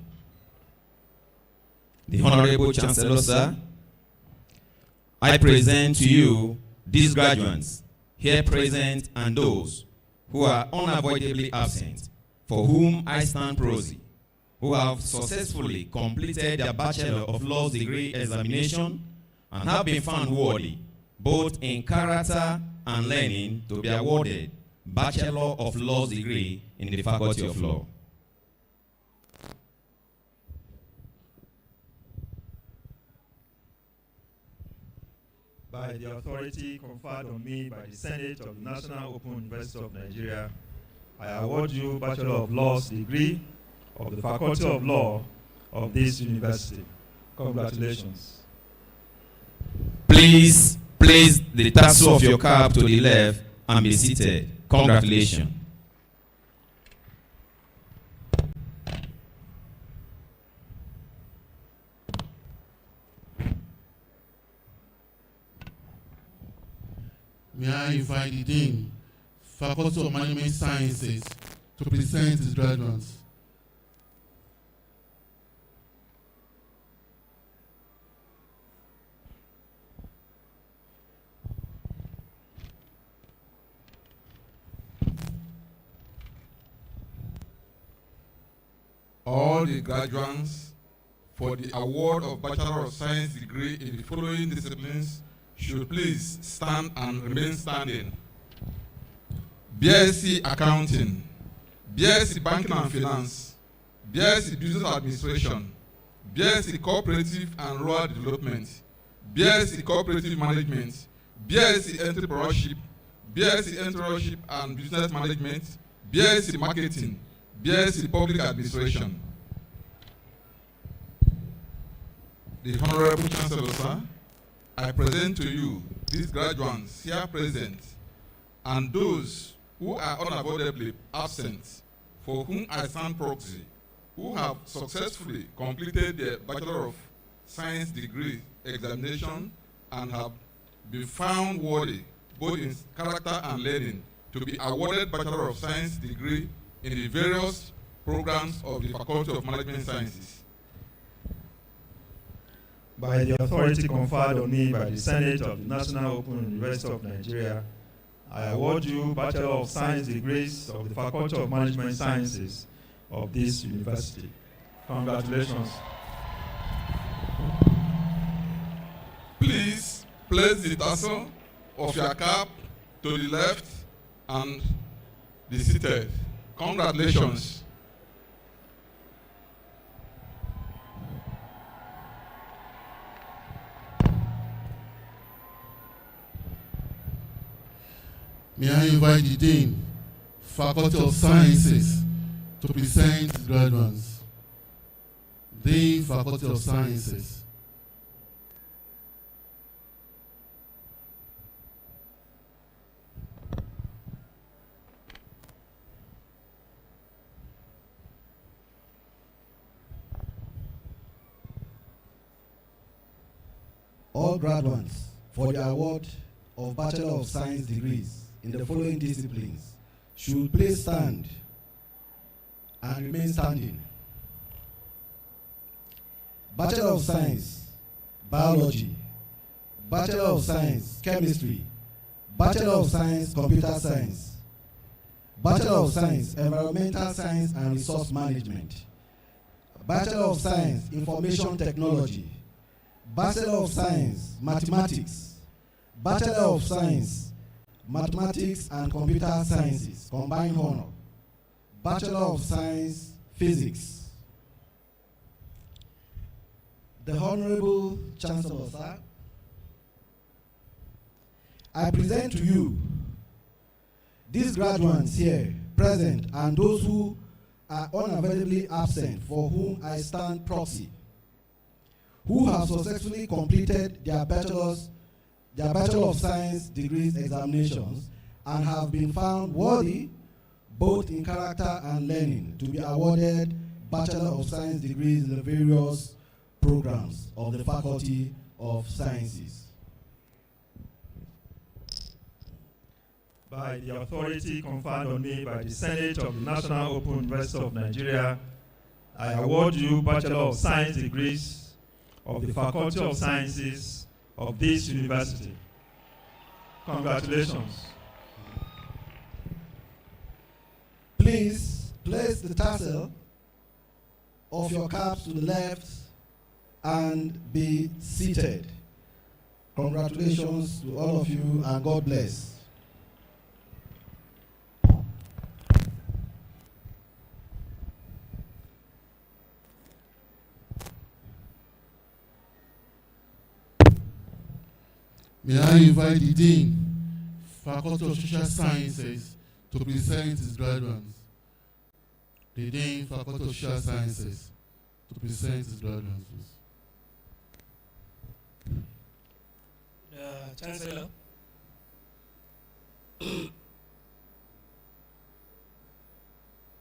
The Honorable Chancellor, sir, I present to you these graduates here present and those who are unavoidably absent, for whom I stand proxy, who have successfully completed their Bachelor of Laws degree examination and have been found worthy, both in character and learning, to be awarded Bachelor of Laws degree in the Faculty of Law. By the authority conferred on me by the Senate of the National Open University of Nigeria, I award you Bachelor of Laws degree of the Faculty of Law of this university. Congratulations. Please place the tassel of your cap to the left and be seated. Congratulations. May I invite the Dean, Faculty of Management Sciences, to present his graduates. All the graduates for the award of Bachelor of Science degree in the following disciplines should please stand and remain standing. BSc Accounting, BSc Banking and Finance, BSc Business Administration, BSc Cooperative and Rural Development, BSc Cooperative Management, BSc Entrepreneurship, BSc Entrepreneurship and Business Management, BSc Marketing, BSc Public Administration. The Honorable Chancellor, sir, I present to you these graduates here present and those who are unavoidably absent, for whom I stand proxy, who have successfully completed their Bachelor of Science degree examination and have been found worthy, both in character and learning, to be awarded Bachelor of Science degree in the various programs of the Faculty of Management Sciences. By the authority conferred on me by the Senate of the National Open University of Nigeria, I award you Bachelor of Science degrees of the Faculty of Management Sciences of this university. Congratulations. Please place the tassel of your cap to the left and be seated. Congratulations. May I invite the Dean, Faculty of Sciences, to present his graduates. Dean, Faculty of Sciences. All graduates for the award of Bachelor of Science degrees in the following disciplines should please stand and remain standing. Bachelor of Science, Biology, Bachelor of Science, Chemistry, Bachelor of Science, Computer Science, Bachelor of Science, Environmental Science and Resource Management, Bachelor of Science, Information Technology, Bachelor of Science, Mathematics, Bachelor of Science, Mathematics and Computer Sciences, combined honor, Bachelor of Science, Physics. The Honorable Chancellor, sir, I present to you these graduates here present and those who are unavoidably absent, for whom I stand proxy, who have successfully completed their Bachelor of Science degrees examinations and have been found worthy, both in character and learning, to be awarded Bachelor of Science degrees in the various programs of the Faculty of Sciences. By the authority conferred on me by the Senate of the National Open University of Nigeria, I award you Bachelor of Science degrees of the Faculty of Sciences of this university. Congratulations. Please place the tassel of your caps to the left and be seated. Congratulations to all of you and God bless. May I invite the Dean, Faculty of Social Sciences, to present his graduates. The Dean, Faculty of Social Sciences, to present his graduates. Chancellor,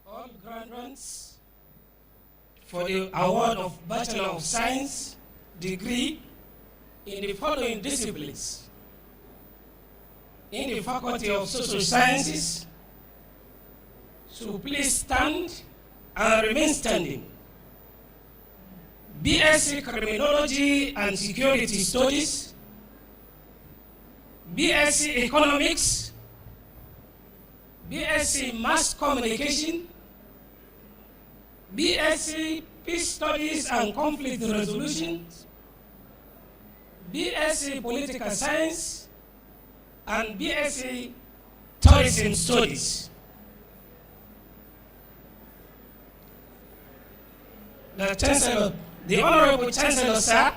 all graduates for the award of Bachelor of Science degree in the following disciplines in the Faculty of Social Sciences to please stand and remain standing. BSc Criminology and Security Studies, BSc Economics, BSc Mass Communication, BSc Peace Studies and Conflict Resolution, BSc Political Science, and BSc Tourism Studies. The Chancellor, the Honorable Chancellor, sir,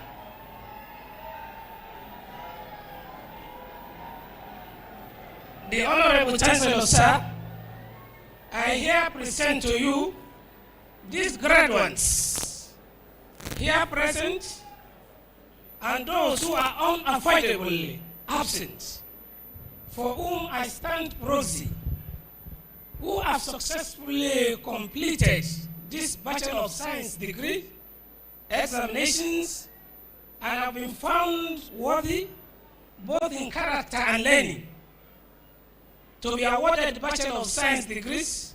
the Honorable Chancellor, sir, I here present to you these graduates here present and those who are unavoidably absent, for whom I stand proxy, who have successfully completed this Bachelor of Science degree examinations and have been found worthy both in character and learning to be awarded Bachelor of Science degrees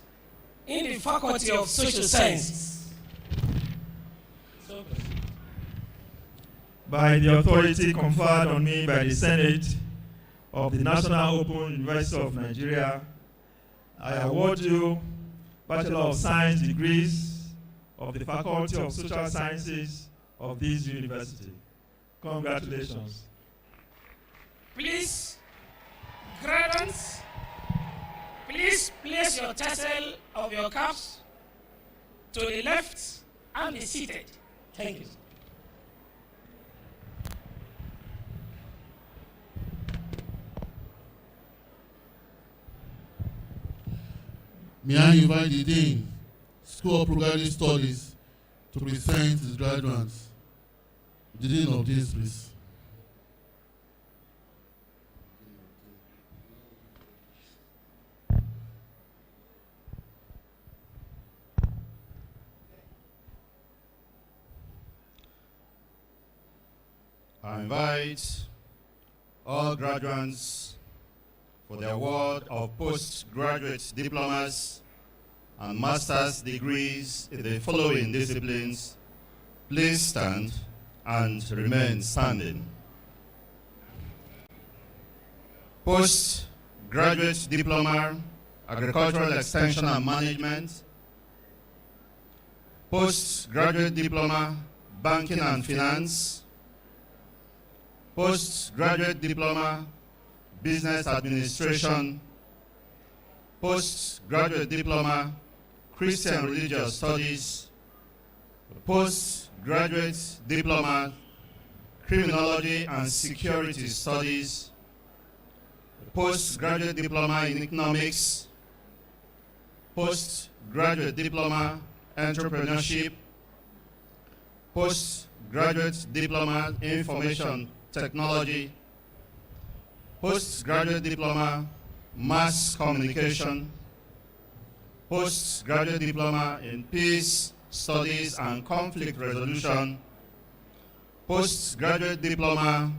in the Faculty of Social Sciences. By the authority conferred on me by the Senate of the National Open University of Nigeria, I award you Bachelor of Science degrees of the Faculty of Social Sciences of this university. Congratulations. Please, graduates, please place your tassel of your caps to the left and be seated. Thank you. May I invite the Dean, School of Programming Studies, to present his graduates. The Dean of this, please. I invite all graduates for the award of postgraduate diplomas and master's degrees in the following disciplines. Please stand and remain standing. Postgraduate diploma, agricultural extension and management. Postgraduate diploma, banking and finance. Postgraduate diploma, business administration. Postgraduate diploma, Christian religious studies. Postgraduate diploma, criminology and security studies. Postgraduate diploma in economics. Postgraduate diploma, entrepreneurship. Postgraduate diploma, information technology. Postgraduate diploma, mass communication. Postgraduate diploma in peace studies and conflict resolution. Postgraduate diploma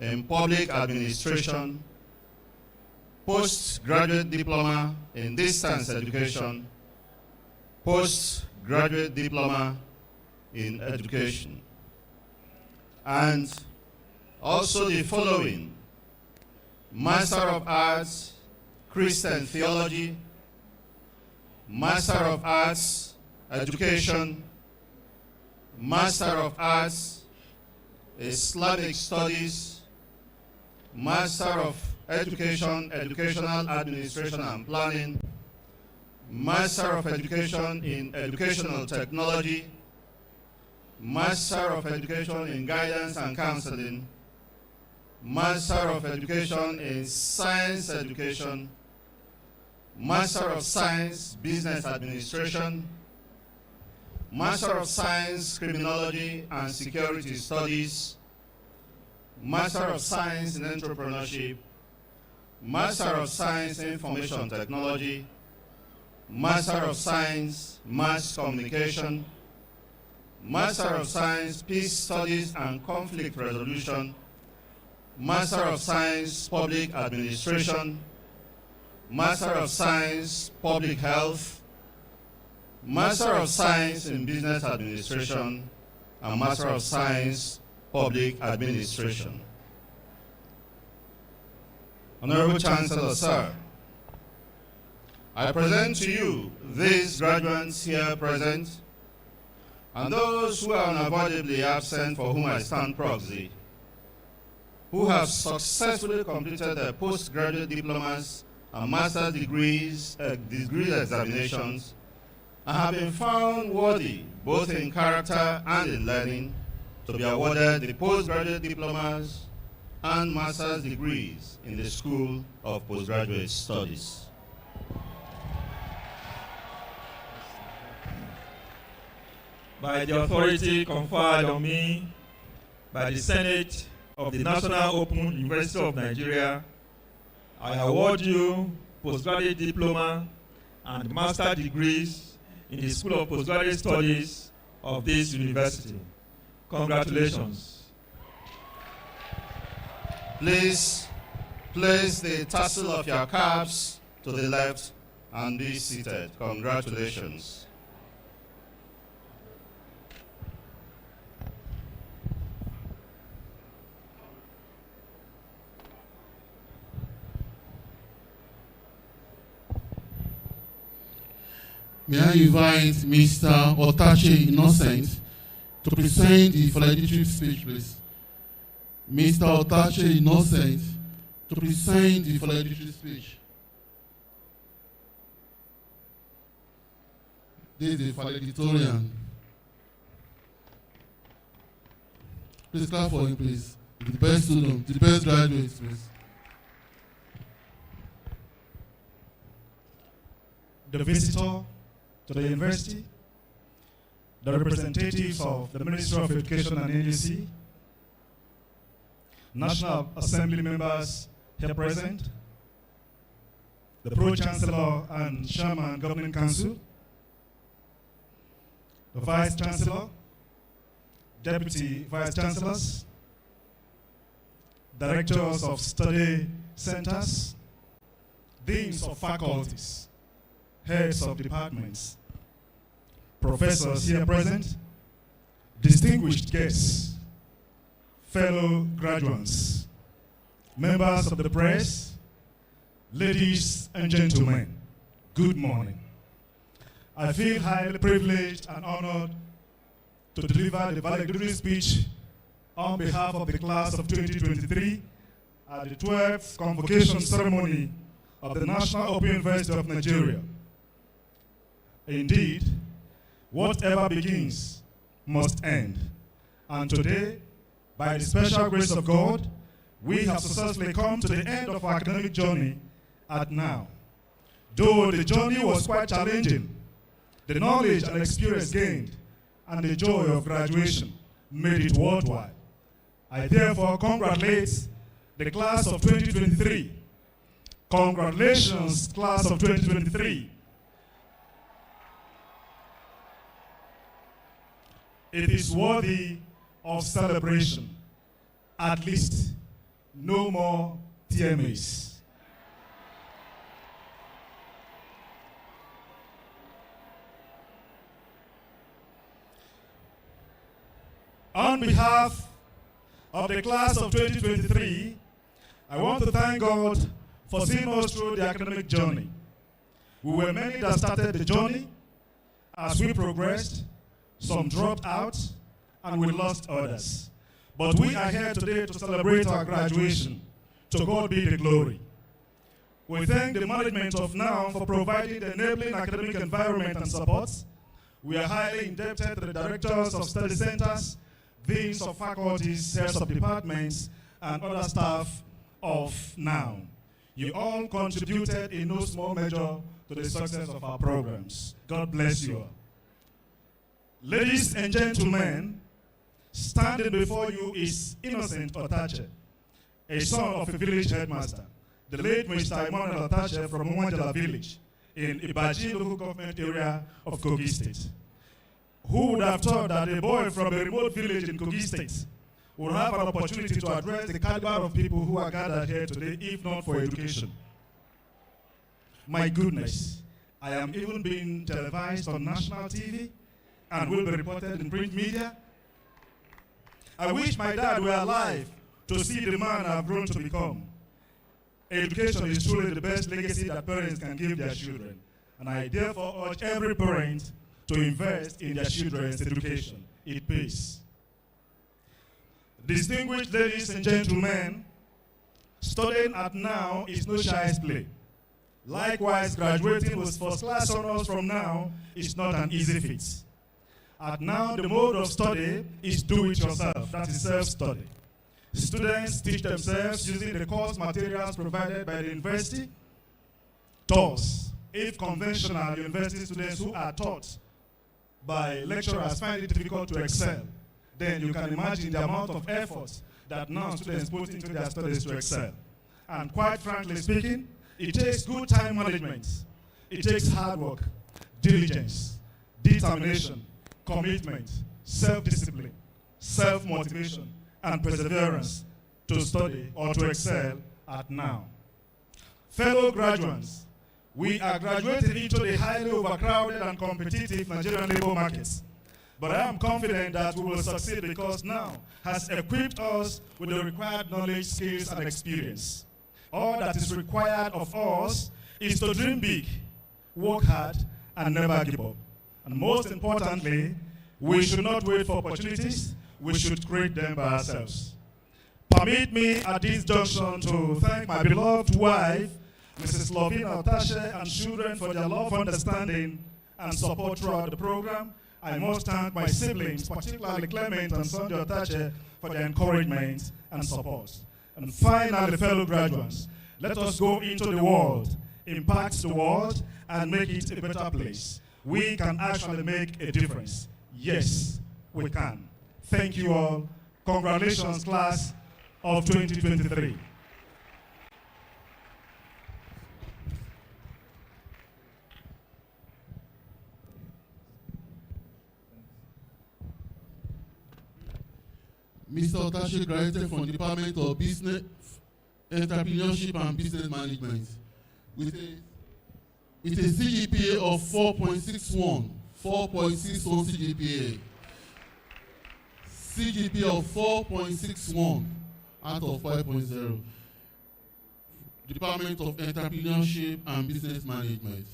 in public administration. Postgraduate diploma in distance education. Postgraduate diploma in education. And also the following: Master of Arts, Christian Theology, Master of Arts, Education, Master of Arts, Islamic Studies, Master of Education, Educational Administration and Planning, Master of Education in Educational Technology, Master of Education in Guidance and Counseling, Master of Education in Science Education, Master of Science Business Administration, Master of Science Criminology and Security Studies, Master of Science in Entrepreneurship, Master of Science Information Technology, Master of Science Mass Communication, Master of Science Peace Studies and Conflict Resolution, Master of Science, Public Administration, Master of Science, Public Health, Master of Science in Business Administration, and Master of Science, Public Administration. Honorable Chancellor, sir, I present to you these graduates here present and those who are unavoidably absent for whom I stand proxy, who have successfully completed their postgraduate diplomas and master's degrees examinations and have been found worthy, both in character and in learning, to be awarded the postgraduate diplomas and master's degrees in the School of Postgraduate Studies. By the authority conferred on me by the Senate of the National Open University of Nigeria, I award you postgraduate diploma and master degrees in the School of Postgraduate Studies of this university. Congratulations. Please place the tassel of your caps to the left and be seated. Congratulations. May I invite Mr. Otache Innocent to present the valedictory speech, please. Mr. Otache Innocent to present the valedictory speech. This is the valedictorian. Please clap for him, please. The best student, the best graduates, please. The visitor to the university, the representatives of the Ministry of Education and NUC, National Assembly members here present, the Pro-Chancellor and Chairman Governing Council, the Vice Chancellor, Deputy Vice Chancellors, Directors of Study Centers, Deans of Faculties, Heads of Departments, Professors here present, distinguished guests, fellow graduates, members of the press, ladies and gentlemen, good morning. I feel highly privileged and honored to deliver the valedictory speech on behalf of the class of 2023 at the 12th Convocation ceremony of the National Open University of Nigeria. Indeed, whatever begins must end. And today, by the special grace of God, we have successfully come to the end of our academic journey at NOUN. Though the journey was quite challenging, the knowledge and experience gained and the joy of graduation made it worthwhile. I therefore congratulate the class of 2023. Congratulations, class of 2023. It is worthy of celebration. At least, no more TMAs. On behalf of the class of 2023, I want to thank God for seeing us through the academic journey. We were many that started the journey. As we progressed, some dropped out, and we lost others. But we are here today to celebrate our graduation. To God be the glory. We thank the management of NOUN for providing the enabling academic environment and support. We are highly indebted to the directors of study centers, deans of faculties, heads of departments, and other staff of NOUN. You all contributed in no small measure to the success of our programs. God bless you all. Ladies and gentlemen, standing before you is Innocent Otache, a son of a village headmaster, the late Mr. Emmanuel Otache from Umanjala village in Ibaji local government area of Kogi State. Who would have thought that a boy from a remote village in Kogi State we'll have an opportunity to address the caliber of people who are gathered here today, if not for education. My goodness, I am even being televised on national TV and will be reported in print media. I wish my dad were alive to see the man I've grown to become. Education is truly the best legacy that parents can give their children, and I therefore urge every parent to invest in their children's education. It pays. Distinguished ladies and gentlemen, studying at NOUN is no child's play. Likewise, graduating with first-class honors from NOUN is not an easy feat. At NOUN, the mode of study is do-it-yourself, that is self-study. Students teach themselves using the course materials provided by the university. Thus, if conventional university students who are taught by lecturers find it difficult to excel, then you can imagine the amount of effort that NOUN students put into their studies to excel. And quite frankly speaking, it takes good time management. It takes hard work, diligence, determination, commitment, self-discipline, self-motivation, and perseverance to study or to excel at NOUN. Fellow graduates, we are graduating into the highly overcrowded and competitive Nigerian labor markets. But I am confident that we will succeed because NOUN has equipped us with the required knowledge, skills, and experience. All that is required of us is to dream big, work hard, and never give up. And most importantly, we should not wait for opportunities, we should create them by ourselves. Permit me at this junction to thank my beloved wife, Mrs. Lovina Otashe, and children for their love, understanding, and support throughout the program. I must thank my siblings, particularly Clement and Sonja Otashe, for their encouragement and support. And finally, fellow graduates, let us go into the world, impact the world, and make it a better place. We can actually make a difference. Yes, we can. Thank you all. Congratulations, class of 2023. Mr. Otashe graduated from the Department of Business, Entrepreneurship and Business Management with a CGPA of 4.61 CGPA. CGPA of 4.61 out of 5.0. Department of Entrepreneurship and Business Management.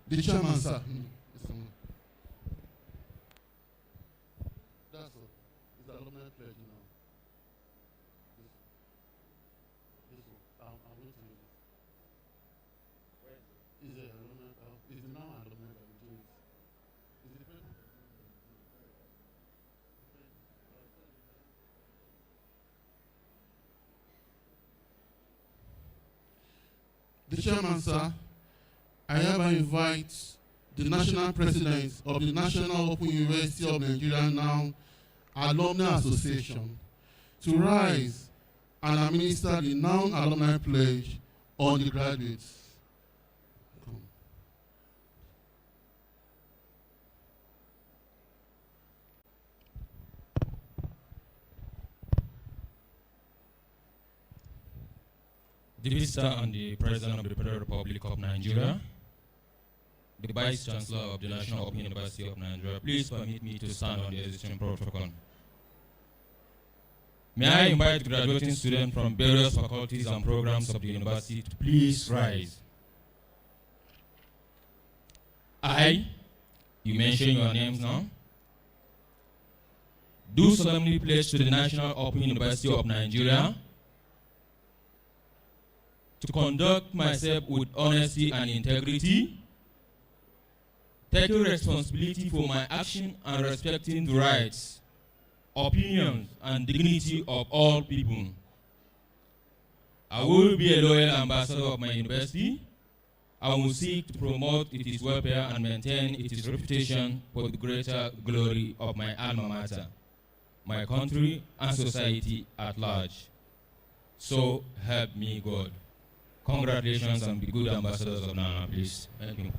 The chairman, sir. That's all. It's the alumni pledge now. This one. I'm going to do this. Is the alumni? Is the now alumni that we do it? Is it the chairman, sir? I hereby invite the National President of the National Open University of Nigeria NOUN Alumni Association to rise and administer the NOUN Alumni Pledge on the graduates. The Minister and the President of the Federal Republic of Nigeria, the Vice Chancellor of the National Open University of Nigeria, please permit me to stand on the existing protocol. May I invite graduating students from various faculties and programs of the university to please rise. I, you mention your names now, do solemnly pledge to the National Open University of Nigeria to conduct myself with honesty and integrity, taking responsibility for my action and respecting the rights, opinions, and dignity of all people. I will be a loyal ambassador of my university. I will seek to promote its welfare and maintain its reputation for the greater glory of my alma mater, my country, and society at large. So help me God. Congratulations and be good ambassadors of NOUN, please. Thank you.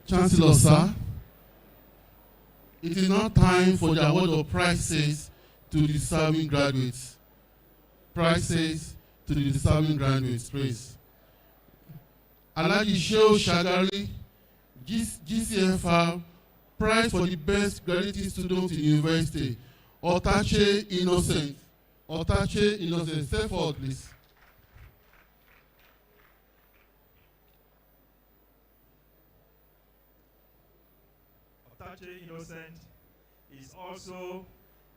Chancellor, sir, it is now time for the award of prizes to the deserving graduates. Prizes to the deserving graduates, please. Alhaji Shehu Shagari, GCFR, prize for the best graduating student in university. Otache Innocent. Otache Innocent, step forward, please. Otache Innocent is also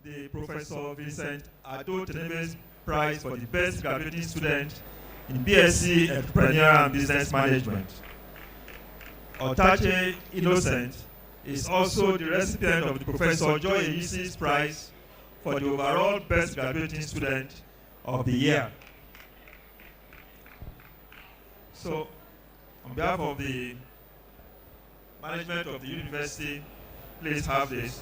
the Professor Vincent Ado Tenebe's prize for the best graduating student in BSc Entrepreneurial and Business Management. Otache Innocent is also the recipient of the Professor Joy Eyisi's prize for the overall best graduating student of the year. So, on behalf of the management of the university, please have this.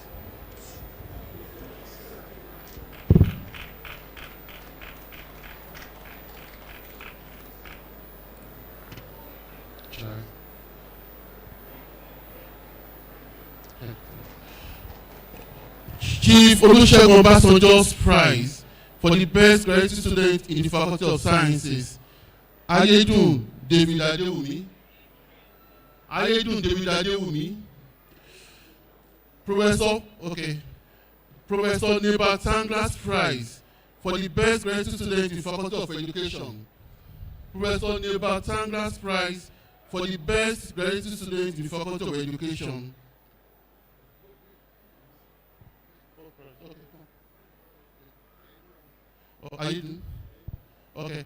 Chief Olusegun Obasanjo's prize for the best graduate student in the Faculty of Sciences. Ayedun David Adewumi. Ayedun David Adewumi. Professor Neba Tangla's prize for the best graduate student in the Faculty of Education. Professor Neba Tangla's prize for the best graduate student in the Faculty of Education. Ayedun. Okay.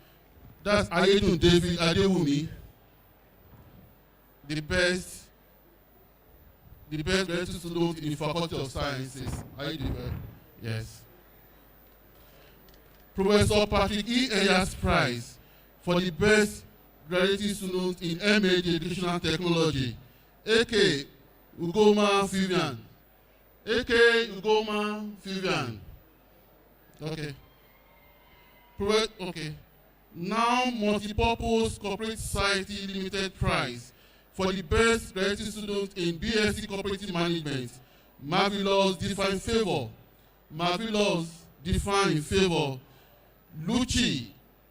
That's Ayedun David Adewumi. The best graduate student in the Faculty of Sciences. Ayedun. Yes. Professor Patrick E. Ayers prize for the best graduate student in MA Educational Technology. A.K. Ugoma Vivian. A.K. Ugoma Vivian. Okay. Okay. Now Multipurpose Corporate Society Limited prize for the best graduate student in BSc Corporate Management. Marvelous Define Favor. Marvelous Define Favor. Luchi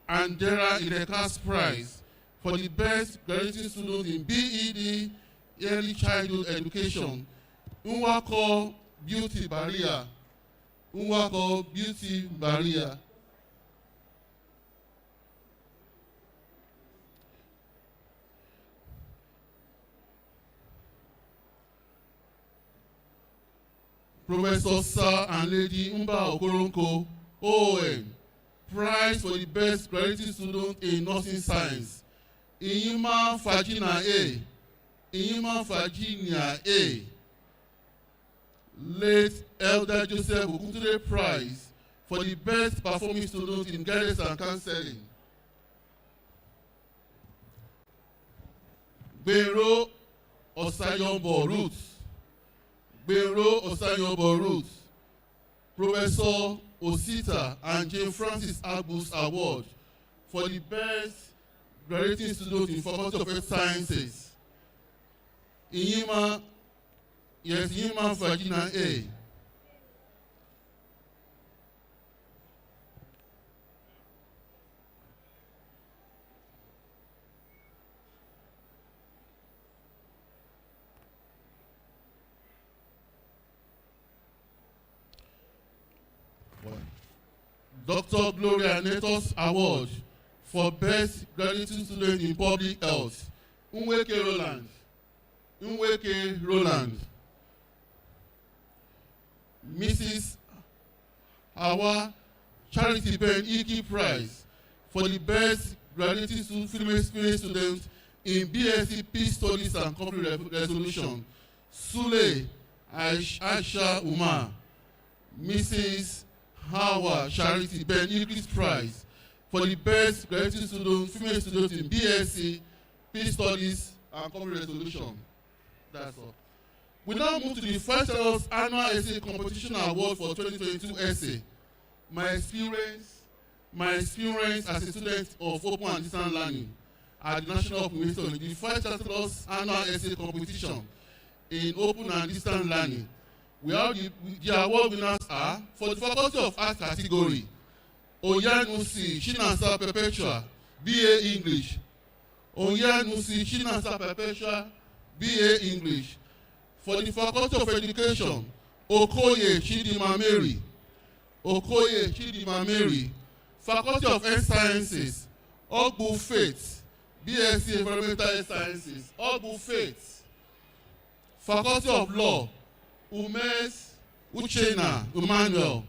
Andera Ireka's prize for the best graduate student in BEd Early Childhood Education. Nwako Beauty Barrier. Nwako Beauty Barrier. Professor Sir and Lady Mba Okoronko, ON, prize for the best graduate student in nursing science. Iyima Fagina A. Iyima Fagina A. Late Elder Joseph Oguntunde prize for the best performing student in guidance and counseling. Gbero Osayombo Ruth. Gbero Osayombo Ruth, Professor Osita and Jane Francis Albus Award for the best graduating student in Faculty of Health Sciences. Iyima Virginia A. Dr. Gloria Netos Award for Best Graduating Student in Public Health. Nweke Roland. Nweke Roland. Mrs. Awa Charity Ben Iki Prize for the Best Graduating Female Student in BSc Peace Studies and Conflict Resolution. Sule Aisha Umar. Mrs. Howard Charity Ben English Prize for the best graduate student, female student in BSc, Peace Studies and Conflict Resolution. That's all. We now move to the first annual essay competition award for 2022 essay. My experience as a student of open and distance learning at the National Open University, the first Chancellor's annual essay competition in open and distance learning. We have the award winners are for the Faculty of Arts category, Oyanusi Chinasa Perpetua, BA English. Oyanusi Chinasa Perpetua, BA English. For the Faculty of Education, Okoye Chidima Mary. Okoye Chidima Mary. Faculty of Health Sciences, Ogbu Faith, BSc Environmental Health Sciences, Ogbu Faith. Faculty of Law, Umes Uchena Emmanuel.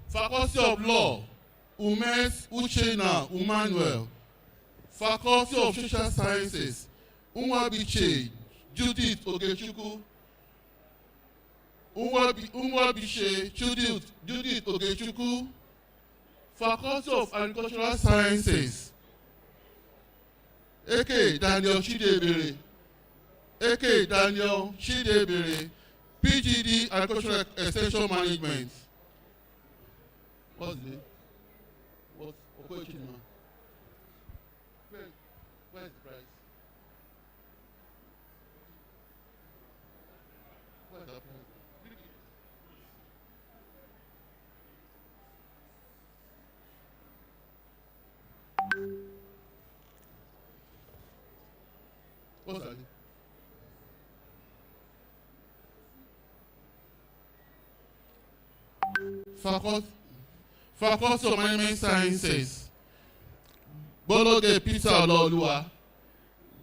Faculty of Law, Umes Uchena Emmanuel. Faculty of Social Sciences, Unwabiche Judith Ogechukwu. Unwabiche Judith Ogechukwu. Faculty of Agricultural Sciences, A.K. Daniel Chidebere. A.K. Daniel Chidebere, PGD Agricultural Extension Management. What's the name? What's Okoye Chidima? Where's the prize? Where's the prize? What's that? Faculty of Management Sciences, Bologe Peter Olaoluwa.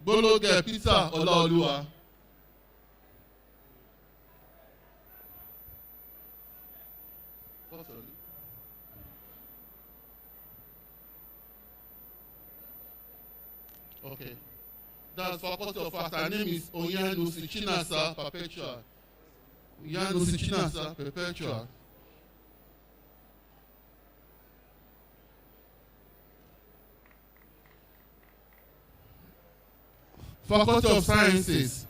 Bologe Peter Olaoluwa. What's that? Okay. That's Faculty of Arts. Her name is Onyanusi Chinasa Perpetua. Onyanusi Chinasa Perpetua. Faculty of Sciences,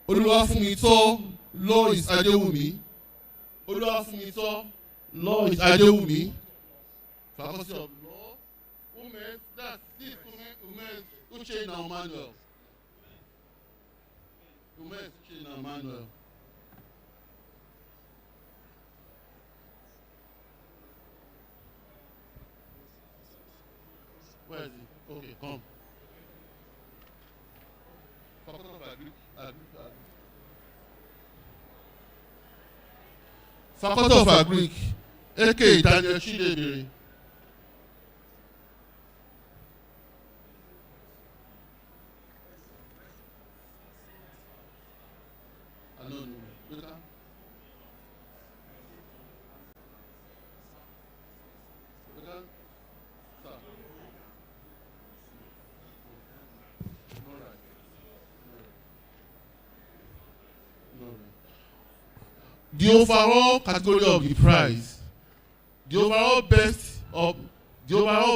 Oluwafumito Lois Adewumi. Oluwafumito Lois Adewumi. Faculty of Law, Umes, that's this Umes Uchena Emmanuel. Umes Uchena Emmanuel. Where is he? Okay, come. Faculty of Agric. Faculty of Agric, A.K. Daniel Chidebere. The overall category of the prize, the overall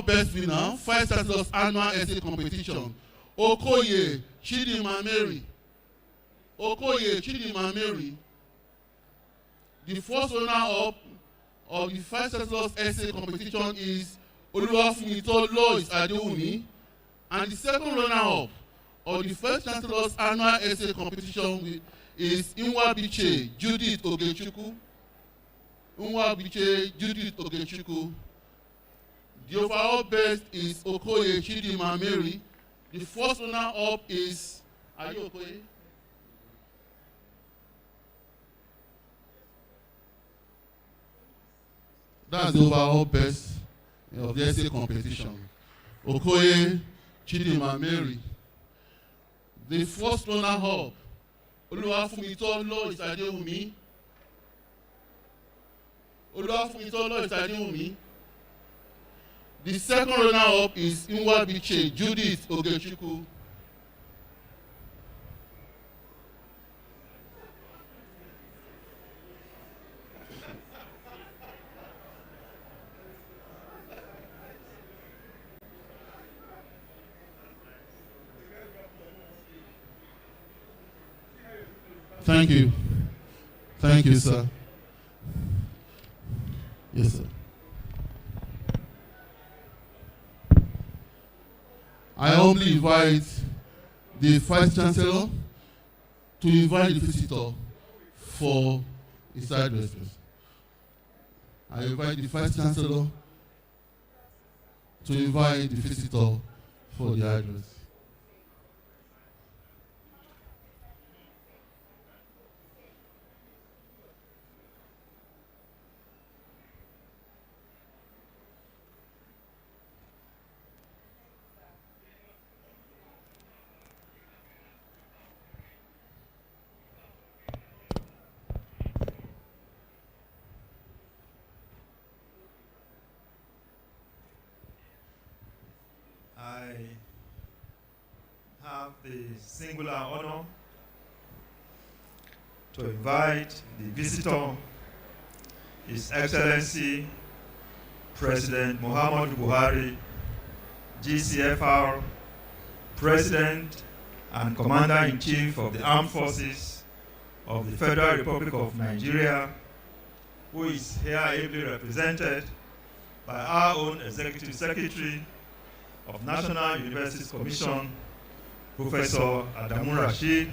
best winner, Five Chancellor's annual essay competition, Okoye Chidima Mary. Okoye Chidima Mary. The first runner-up of the Five Chancellor's essay competition is Oluwafumito Lois Adewumi, and the second runner-up of the first Chancellor's annual essay competition is Nwabiche Judith Ogechukwu. Nwabiche Judith Ogechukwu. The overall best is Okoye Chidima Mary. The first runner-up is, are you Okoye? That's the overall best of the essay competition. Okoye Chidima Mary. The first runner-up, Oluwafumito Lois Adewumi. Oluwafumito Lois Adewumi. The second runner-up is Nwabiche Judith Ogechukwu. Thank you. Thank you, sir. Yes, sir. I humbly invite the Vice Chancellor to invite the visitor for his address. I invite the Vice Chancellor to invite the visitor for the address. I have the singular honor to invite the visitor, His Excellency President Muhammadu Buhari, GCFR, President and Commander-in-Chief of the Armed Forces of the Federal Republic of Nigeria, who is here ably represented by our own Executive Secretary of National Universities Commission, Professor Adamu Rashid,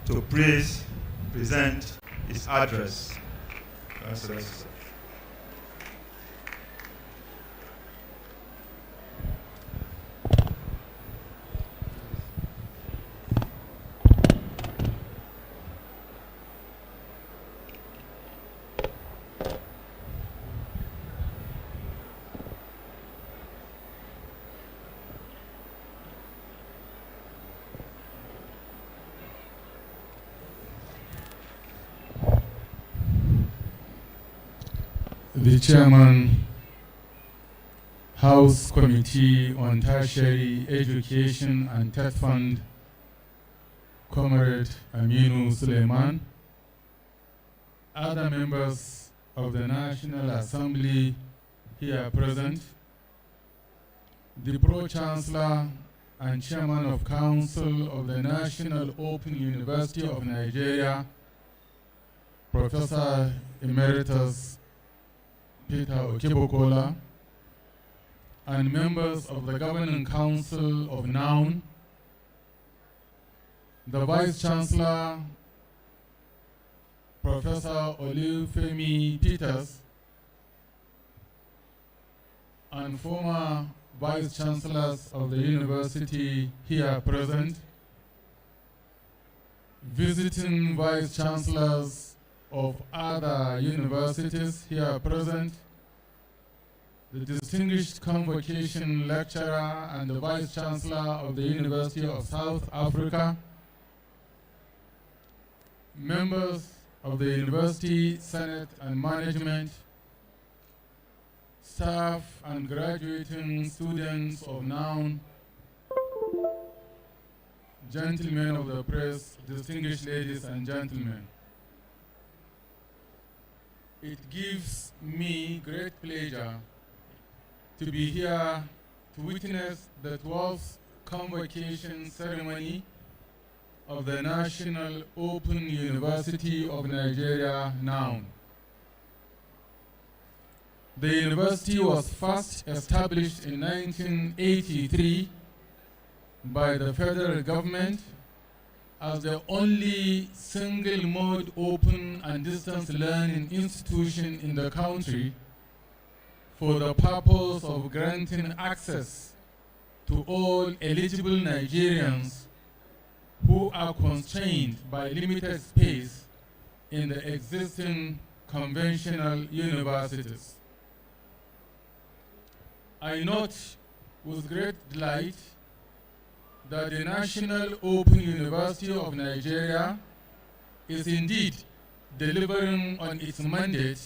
to present his address. The Chairman, House Committee on Tertiary Education and Tech Fund, Comrade Aminu Suleiman, other members of the National Assembly here present, the Pro-Chancellor and Chairman of Council of the National Open University of Nigeria, Professor Emeritus Peter Okebokola, and members of the Governing Council of NOUN, the Vice Chancellor, Professor Olufemi Peters, and former Vice Chancellors of the university here present, visiting Vice Chancellors of other universities here present, the distinguished Convocation lecturer and the Vice Chancellor of the University of South Africa, members of the University Senate and Management, staff and graduating students of NOUN, gentlemen of the press, distinguished ladies and gentlemen. It gives me great pleasure to be here to witness the 12th Convocation ceremony of the National Open University of Nigeria, NOUN. The university was first established in 1983 by the federal government as the only single-mode open and distance learning institution in the country for the purpose of granting access to all eligible Nigerians who are constrained by limited space in the existing conventional universities. I note with great delight that the National Open University of Nigeria is indeed delivering on its mandate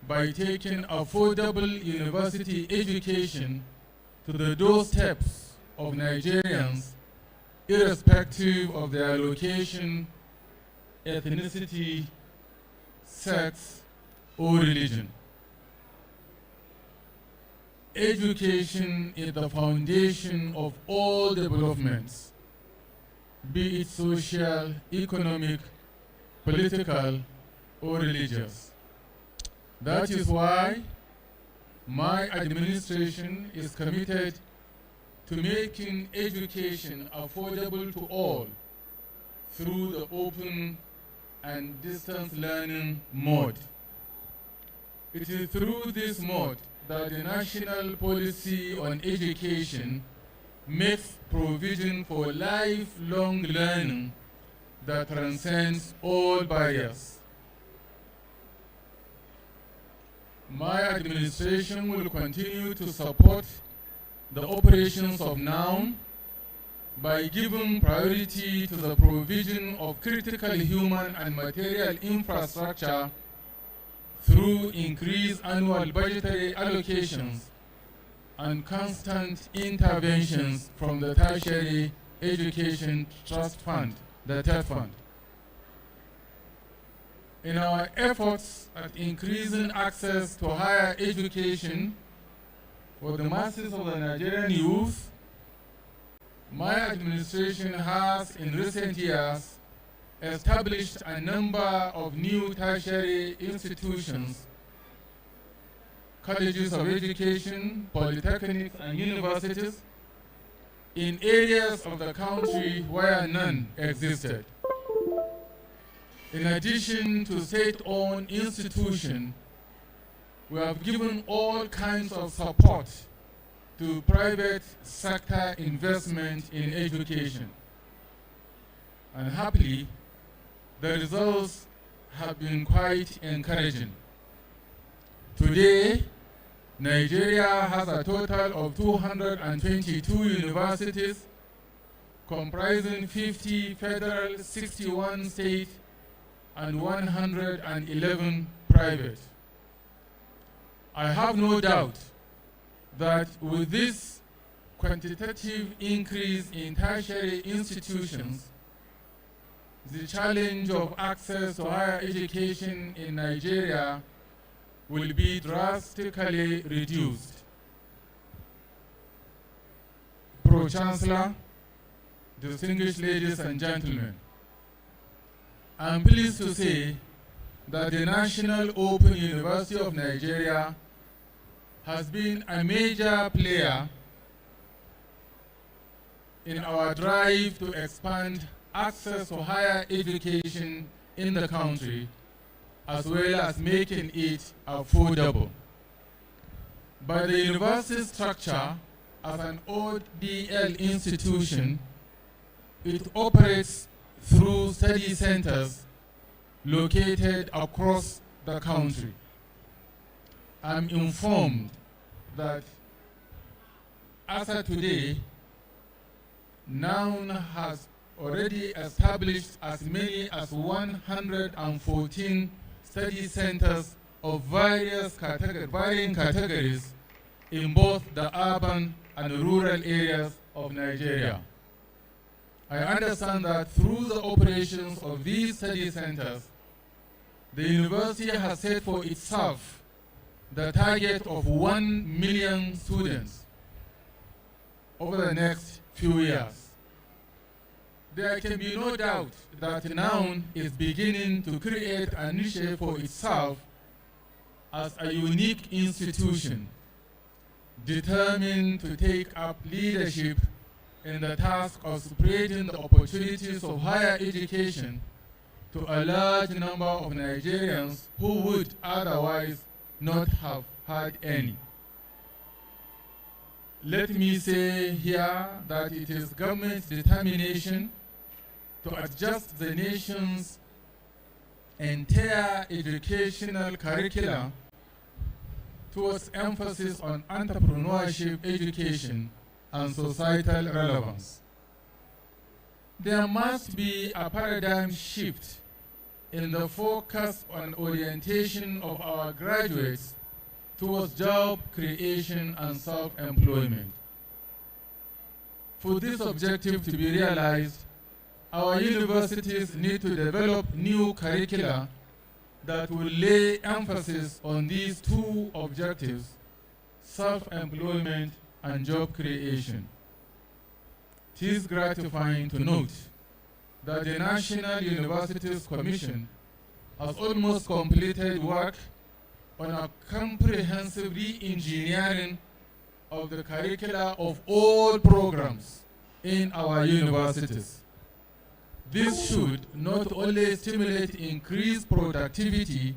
by taking affordable university education to the doorsteps of Nigerians, irrespective of their location, ethnicity, sex, or religion. Education is the foundation of all developments, be it social, economic, political, or religious. That is why my administration is committed to making education affordable to all through the open and distance learning mode. It is through this mode that the national policy on education makes provision for lifelong learning that transcends all barriers. My administration will continue to support the operations of NOUN by giving priority to the provision of critical human and material infrastructure through increased annual budgetary allocations and constant interventions from the Tertiary Education Trust Fund, the TED Fund. In our efforts at increasing access to higher education for the masses of the Nigerian youth, my administration has in recent years established a number of new tertiary institutions, colleges of education, polytechnics, and universities in areas of the country where none existed. In addition to state-owned institutions, we have given all kinds of support to private sector investment in education. And happily, the results have been quite encouraging. Today, Nigeria has a total of 222 universities, comprising 50 federal, 61 state, and 111 private. I have no doubt that with this quantitative increase in tertiary institutions, the challenge of access to higher education in Nigeria will be drastically reduced. Pro-Chancellor, distinguished ladies and gentlemen, I am pleased to say that the National Open University of Nigeria has been a major player in our drive to expand access to higher education in the country, as well as making it affordable. By the university structure as an ODL institution, it operates through study centers located across the country. I'm informed that as of today, NOUN has already established as many as 114 study centers of varying categories in both the urban and rural areas of Nigeria. I understand that through the operations of these study centers, the university has set for itself the target of 1 million students over the next few years. There can be no doubt that NOUN is beginning to create a niche for itself as a unique institution, determined to take up leadership in the task of spreading the opportunities of higher education to a large number of Nigerians who would otherwise not have had any. Let me say here that it is government's determination to adjust the nation's entire educational curricula towards emphasis on entrepreneurship, education, and societal relevance. There must be a paradigm shift in the focus and orientation of our graduates towards job creation and self-employment. For this objective to be realized, our universities need to develop new curricula that will lay emphasis on these two objectives, self-employment and job creation. It is gratifying to note that the National Universities Commission has almost completed work on a comprehensive re-engineering of the curricula of all programs in our universities. This should not only stimulate increased productivity,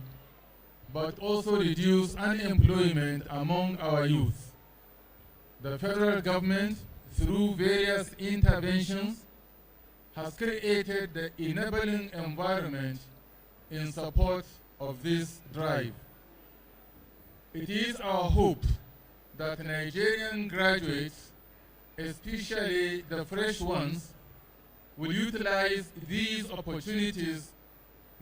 but also reduce unemployment among our youth. The federal government, through various interventions, has created the enabling environment in support of this drive. It is our hope that Nigerian graduates, especially the fresh ones, will utilize these opportunities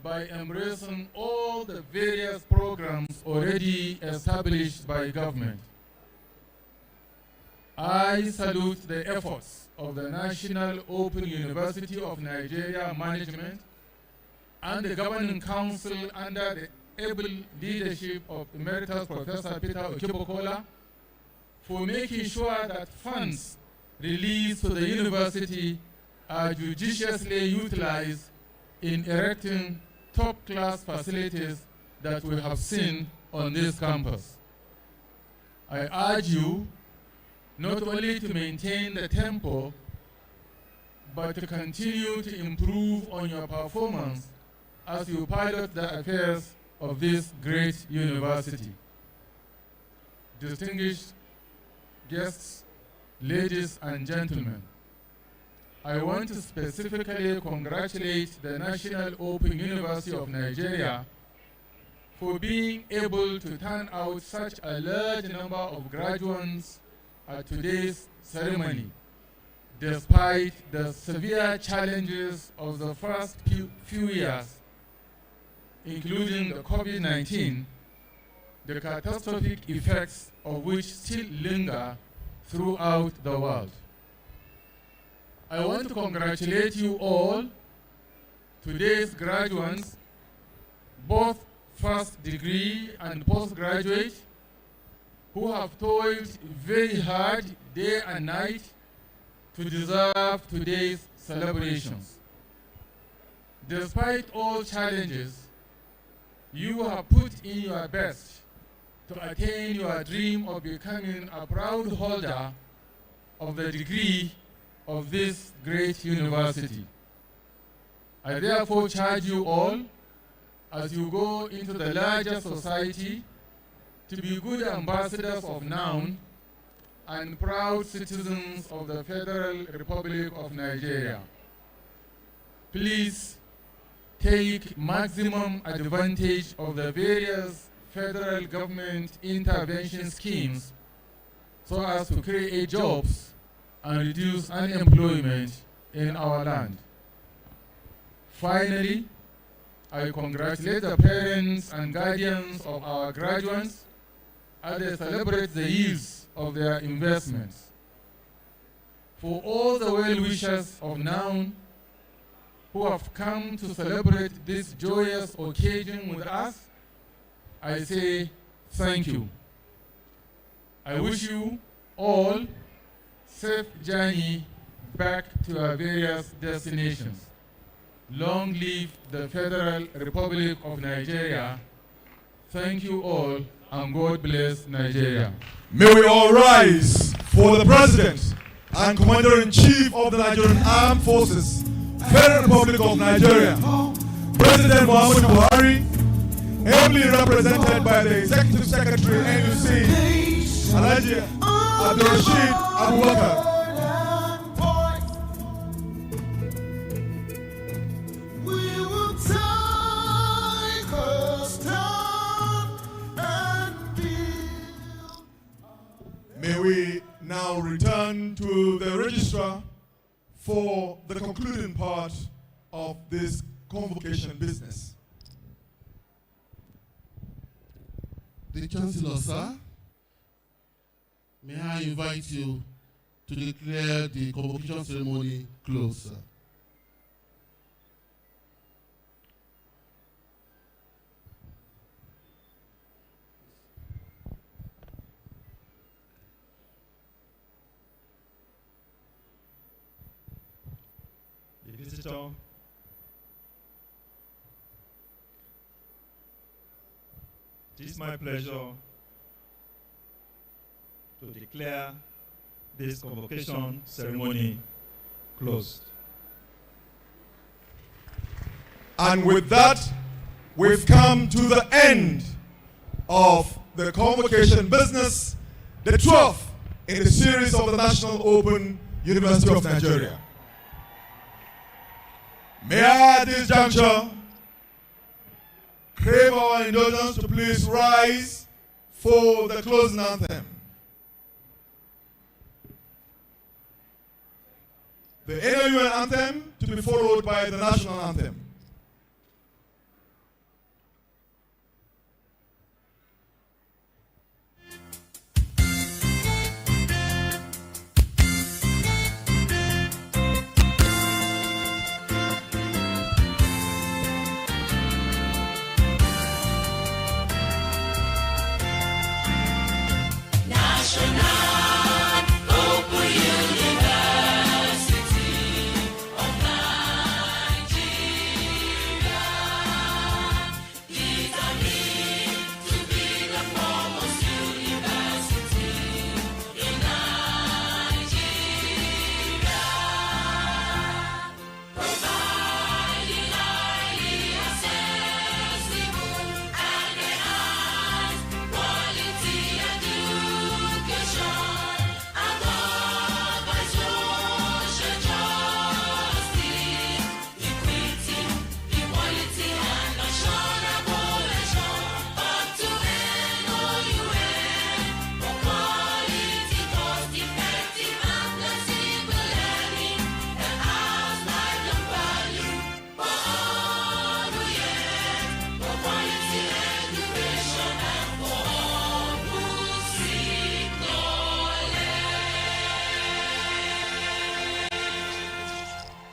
by embracing all the various programs already established by government. I salute the efforts of the National Open University of Nigeria Management and the Governing Council under the able leadership of Emeritus Professor Peter Okibokola for making sure that funds released to the university are judiciously utilized in erecting top-class facilities that we have seen on this campus. I urge you not only to maintain the tempo, but to continue to improve on your performance as you pilot the affairs of this great university. Distinguished guests, ladies and gentlemen, I want to specifically congratulate the National Open University of Nigeria for being able to turn out such a large number of graduates at today's ceremony, despite the severe challenges of the first few years, including the COVID-19, the catastrophic effects of which still linger throughout the world. I want to congratulate you all, today's graduates, both first degree and postgraduate, who have toiled very hard day and night to deserve today's celebrations. Despite all challenges, you have put in your best to attain your dream of becoming a proud holder of the degree of this great university. I therefore charge you all, as you go into the larger society, to be good ambassadors of NOUN and proud citizens of the Federal Republic of Nigeria. Please take maximum advantage of the various federal government intervention schemes so as to create jobs and reduce unemployment in our land. Finally, I congratulate the parents and guardians of our graduates as they celebrate the yields of their investments. For all the well-wishers of NOUN who have come to celebrate this joyous occasion with us, I say thank you. I wish you all safe journey back to your various destinations. Long live the Federal Republic of Nigeria. Thank you all, and God bless Nigeria. May we all rise for the President and Commander-in-Chief of the Nigerian Armed Forces, Federal Republic of Nigeria, President Muhammadu Buhari, ably represented by the Executive Secretary, NUC, Alhaji Abdurrashid Abubakar. May we now return to the registrar for the concluding part of this convocation business. The Chancellor, sir, may I invite you to declare the convocation ceremony closed, sir. The visitor It is my pleasure to declare this convocation ceremony closed. And with that, we've come to the end of the convocation business, the 12th in the series of the National Open University of Nigeria. May I at this juncture crave our indulgence to please rise for the closing anthem. The NOUN anthem to be followed by the national anthem.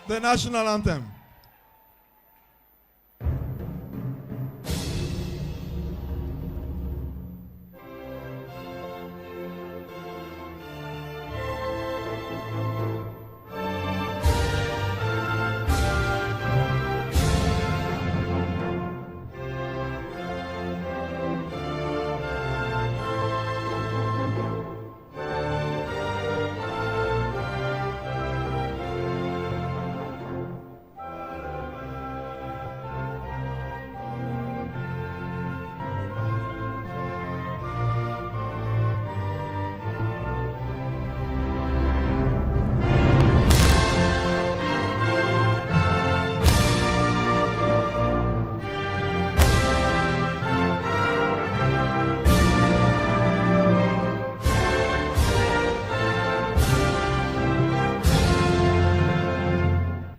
The national anthem.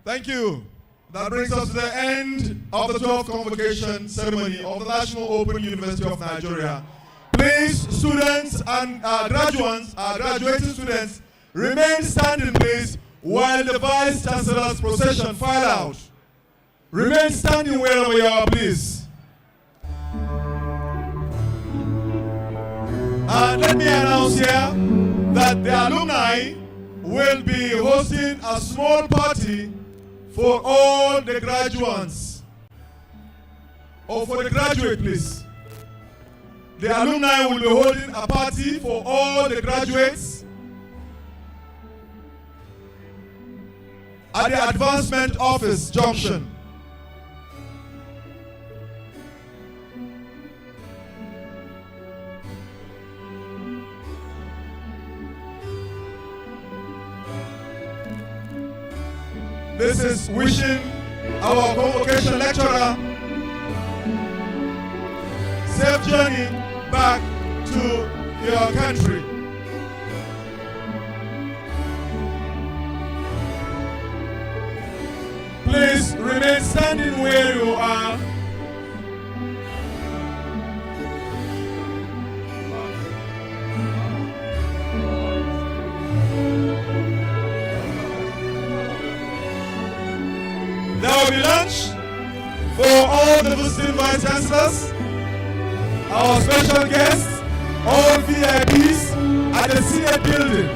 Thank you. That brings us to the end of the 12th convocation ceremony of the National Open University of Nigeria. Please, students and graduates, graduating students, remain standing, please, while the Vice Chancellor's procession file out. Remain standing wherever you are, please. And let me announce here that the alumni will be hosting a small party for all the graduates, or for the graduate, please. The alumni will be holding a party for all the graduates at the Advancement Office Junction. This is wishing our convocation lecturer safe journey back to your country. Please remain standing where you are. There will be lunch for all the visiting Vice Chancellors, our special guests, all VIPs at the Senate building.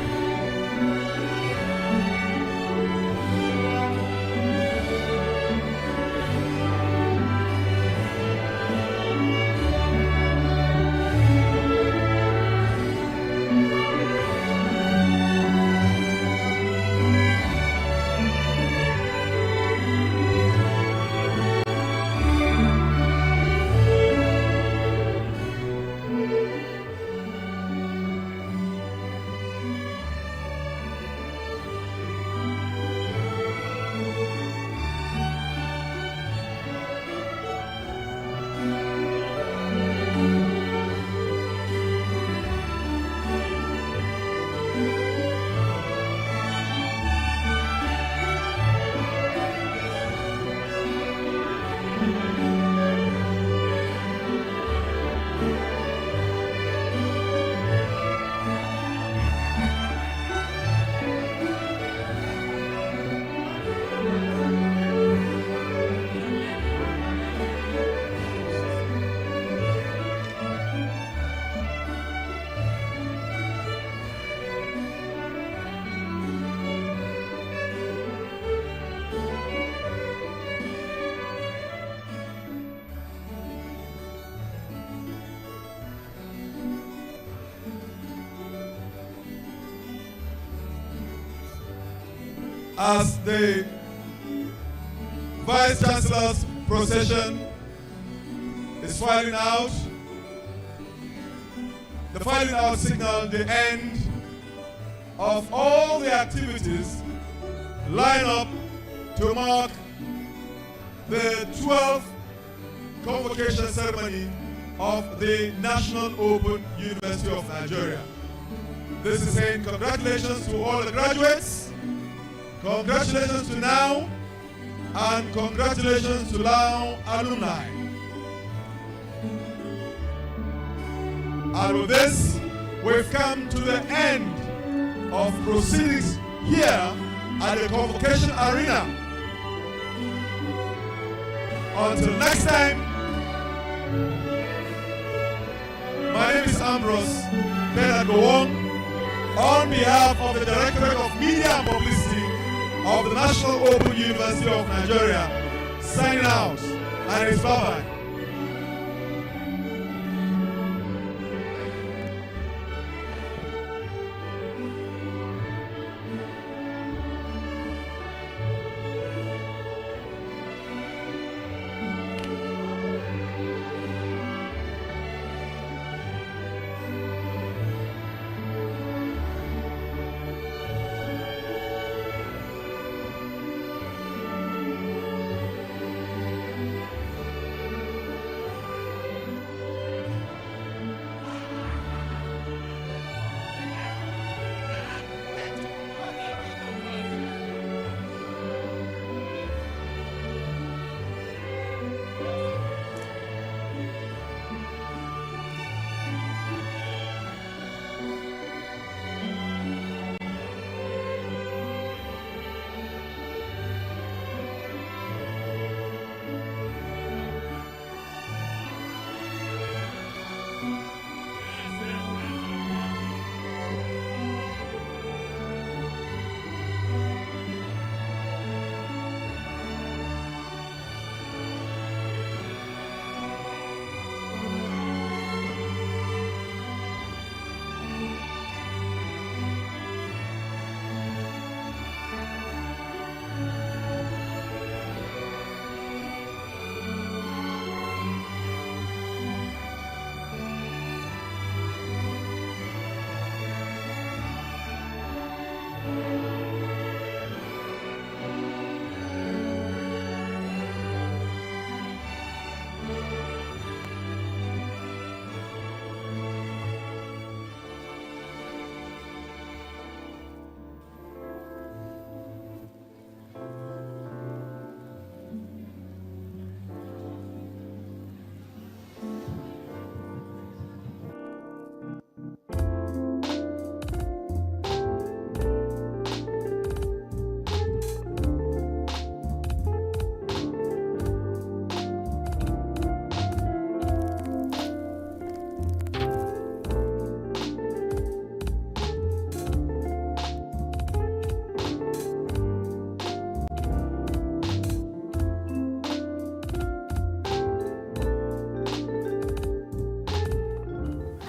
As the Vice Chancellor's procession is filing out, the filing out signal the end of all the activities line up to mark the 12th convocation ceremony of the National Open University of Nigeria. This is saying congratulations to all the graduates, congratulations to NOUN, and congratulations to NOUN alumni. And with this, we've come to the end of proceedings here at the Convocation Arena. Until next time, my name is Ambrose Benagowon. On behalf of the Directorate of Media and Publicity of the National Open University of Nigeria, signing out, and it's bye-bye.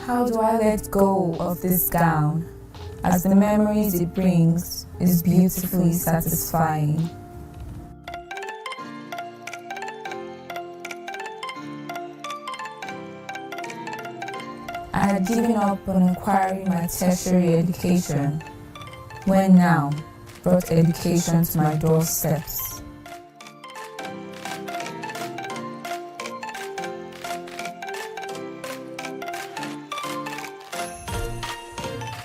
How do I let go of this gown, as the memories it brings is beautifully satisfying? I had given up on acquiring my tertiary education, when NOUN brought education to my doorsteps.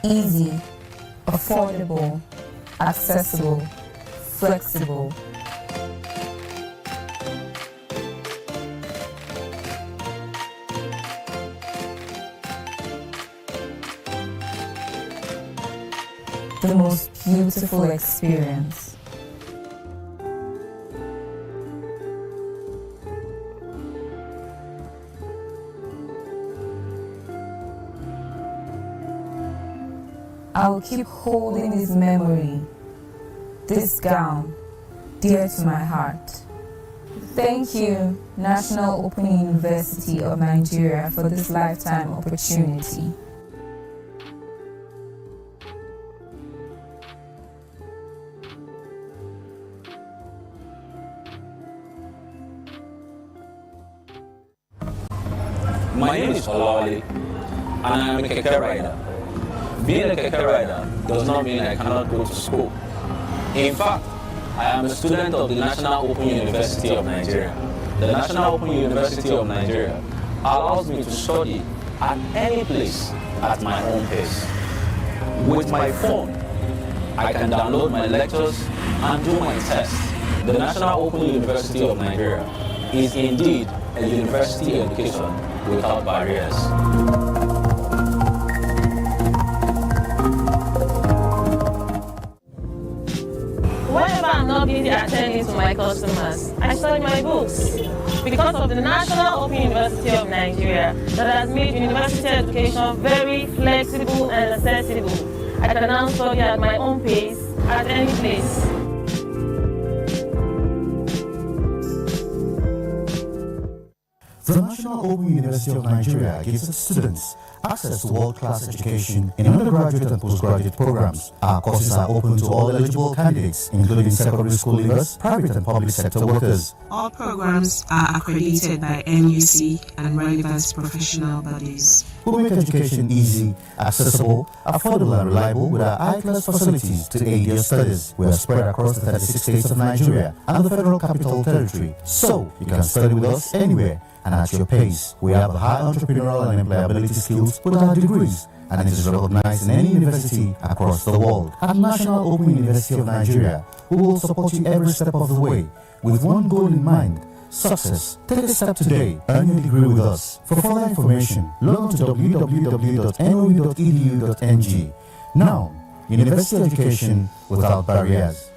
Easy, affordable, accessible, flexible. The most beautiful experience. I will keep holding this memory, this gown, dear to my heart. Thank you, National Open University of Nigeria, for this lifetime opportunity. My name is Olawale, and I am a keke rider. Being a keke rider does not mean I cannot go to school. In fact, I am a student of the National Open University of Nigeria. The National Open University of Nigeria allows me to study at any place at my own pace. With my phone, I can download my lectures and do my tests. The National Open University of Nigeria is indeed a university education without barriers. Whenever I'm not busy attending to my customers, I study my books. Because of the National Open University of Nigeria that has made university education very flexible and accessible, I can now study at my own pace, at any place. The National Open University of Nigeria gives its students access to world-class education in undergraduate and postgraduate programs. Our courses are open to all eligible candidates, including secondary school leavers, private and public sector workers. All programs are accredited by NUC and relevant professional bodies. We make education easy, accessible, affordable and reliable with our high-class facilities to aid your studies. We are spread across the 36 states of Nigeria and the Federal Capital Territory, so you can study with us anywhere and at your pace. We have high entrepreneurial and employability skills with our degrees, and it is recognized in any university across the world. At National Open University of Nigeria, we will support you every step of the way with one goal in mind: success. Take a step today. Earn your degree with us. For further information, log on to www.noe.edu.ng. Now, university education without barriers.